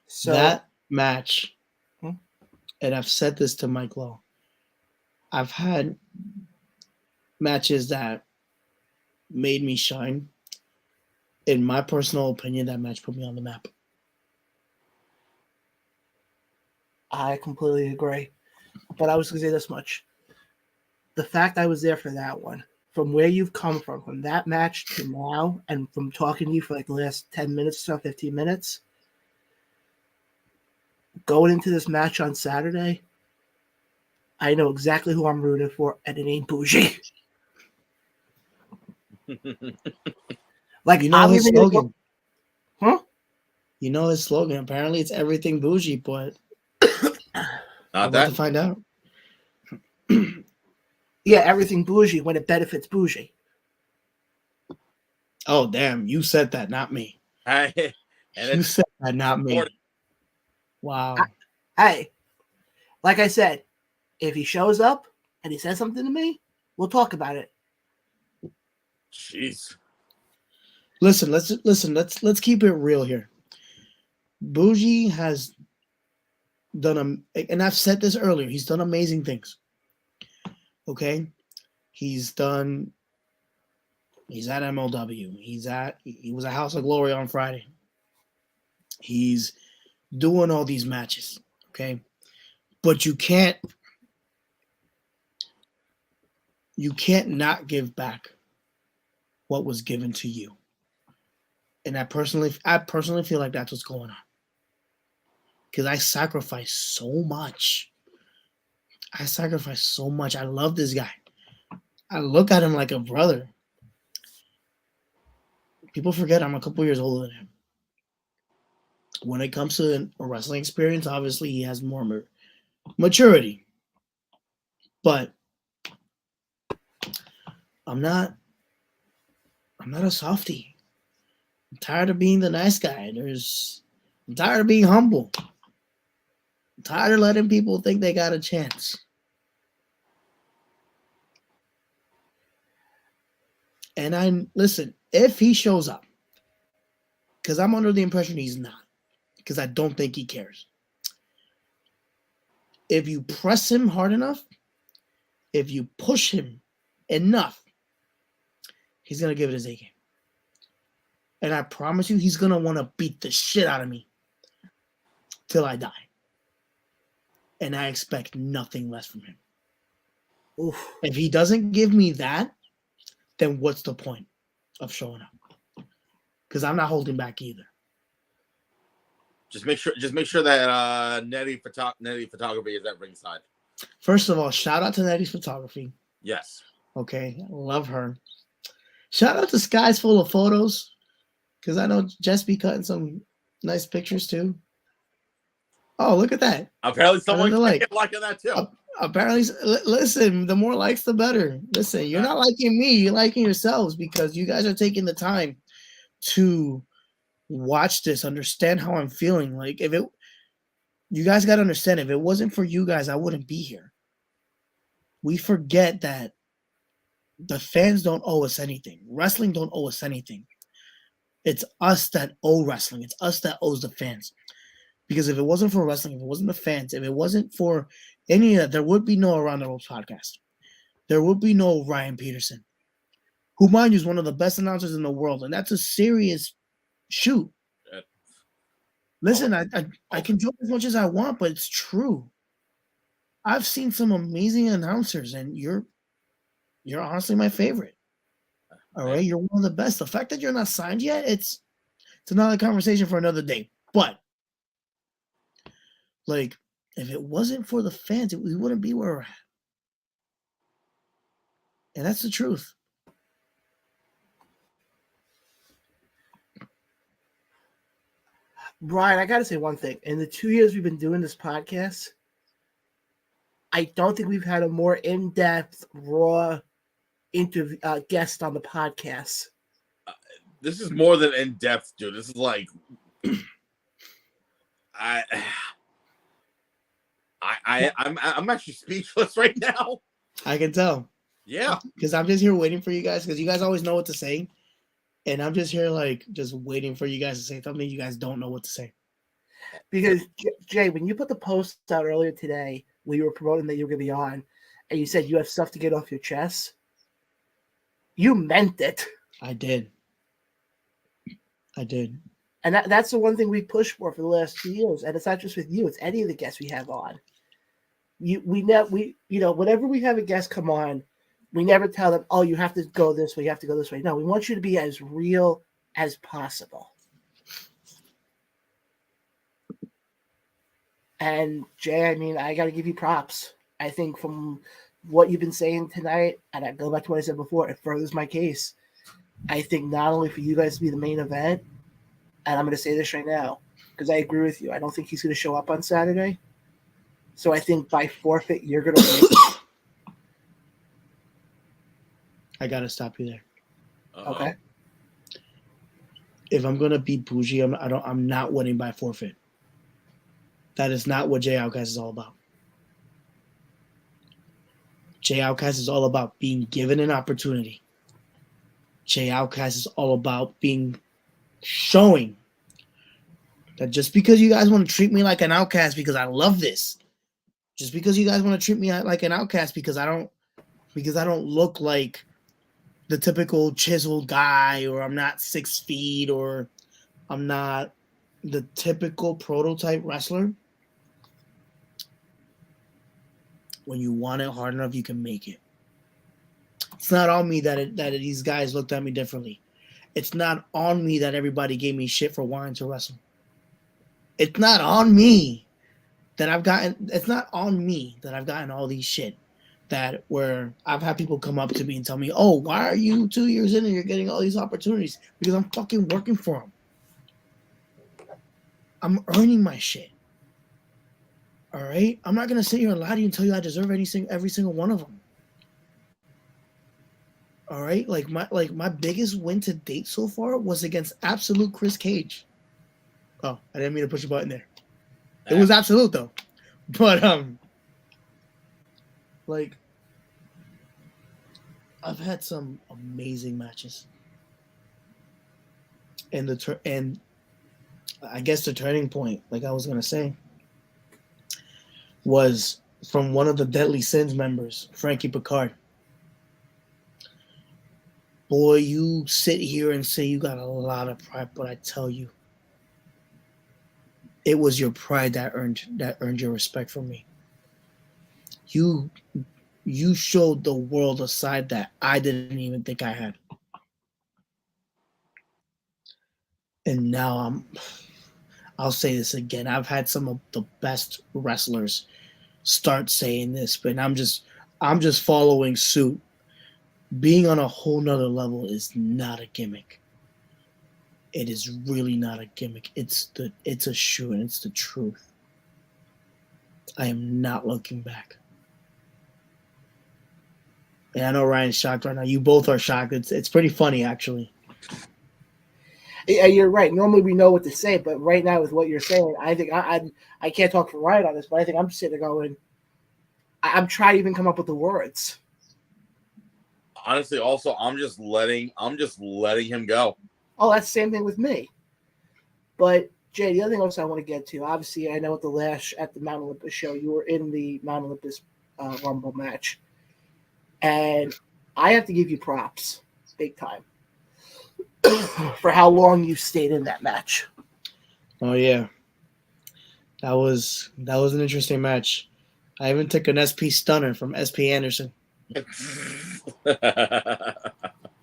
So that match, and I've said this to Mike Law, I've had matches that made me shine. In my personal opinion, that match put me on the map. I completely agree. But I was going to say this much. The fact I was there for that one, from where you've come from that match to now, and from talking to you for like the last 10 minutes or so, 15 minutes, going into this match on Saturday, I know exactly who I'm rooting for, and it ain't Bougie. Like, you know his slogan. Huh? You know his slogan. Apparently, it's everything Bougie, but not that. To find out. Yeah, everything Bougie when it benefits Bougie. Oh, damn. You said that, not me. You said that, not me. Wow. Hey, like I said, if he shows up and he says something to me, we'll talk about it. Jeez. Listen. Let's keep it real here. Bougie has done and I've said this earlier. He's done amazing things. Okay, he's done He's at MLW. He was at House of Glory on Friday. He's doing all these matches, okay? But you can't not give back what was given to you. And I personally feel like that's what's going on. Because I sacrificed so much. I love this guy. I look at him like a brother. People forget I'm a couple years older than him. When it comes to a wrestling experience, obviously he has more maturity. But I'm not a softie. I'm tired of being the nice guy. I'm tired of being humble. I'm tired of letting people think they got a chance. And listen, if he shows up, because I'm under the impression he's not, because I don't think he cares. If you press him hard enough, if you push him enough, he's going to give it his A game. And I promise you, he's going to want to beat the shit out of me till I die. And I expect nothing less from him. Oof. If he doesn't give me that, then what's the point of showing up? Because I'm not holding back either. Just make sure that Nettie Photography is at ringside. First of all, shout out to Nettie's Photography. Yes. Okay, love her. Shout out to Skies Full of Photos, because I know Jess be cutting some nice pictures too. Oh, look at that. Apparently someone liking that too. Apparently, listen, the more likes, the better. Listen, you're not liking me, you're liking yourselves, because you guys are taking the time to watch this, understand how I'm feeling. Like, you guys got to understand, if it wasn't for you guys, I wouldn't be here. We forget that the fans don't owe us anything. Wrestling don't owe us anything. It's us that owe wrestling. It's us that owes the fans. Because if it wasn't for wrestling, if it wasn't the fans, if it wasn't for any of that, there would be no Around the Ropes podcast. There would be no Ryan Peterson, who, mind you, is one of the best announcers in the world. And that's a serious shoot. Listen, I can joke as much as I want, but it's true. I've seen some amazing announcers, and you're honestly my favorite. All right, you're one of the best. The fact that you're not signed yet, it's another conversation for another day. But like, if it wasn't for the fans, we wouldn't be where we're at. And that's the truth. Brian, I got to say one thing. In the 2 years we've been doing this podcast, I don't think we've had a more in-depth, raw interview guest on the podcast. This is more than in-depth, dude. This is like... I'm actually speechless right now. I can tell. Yeah. Because I'm just here waiting for you guys, because you guys always know what to say. And I'm just here, like, just waiting for you guys to say something you guys don't know what to say. Because, Jay, when you put the post out earlier today, where you were promoting that you were going to be on, and you said you have stuff to get off your chest, you meant it. I did. And that's the one thing we pushed for the last 2 years. And it's not just with you, it's any of the guests we have on. Whenever we have a guest come on, we never tell them, oh, you have to go this way, you have to go this way. No, we want you to be as real as possible. And Jay, I mean, I got to give you props. I think from what you've been saying tonight, and I go back to what I said before, it furthers my case. I think not only for you guys to be the main event, and I'm going to say this right now, because I agree with you. I don't think he's going to show up on Saturday. So I think by forfeit, you're going to win. I got to stop you there. Okay. If I'm going to beat Bougie, I'm not winning by forfeit. That is not what Jay Outcast is all about. Jay Outcast is all about being given an opportunity. Jay Outcast is all about showing that just because you guys want to treat me like an outcast because I love this, just because you guys want to treat me like an outcast because I don't look like the typical chiseled guy, or I'm not 6 feet, or I'm not the typical prototype wrestler. When you want it hard enough, you can make it. It's not on me that these guys looked at me differently. It's not on me that everybody gave me shit for wanting to wrestle. It's not on me that I've gotten all these shit that where I've had people come up to me and tell me, oh, why are you 2 years in and you're getting all these opportunities? Because I'm fucking working for them. I'm earning my shit. All right? I'm not going to sit here and lie to you and tell you I deserve every single one of them. All right? Like my biggest win to date so far was against absolute Chris Cage. Oh, I didn't mean to push a button there. It was absolute though. But like I've had some amazing matches. And I guess the turning point, like I was gonna say, was from one of the Deadly Sins members, Frankie Picard. Boy, you sit here and say you got a lot of pride, but I tell you, it was your pride that earned your respect from me. You showed the world a side that I didn't even think I had. And now I'll say this again. I've had some of the best wrestlers start saying this, but I'm just following suit. Being on a whole nother level is not a gimmick. It is really not a gimmick. It's a shoe and it's the truth. I am not looking back. And I know Ryan's shocked right now. You both are shocked. It's pretty funny, actually. Yeah, you're right. Normally we know what to say, but right now with what you're saying, I think I can't talk for Ryan on this, but I think I'm sitting there going, I'm trying to even come up with the words. Honestly, also, I'm just letting him go. Oh, that's the same thing with me. But Jay, the other thing also I want to get to, obviously, I know at the Mount Olympus show, you were in the Mount Olympus Rumble match, and I have to give you props, big time, for how long you stayed in that match. Oh yeah, that was an interesting match. I even took an SP stunner from SP Anderson.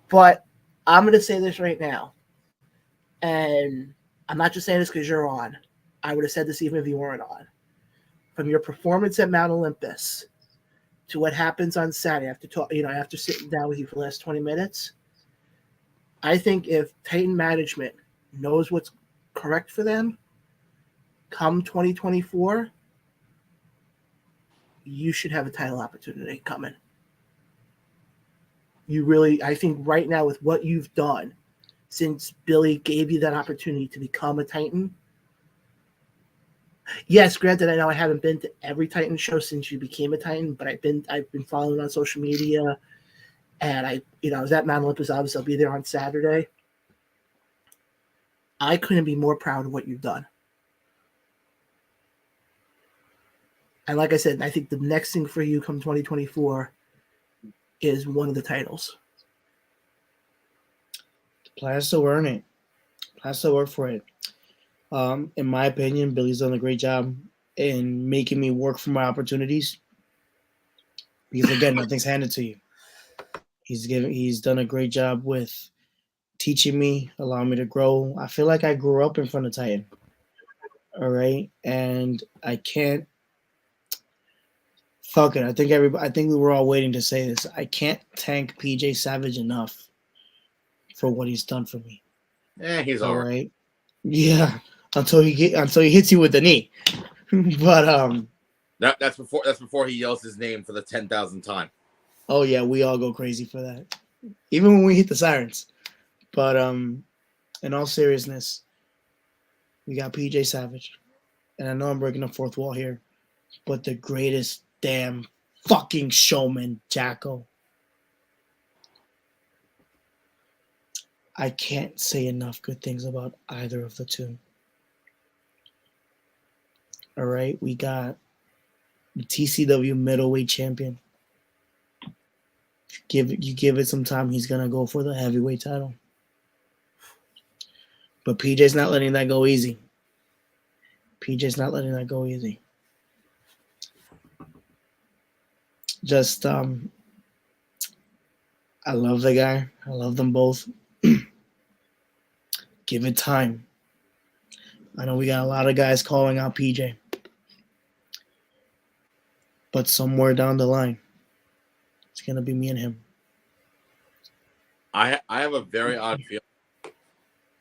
But I'm going to say this right now, and I'm not just saying this because you're on. I would have said this even if you weren't on. From your performance at Mount Olympus to what happens on Saturday, after sitting down with you for the last 20 minutes, I think if Titan management knows what's correct for them, come 2024, you should have a title opportunity coming. I think right now with what you've done since Billy gave you that opportunity to become a Titan. Yes, granted, I know I haven't been to every Titan show since you became a Titan, but I've been following on social media, and I was at Mount Olympus. Obviously, I'll be there on Saturday. I couldn't be more proud of what you've done. And like I said, I think the next thing for you come 2024 is one of the titles. The plan is to earn it. Has to work for it. In my opinion, Billy's done a great job in making me work for my opportunities. Because again, nothing's handed to you. He's done a great job with teaching me, allowing me to grow. I feel like I grew up in front of Titan. All right. And I can't fuck it. I think we were all waiting to say this. I can't thank PJ Savage enough for what he's done for me. He's all right. Yeah, until he hits you with the knee. But that's before he yells his name for the 10,000th time. Oh yeah, we all go crazy for that, even when we hit the sirens. But in all seriousness, we got PJ Savage, and I know I'm breaking the fourth wall here, but the greatest damn fucking showman, Jacko. I can't say enough good things about either of the two. All right, we got the TCW middleweight champion. Give it some time, he's gonna go for the heavyweight title. But PJ's not letting that go easy. PJ's not letting that go easy. Just I love the guy. I love them both. Give it time. I know we got a lot of guys calling out PJ. But somewhere down the line, it's gonna be me and him. I have a very odd feeling.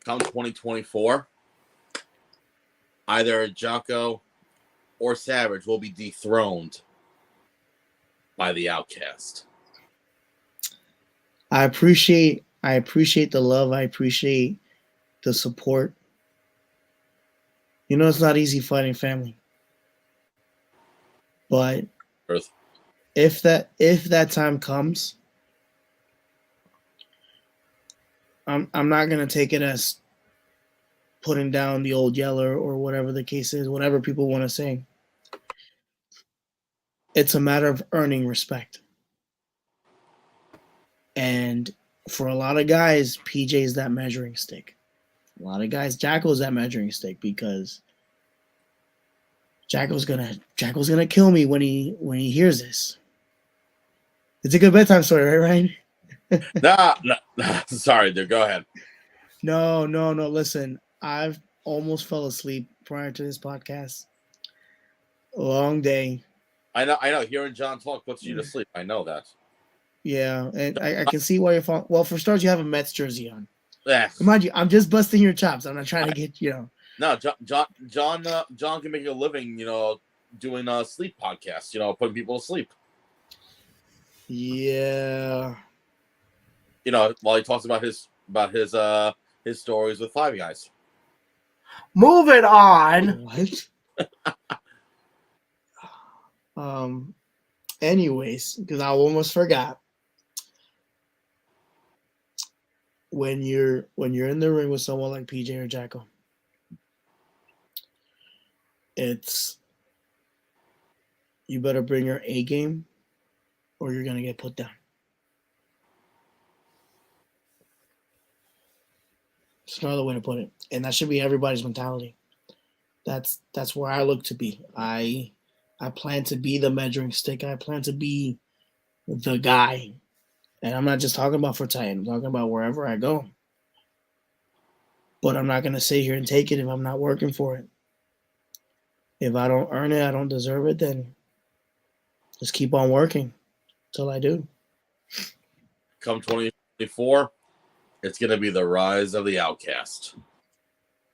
Come 2024, either Jocko or Savage will be dethroned by the Outcast. I appreciate the love. I appreciate the support. You know, it's not easy fighting family. But Earth. if that time comes, I'm not gonna take it as putting down the old Yeller or whatever the case is, whatever people want to say. It's a matter of earning respect. And for a lot of guys, PJ is that measuring stick. A lot of guys, Jacko's that measuring stick because Jacko's gonna kill me when he hears this. It's a good bedtime story, right, Ryan? Nah. Sorry, dude. Go ahead. No. Listen, I've almost fell asleep prior to this podcast. A long day. I know. Hearing John talk puts you to sleep. I know that. Yeah, and I can see why you're falling. Well, for starters, you have a Mets jersey on. Yeah. Mind you, I'm just busting your chops. I'm not trying to get No, John can make a living, doing sleep podcasts. Putting people to sleep. Yeah. While he talks about his stories with Five Guys. Moving on. What? Anyways, because I almost forgot. When you're in the ring with someone like PJ or Jacko, you better bring your A game or you're gonna get put down. It's another way to put it. And that should be everybody's mentality. That's where I look to be. I plan to be the measuring stick. I plan to be the guy. And I'm not just talking about for Titan. I'm talking about wherever I go. But I'm not going to sit here and take it if I'm not working for it. If I don't earn it, I don't deserve it, then just keep on working until I do. Come 2024, it's going to be the rise of the Outcast.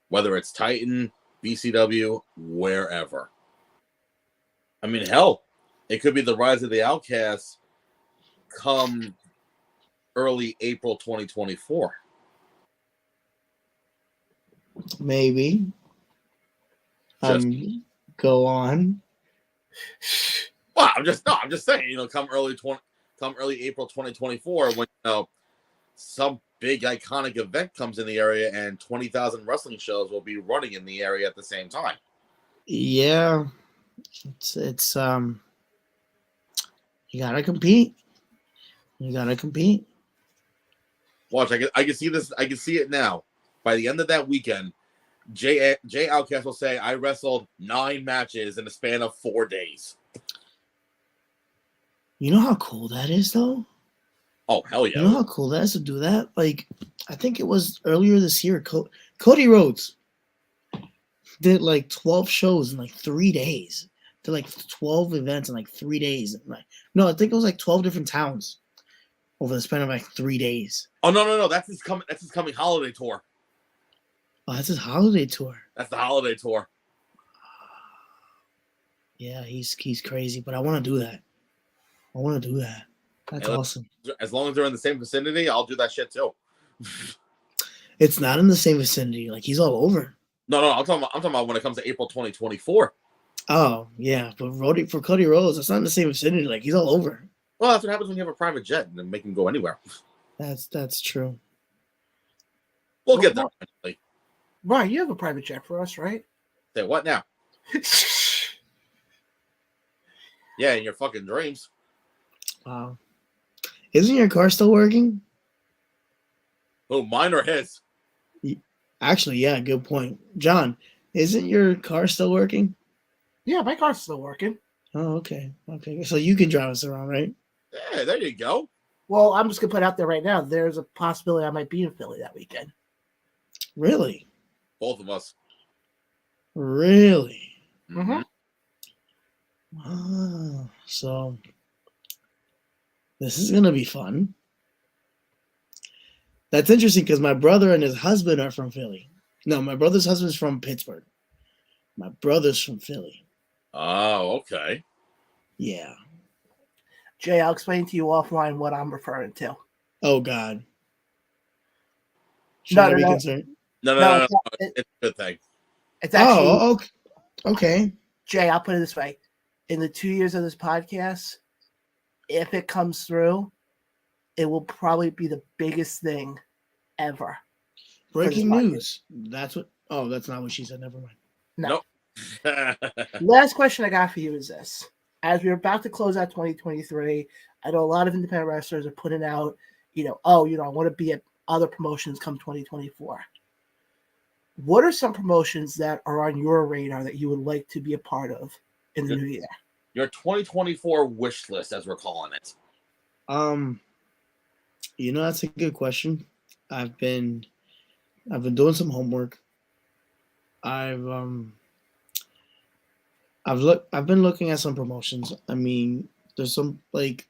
Whether it's Titan, BCW, wherever. I mean, hell, it could be the rise of the Outcast come early April 2024. Maybe. Go on. Well, I'm just saying, come early April 2024 when some big iconic event comes in the area and 20,000 wrestling shows will be running in the area at the same time. Yeah. It's you gotta compete. Watch, I can see this. I can see it now. By the end of that weekend, Jay Outcast will say, "I wrestled 9 matches in the span of 4 days." You know how cool that is, though? Oh, hell yeah. You know how cool that is to do that? Like, I think it was earlier this year. Cody Rhodes did like 12 shows in like 3 days. Did like 12 events in like 3 days. No, I think it was like 12 different towns over the span of like 3 days. Oh no! That's his coming holiday tour. Oh, that's his holiday tour. That's the holiday tour. Yeah, he's crazy, but I want to do that. That's awesome. As long as they're in the same vicinity, I'll do that shit too. It's not in the same vicinity. Like, he's all over. No. I'm talking about when it comes to April 2024. Oh yeah, but for Cody Rhodes, it's not in the same vicinity. Like, he's all over. Well, that's what happens when you have a private jet and then make him go anywhere. That's true. We'll get there eventually. Right, you have a private jet for us, right? Say what now? Yeah, in your fucking dreams. Wow. Isn't your car still working? Oh, mine or his? Actually, yeah, good point. John, isn't your car still working? Yeah, my car's still working. Oh, okay. Okay. So you can drive us around, right? Yeah, there you go. Well, I'm just gonna put it out there right now. There's a possibility I might be in Philly that weekend. Really? Both of us. Really? Mm-hmm. Oh, so this is gonna be fun. That's interesting because my brother and his husband are from Philly. No, my brother's husband's from Pittsburgh. My brother's from Philly. Oh, okay. Yeah. Jay, I'll explain to you offline what I'm referring to. Oh God. Should No, I no, be no. concerned? No, It's a good thing. it's actually Oh, okay. Jay. I'll put it this way: in the 2 years of this podcast, if it comes through, it will probably be the biggest thing ever. Breaking news. That's what. Oh, that's not what she said. Never mind. No. Nope. Last question I got for you is this: as we're about to close out 2023, I know a lot of independent wrestlers are putting out, I want to be at other promotions come 2024. What are some promotions that are on your radar that you would like to be a part of in the new year? Your 2024 wish list, as we're calling it. That's a good question. I've been doing some homework. I've been looking at some promotions. I mean, there's some like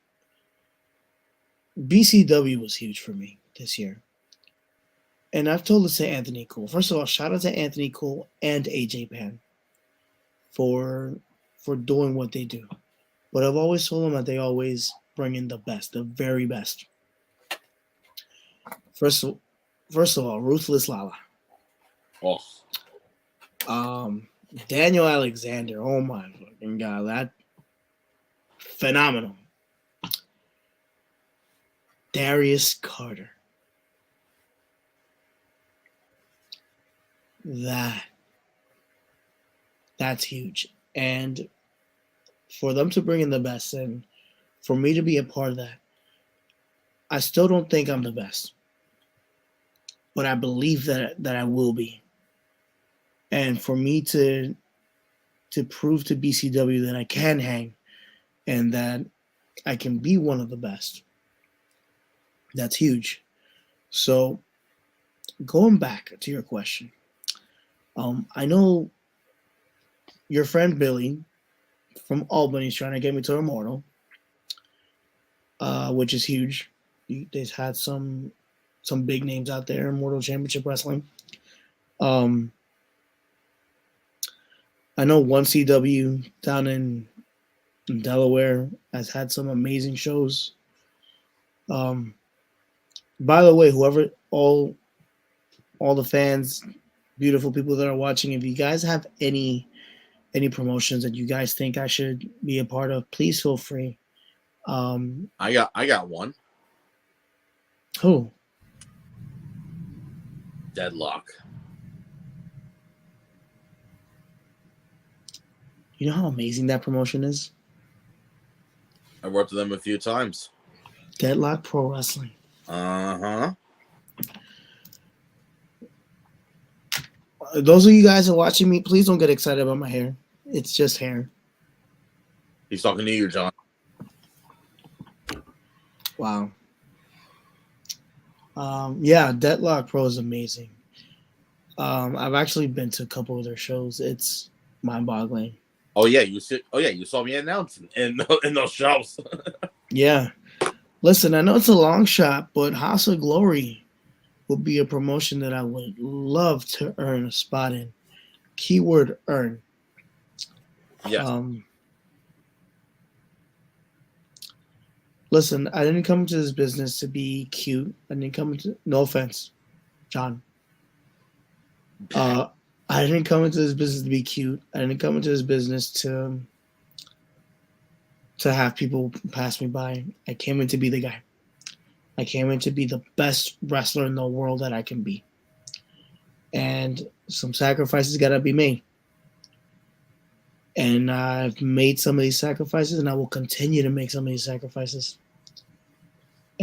BCW was huge for me this year. And I've told this to Anthony Cole. First of all, shout out to Anthony Cole and AJ Pan for doing what they do. But I've always told them that they always bring in the best, the very best. First of all, Ruthless Lala. Oh, Daniel Alexander. Oh my fucking God, that phenomenal. Darius Carter. That's huge. And for them to bring in the best and for me to be a part of that, I still don't think I'm the best. But I believe that I will be. And for me to prove to BCW that I can hang and that I can be one of the best, that's huge. So going back to your question, I know your friend Billy from Albany is trying to get me to Immortal, which is huge. They've had some big names out there, Immortal Championship Wrestling. I know 1CW down in Delaware has had some amazing shows. By the way, whoever, all the fans, beautiful people that are watching, if you guys have any promotions that you guys think I should be a part of, please feel free. I got one. Who? Deadlock. You know how amazing that promotion is? I worked with them a few times. Deadlock Pro Wrestling. Uh-huh. Those of you guys who are watching me, please don't get excited about my hair. It's just hair. He's talking to you, John. Wow. Yeah, Deadlock Pro is amazing. I've actually been to a couple of their shows. It's mind-boggling. Oh yeah, you saw me announcing in those shows. Yeah. Listen, I know it's a long shot, but House of Glory would be a promotion that I would love to earn a spot in. Keyword earn. Yes. Listen, I didn't come into this business to be cute. I didn't come into, no offense, John. I didn't come into this business to be cute. I didn't come into this business to have people pass me by. I came in to be the guy. I came in to be the best wrestler in the world that I can be. And some sacrifices got to be made. And I've made some of these sacrifices, and I will continue to make some of these sacrifices.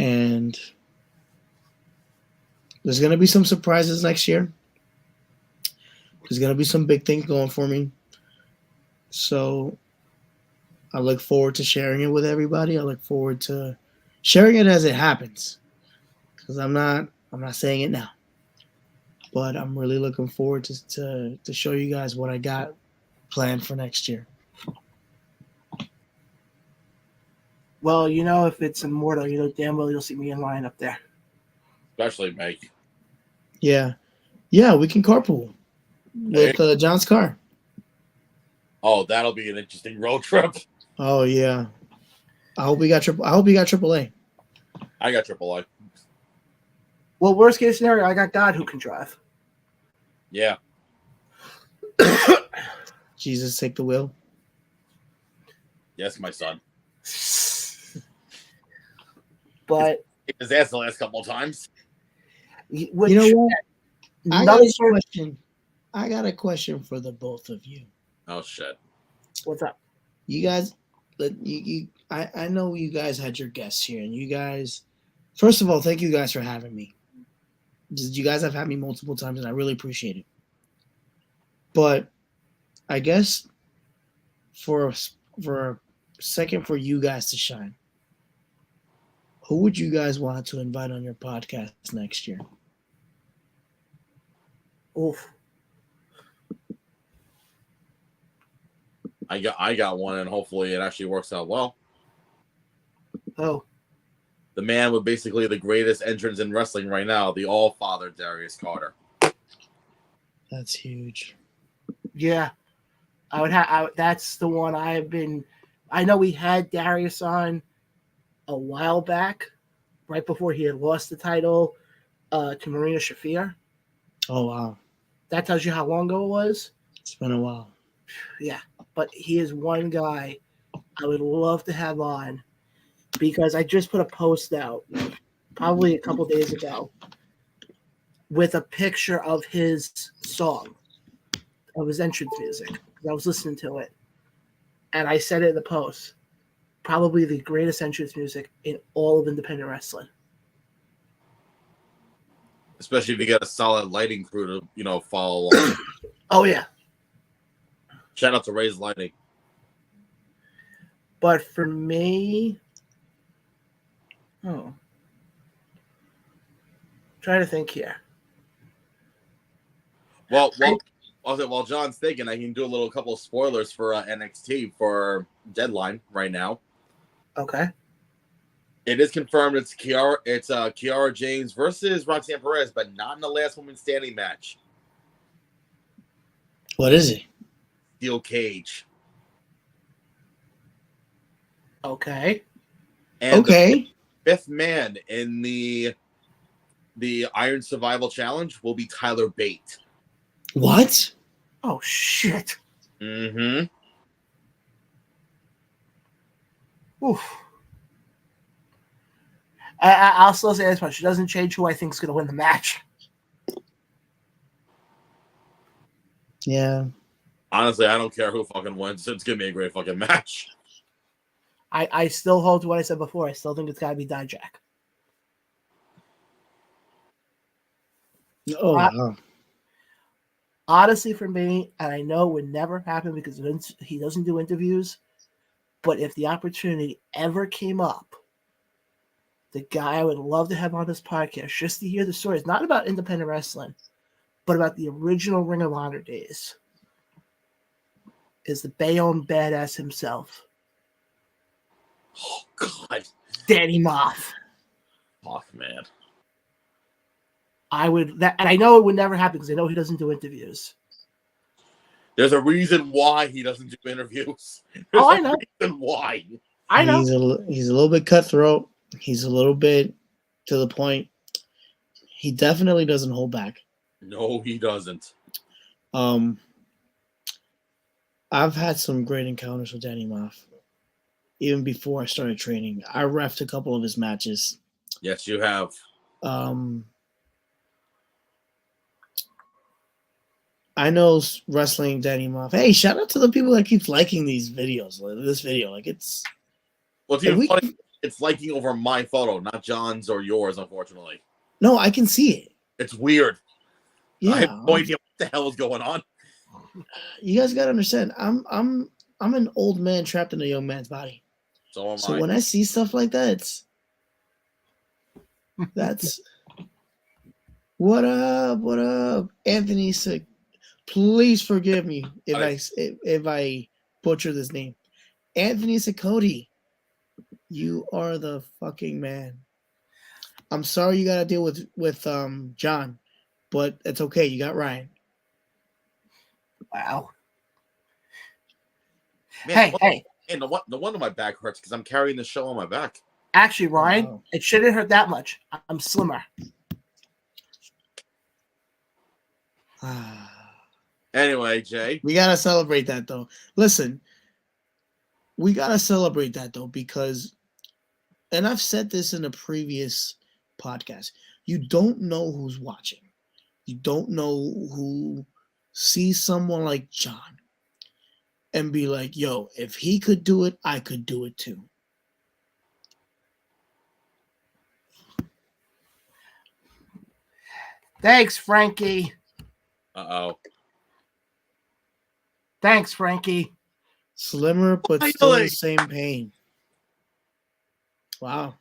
And there's going to be some surprises next year. There's going to be some big things going for me. So I look forward to sharing it with everybody. I look forward to sharing it as it happens. Because I'm not saying it now. But I'm really looking forward to show you guys what I got planned for next year. Well, you know, if it's immortal, you know damn well you'll see me in line up there. Especially Mike. Yeah. Yeah, we can carpool with John's car. Oh, that'll be an interesting road trip. Oh yeah. I hope you got AAA. I got AAA. Well, worst case scenario, I got God who can drive. Yeah. Jesus, take the wheel. Yes, my son. But His ass the last couple of times. which, You know what? I got another a sort of, question. I got a question for the both of you. Oh shit. what's up? You guys, I know you guys had your guests here, and you guys, first of all, thank you guys for having me. You guys have had me multiple times, and I really appreciate it. But I guess for a second for you guys to shine, who would you guys want to invite on your podcast next year? Oof. I got one, and hopefully it actually works out well. Oh, The man with basically the greatest entrance in wrestling right now, the All-Father Darius Carter. That's huge. yeah. I would have. That's the one I've been. I know we had Darius on a while back, right before he had lost the title to Marina Shafir. Oh wow, That tells you how long ago it was. it's been a while. Yeah, but he is one guy I would love to have on because I just put a post out probably a couple days ago with a picture of his song, of his entrance music. I was listening to it, and I said it in the post. Probably the greatest entrance music in all of independent wrestling. Especially if you get a solid lighting crew to, follow along. Oh yeah, Shout out to Ray's Lighting. but for me, try to think here. Well, while John's thinking, I can do a couple of spoilers for NXT for Deadline right now. Okay. It is confirmed it's Kiara James versus Roxanne Perez, but not in the last woman standing match. What is it? Steel cage. Okay. And Okay. the fifth man in the Iron Survival Challenge will be Tyler Bate. What? Oh shit. Mm-hmm. Oof. I'll still say this much. It doesn't change who I think is going to win the match. Yeah. Honestly, I don't care who fucking wins. It's gonna be a great fucking match. I still hold to what I said before. I still think it's got to be Dijak. Oh, wow. Honestly, for me, and I know it would never happen because he doesn't do interviews, but if the opportunity ever came up, the guy I would love to have on this podcast just to hear the stories, not about independent wrestling, but about the original Ring of Honor days, is the Bayonne badass himself, Oh God, Danny Moff. fuck man. And I know it would never happen because I know he doesn't do interviews. There's a reason why he doesn't do interviews. Oh, I know. Reason why. I know. He's a little bit cutthroat. He's a little bit to the point. He definitely doesn't hold back. No, he doesn't. I've had some great encounters with Danny Moff. Even before I started training, I reffed a couple of his matches. Yes, you have. I know wrestling Danny Moff. Hey, shout out to the people that keeps liking these videos. This video, like it's. Well, it's even we- funny. it's liking over my photo, not John's or yours, unfortunately. No, I can see it. It's weird. Yeah, I have no idea what the hell is going on. you guys gotta understand. I'm an old man trapped in a young man's body. So am So I. when I see stuff like that, that's what up, what up, Anthony. Please forgive me if I butcher this name. Anthony Cody, you are the fucking man. I'm sorry you got to deal with John, but it's okay. You got Ryan. Wow. Man, Hey. No wonder my back hurts because I'm carrying the show on my back. Actually, Ryan, Wow. it shouldn't hurt that much. I'm slimmer. Anyway, Jay. We got to celebrate that, though. Listen, we got to celebrate that, though, because, and I've said this in a previous podcast, you don't know who's watching. You don't know who sees someone like John and be like, yo, if he could do it, I could do it too. Thanks, Frankie. Uh-oh. Thanks, Frankie. Slimmer, but still the same pain. Wow.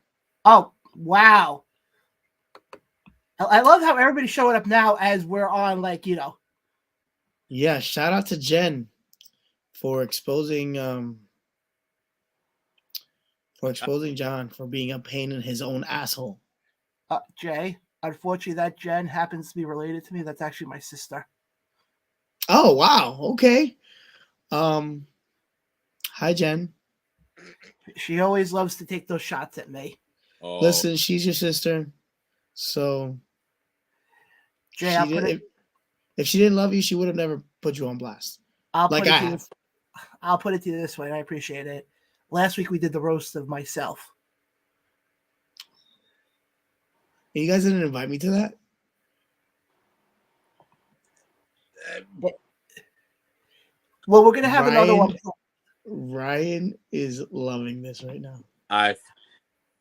Oh, wow. I love how everybody's showing up now as we're on, like, you know. Yeah, shout out to Jen for exposing John for being a pain in his own asshole. Jay, unfortunately, that Jen happens to be related to me. That's actually my sister. Oh, wow. Okay. Hi, Jen. She always loves to take those shots at me. Oh. Listen, she's your sister. So, Jay, if she didn't love you, she would have never put you on blast. I'll put it to you this way, and I appreciate it. Last week, we did the roast of myself. You guys didn't invite me to that? Well, we're going to have another one. Ryan is loving this right now.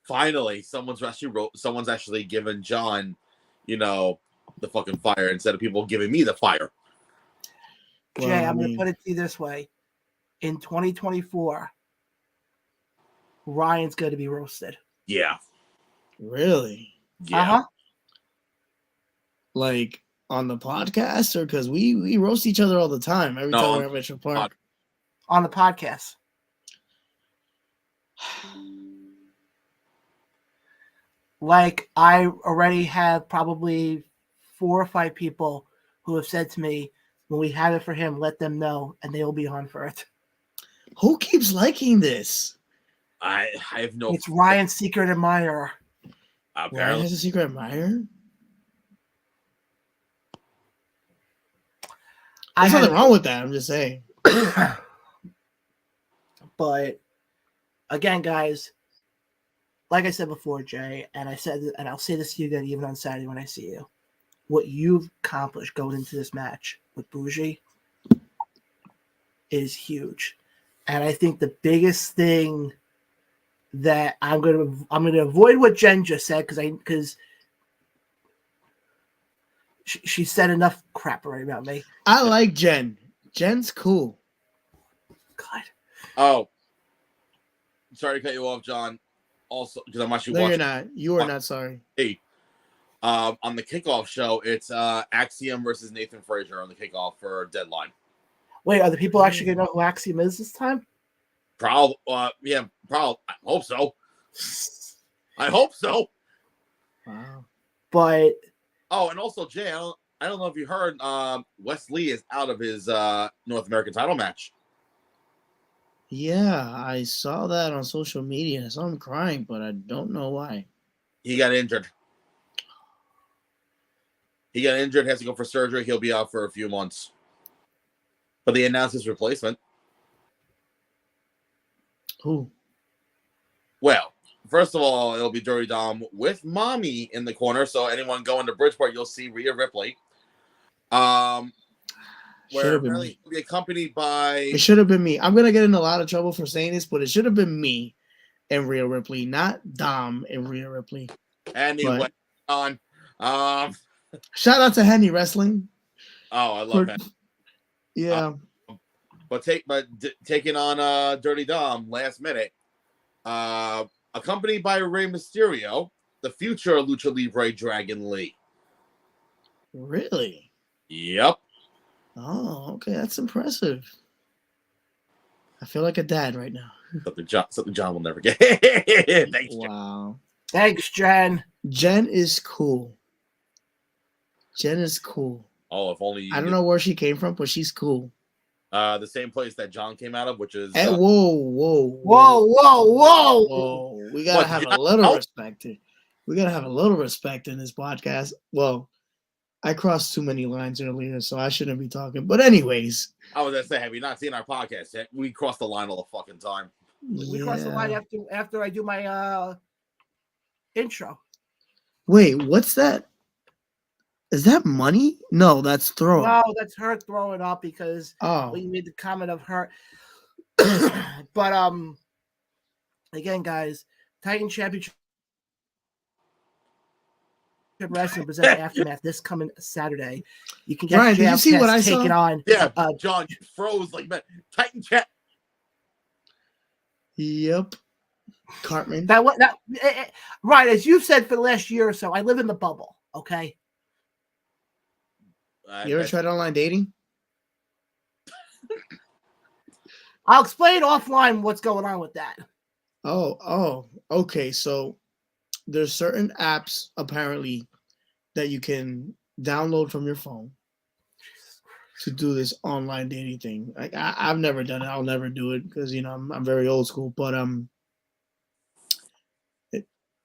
Finally, someone's actually given John, the fucking fire instead of people giving me the fire. Jay, I'm going to put it to you this way. In 2024, Ryan's going to be roasted. Yeah. Really? Yeah. Uh-huh. Like on the podcast, or because we roast each other all the time every time we're at Metro Park. On the podcast. Like, I already have probably 4 or 5 people who have said to me, when we have it for him, let them know, and they will be on for it. Who keeps liking this? I have no. It's Ryan's secret admirer. Apparently. Ryan has a secret admirer? There's nothing wrong with that. I'm just saying. But again, guys, like I said before, Jay, and I'll say this to you again even on Saturday when I see you. What you've accomplished going into this match with Bougie is huge. And I think the biggest thing that I'm gonna avoid what Jen just said because she said enough crap already about me. I like Jen. Jen's cool. God. Oh, sorry to cut you off, John. Also, because I'm actually watching. You're not. You are not sorry. Hey, on the kickoff show, it's Axiom versus Nathan Frazier on the kickoff for Deadline. Wait, are the people actually gonna know who Axiom is this time? Probably. Yeah. Probably. I hope so. Wow. But oh, and also Jay, I don't know if you heard. Wes Lee is out of his North American title match. Yeah, I saw that on social media. I saw him crying, but I don't know why. He got injured. Has to go for surgery. He'll be out for a few months. But they announced his replacement. Who? Well, first of all, it'll be Dirty Dom with Mommy in the corner. So anyone going to Bridgeport, you'll see Rhea Ripley. Where apparently he'll be accompanied by. It should have been me. I'm gonna get in a lot of trouble for saying this, but it should have been me and Rhea Ripley, not Dom and Rhea Ripley. Anyway, But- on. Shout out to Henny Wrestling. Oh, I love that. Yeah. Taking on Dirty Dom last minute. Accompanied by Rey Mysterio, the future Lucha Libre Dragon Lee. Really? Yep. Oh, okay. That's impressive. I feel like a dad right now. Something John will never get. Thanks, Jen. Wow. Thanks, Jen. Jen is cool. Jen is cool. Oh, if only you I don't know where she came from, but she's cool. The same place that John came out of, which is Whoa. We gotta What, have you a not little know? respect here. We gotta have a little respect in this podcast. Well, I crossed too many lines earlier, so I shouldn't be talking. But anyways. I was gonna say, have you not seen our podcast yet? We cross the line all the fucking time. We cross the line after I do my intro. Wait, what's that? Is that money? No, that's throwing. No, that's her throwing up because Oh, we made the comment of her. But again, guys, Titan Championship Wrestling presents Aftermath this coming Saturday. You can get Ryan, did you see what I taking saw? on. Yeah, John, you froze like that. Titan Chat. Yep. Cartman. Right, as you've said for the last year or so, I live in the bubble. Okay. You ever tried online dating? I'll explain offline what's going on with that. Oh, okay. So there's certain apps apparently that you can download from your phone to do this online dating thing. Like I've never done it. I'll never do it because I'm very old school. But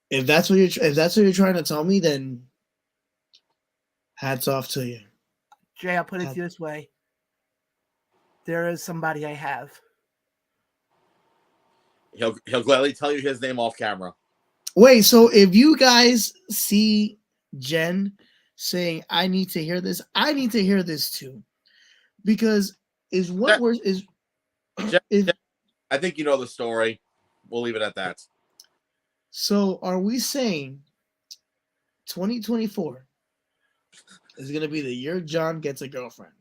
if that's what you're trying to tell me, then hats off to you. Jay, I'll put it this way. There is somebody I have. He'll gladly tell you his name off camera. Wait, so if you guys see Jen saying, I need to hear this, I need to hear this too. Because Jen, I think you know the story. We'll leave it at that. So are we saying 2024 is going to be the year John gets a girlfriend?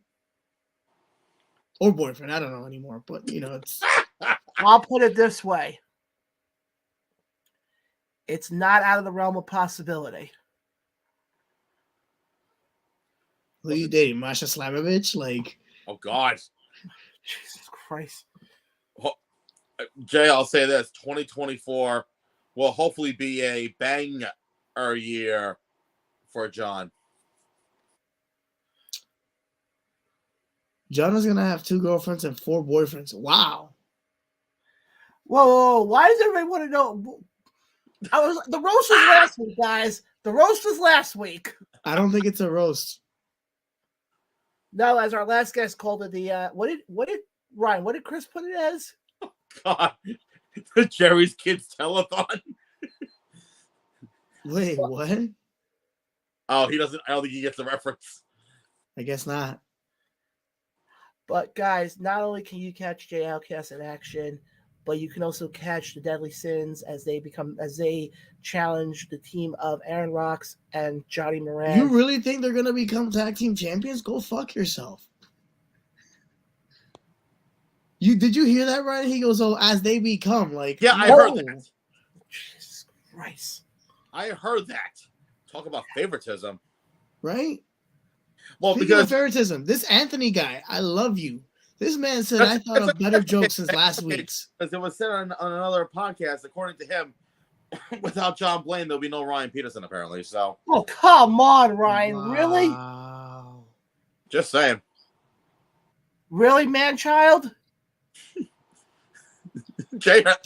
Or boyfriend, I don't know anymore, but it's... I'll put it this way. It's not out of the realm of possibility. Who are you dating? Masha Slamovich? Like, Oh God, Jesus Christ. Jay, I'll say this: 2024 will hopefully be a banger year for John. John is going to have 2 girlfriends and 4 boyfriends. Wow. Whoa. Why does everybody want to know? The roast was last week, guys. The roast was last week. I don't think it's a roast. No, as our last guest called it the what did Ryan, what did Chris put it as? God, the Jerry's Kids Telethon. Wait, what? Oh, he doesn't. I don't think he gets the reference. I guess not. But guys, not only can you catch Jay Outcast in action, but you can also catch the Deadly Sins as they challenge the team of Aaron Rocks and Johnny Moran. You really think they're gonna become tag team champions? Go fuck yourself. Did you hear that, Ryan? He goes, "Oh, as they become like." Yeah, I heard that. Jesus Christ! I heard that. Talk about favoritism, Right? Well, Speaking because of favoritism, this Anthony guy, I love you. This man said I thought of better jokes since last week's. As it was said on another podcast, according to him, without John Blaine, there'll be no Ryan Peterson, apparently. So, Oh, come on, Ryan. Really? Wow. just saying. Really, man-child? Jay has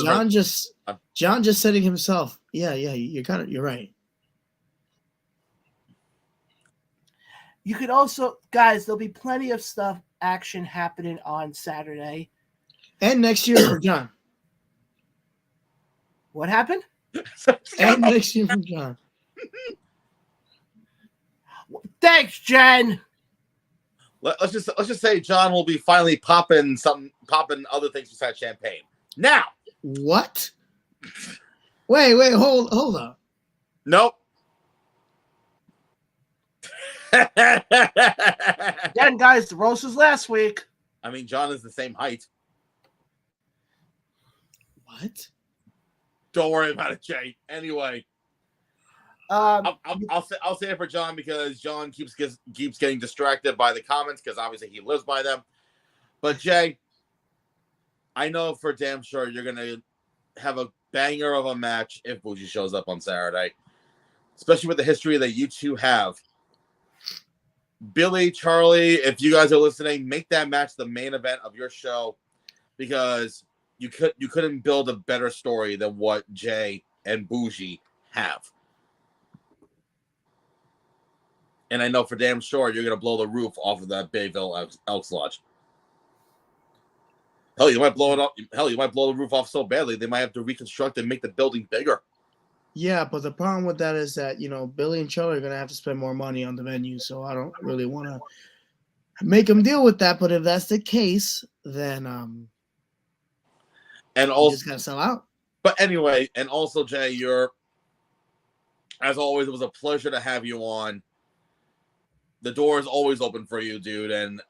John just said it himself. Yeah, you're right. You could also, guys, there'll be plenty of action happening on Saturday. And next year for John. What happened? And next year for John. Thanks, Jen. Let's just say John will be finally popping other things besides champagne. Now, What? Wait, hold up. Nope. Again, guys, the roast was last week. I mean, John is the same height. What? Don't worry about it, Jay. Anyway, I'll say it for John because John keeps getting distracted by the comments because obviously he lives by them. But Jay, I know for damn sure you're gonna have a banger of a match if Bougie shows up on Saturday, especially with the history that you two have. Billy, Charlie, if you guys are listening, make that match the main event of your show because you couldn't build a better story than what Jay and Bougie have. And I know for damn sure you're gonna blow the roof off of that Bayville Elks Lodge. Hell, you might blow it up. Hell, you might blow the roof off so badly they might have to reconstruct and make the building bigger. Yeah, but the problem with that is that, Billy and Charlie are going to have to spend more money on the venue, so I don't really want to make them deal with that. But if that's the case, then and also just got to sell out. But anyway, and also, Jay, as always, it was a pleasure to have you on. The door is always open for you, dude. And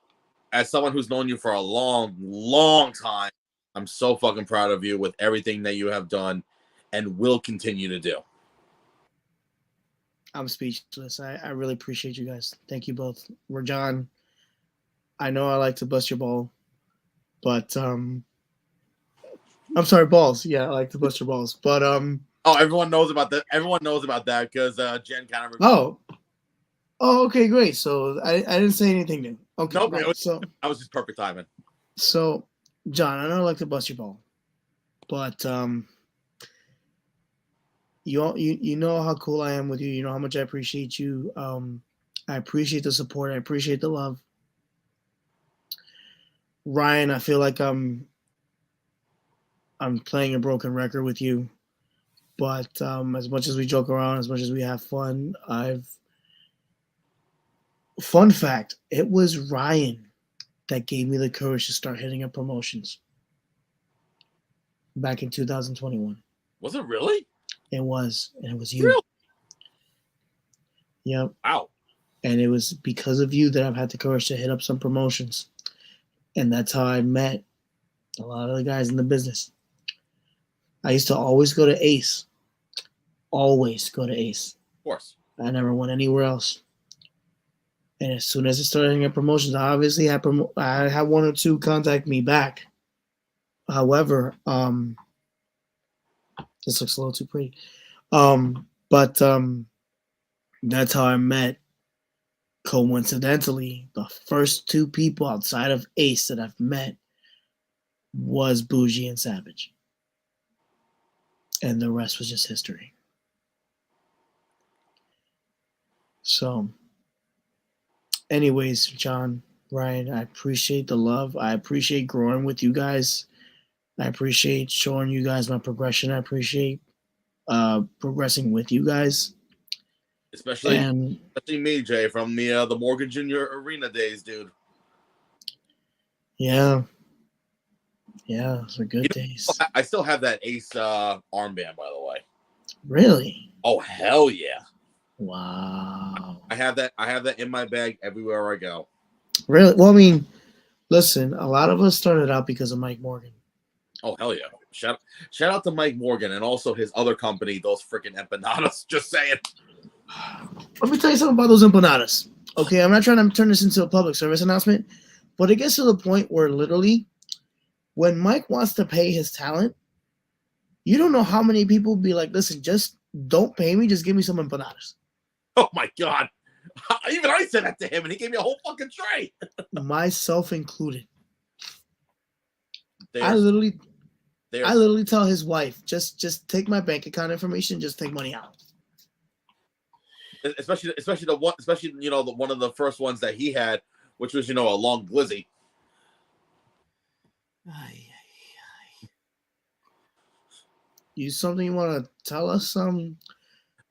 as someone who's known you for a long, long time, I'm so fucking proud of you with everything that you have done and will continue to do. I'm speechless. I really appreciate you guys. Thank you both. Rajan, I know I like to bust your ball, but I'm sorry, balls. Yeah, I like to bust your balls. But everyone knows about that. Everyone knows about that because Jen kind of Oh, okay, great. So I didn't say anything new. Okay, nope, right. I was just perfect timing. So, John, I know I like to bust your ball, but you know how cool I am with you. You know how much I appreciate you. I appreciate the support. I appreciate the love. Ryan, I feel like I'm playing a broken record with you, but as much as we joke around, as much as we have fun, fun fact, it was Ryan that gave me the courage to start hitting up promotions back in 2021. Was it really? It was, and it was you. Really? Yep. Wow. And it was because of you that I've had the courage to hit up some promotions. And that's how I met a lot of the guys in the business. I used to always go to Ace. Always go to Ace. Of course. I never went anywhere else. And as soon as I started hitting up promotions, I obviously had one or two contact me back. However, this looks a little too pretty. But that's how I met, coincidentally, the first two people outside of Ace that I've met was Bougie and Savage. And the rest was just history. So, anyways, John, Ryan, I appreciate the love. I appreciate growing with you guys. I appreciate showing you guys my progression. I appreciate progressing with you guys. Especially me, Jay, from the Morgan Jr. Arena days, dude. Yeah. Yeah, those are good days. I still have that Ace armband, by the way. Really? Oh, hell yeah. Wow. I have that in my bag everywhere I go. Really? Well, I mean, listen, a lot of us started out because of Mike Morgan. Oh, hell yeah. Shout out to Mike Morgan and also his other company, those freaking empanadas. Just saying. Let me tell you something about those empanadas. Okay, I'm not trying to turn this into a public service announcement, but it gets to the point where literally when Mike wants to pay his talent, you don't know how many people be like, listen, just don't pay me, just give me some empanadas. Oh my God. Even I said that to him and he gave me a whole fucking tray. Myself included. I literally tell his wife, just take my bank account information, just take money out. Especially the one, the one of the first ones that he had, which was a long glizzy. You something you want to tell us? No,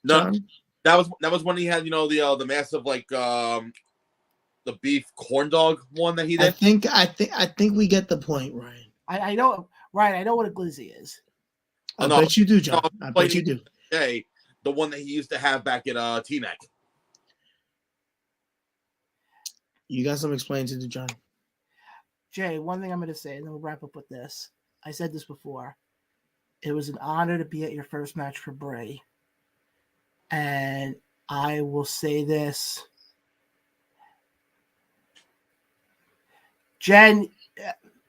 John? that was when he had the massive the beef corn dog one that he did. I think we get the point, Ryan. I know, Ryan. I know what a glizzy is. I no, bet you do, John. no, I bet you do. Jay, the one that he used to have back at T-Neck. You got some explaining to do, John. Jay, one thing I'm going to say, and then we'll wrap up with this. I said this before. It was an honor to be at your first match for Bray. And I will say this. Jen,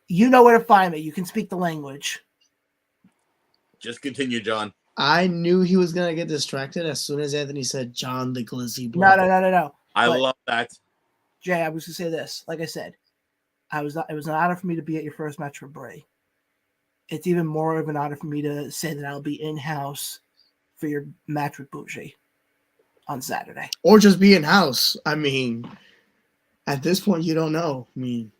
you know where to find me. You can speak the language. Just continue, John. I knew he was gonna get distracted as soon as Anthony said John the Glizzy Boy. No. I But, love that. Jay, I was going to say this. Like I said, it was an honor for me to be at your first match for Bray. It's even more of an honor for me to say that I'll be in-house for your match with Bougie on Saturday. Or just be in house. I mean, at this point, you don't know. I mean,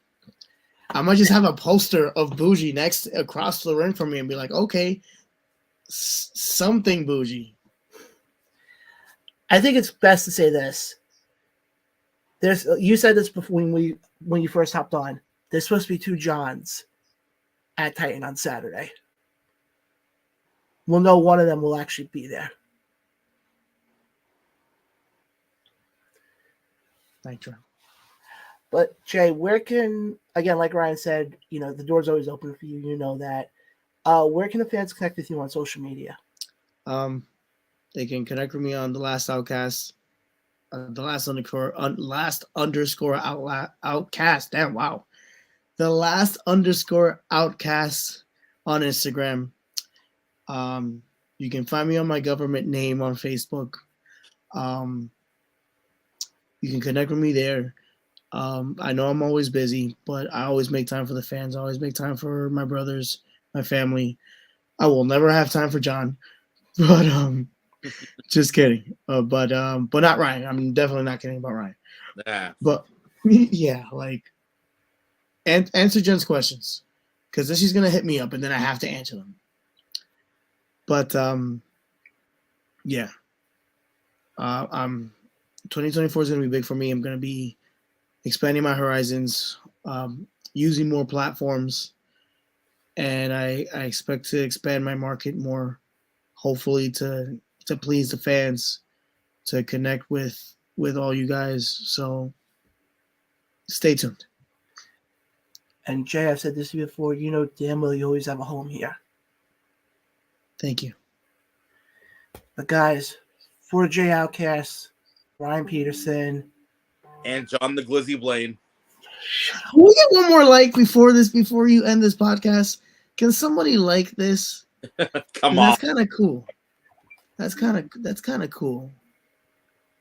I might just have a poster of Bougie across the ring from me and be like, okay, something Bougie. I think it's best to say this. You said this before when you first hopped on. There's supposed to be 2 Johns at Titan on Saturday. We'll know one of them will actually be there. Thank you. But Jay, again, like Ryan said, the door's always open for you. You know that. Where can the fans connect with you on social media? They can connect with me on The Last Outcast, last underscore outcast. Damn, wow. The Last underscore outcast on Instagram. You can find me on my government name on Facebook. You can connect with me there. I know I'm always busy, but I always make time for the fans. I always make time for my brothers, my family. I will never have time for John, but just kidding. But not Ryan. I'm definitely not kidding about Ryan. Yeah. But yeah, and answer Jen's questions, because then she's gonna hit me up and then I have to answer them. But yeah. 2024 is gonna be big for me. I'm gonna be expanding my horizons, using more platforms, and I expect to expand my market more, hopefully to please the fans, to connect with all you guys. So stay tuned. And Jay, I've said this to you before, damn well you always have a home here. Thank you. But guys, for Jay Outcast, Ryan Peterson, And John the Glizzy Blaine. Can we get one more like before you end this podcast? Can somebody like this? Come on. That's kind of cool. That's kind of cool.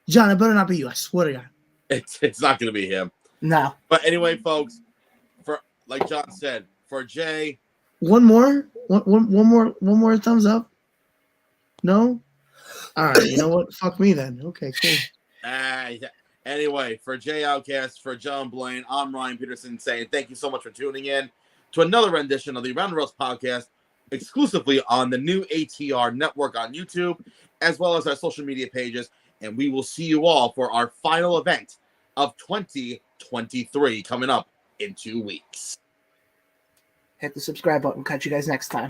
John, it better not be you. I swear to God. It's not going to be him. No. But anyway, folks, like John said, for Jay. One more thumbs up. No. All right. You know what? Fuck me then. Okay. Cool. Anyway, for Jay Outcast, for John Blaine, I'm Ryan Peterson saying thank you so much for tuning in to another rendition of the Round the Roast podcast, exclusively on the new ATR network on YouTube, as well as our social media pages. And we will see you all for our final event of 2023 coming up in 2 weeks. Hit the subscribe button. Catch you guys next time.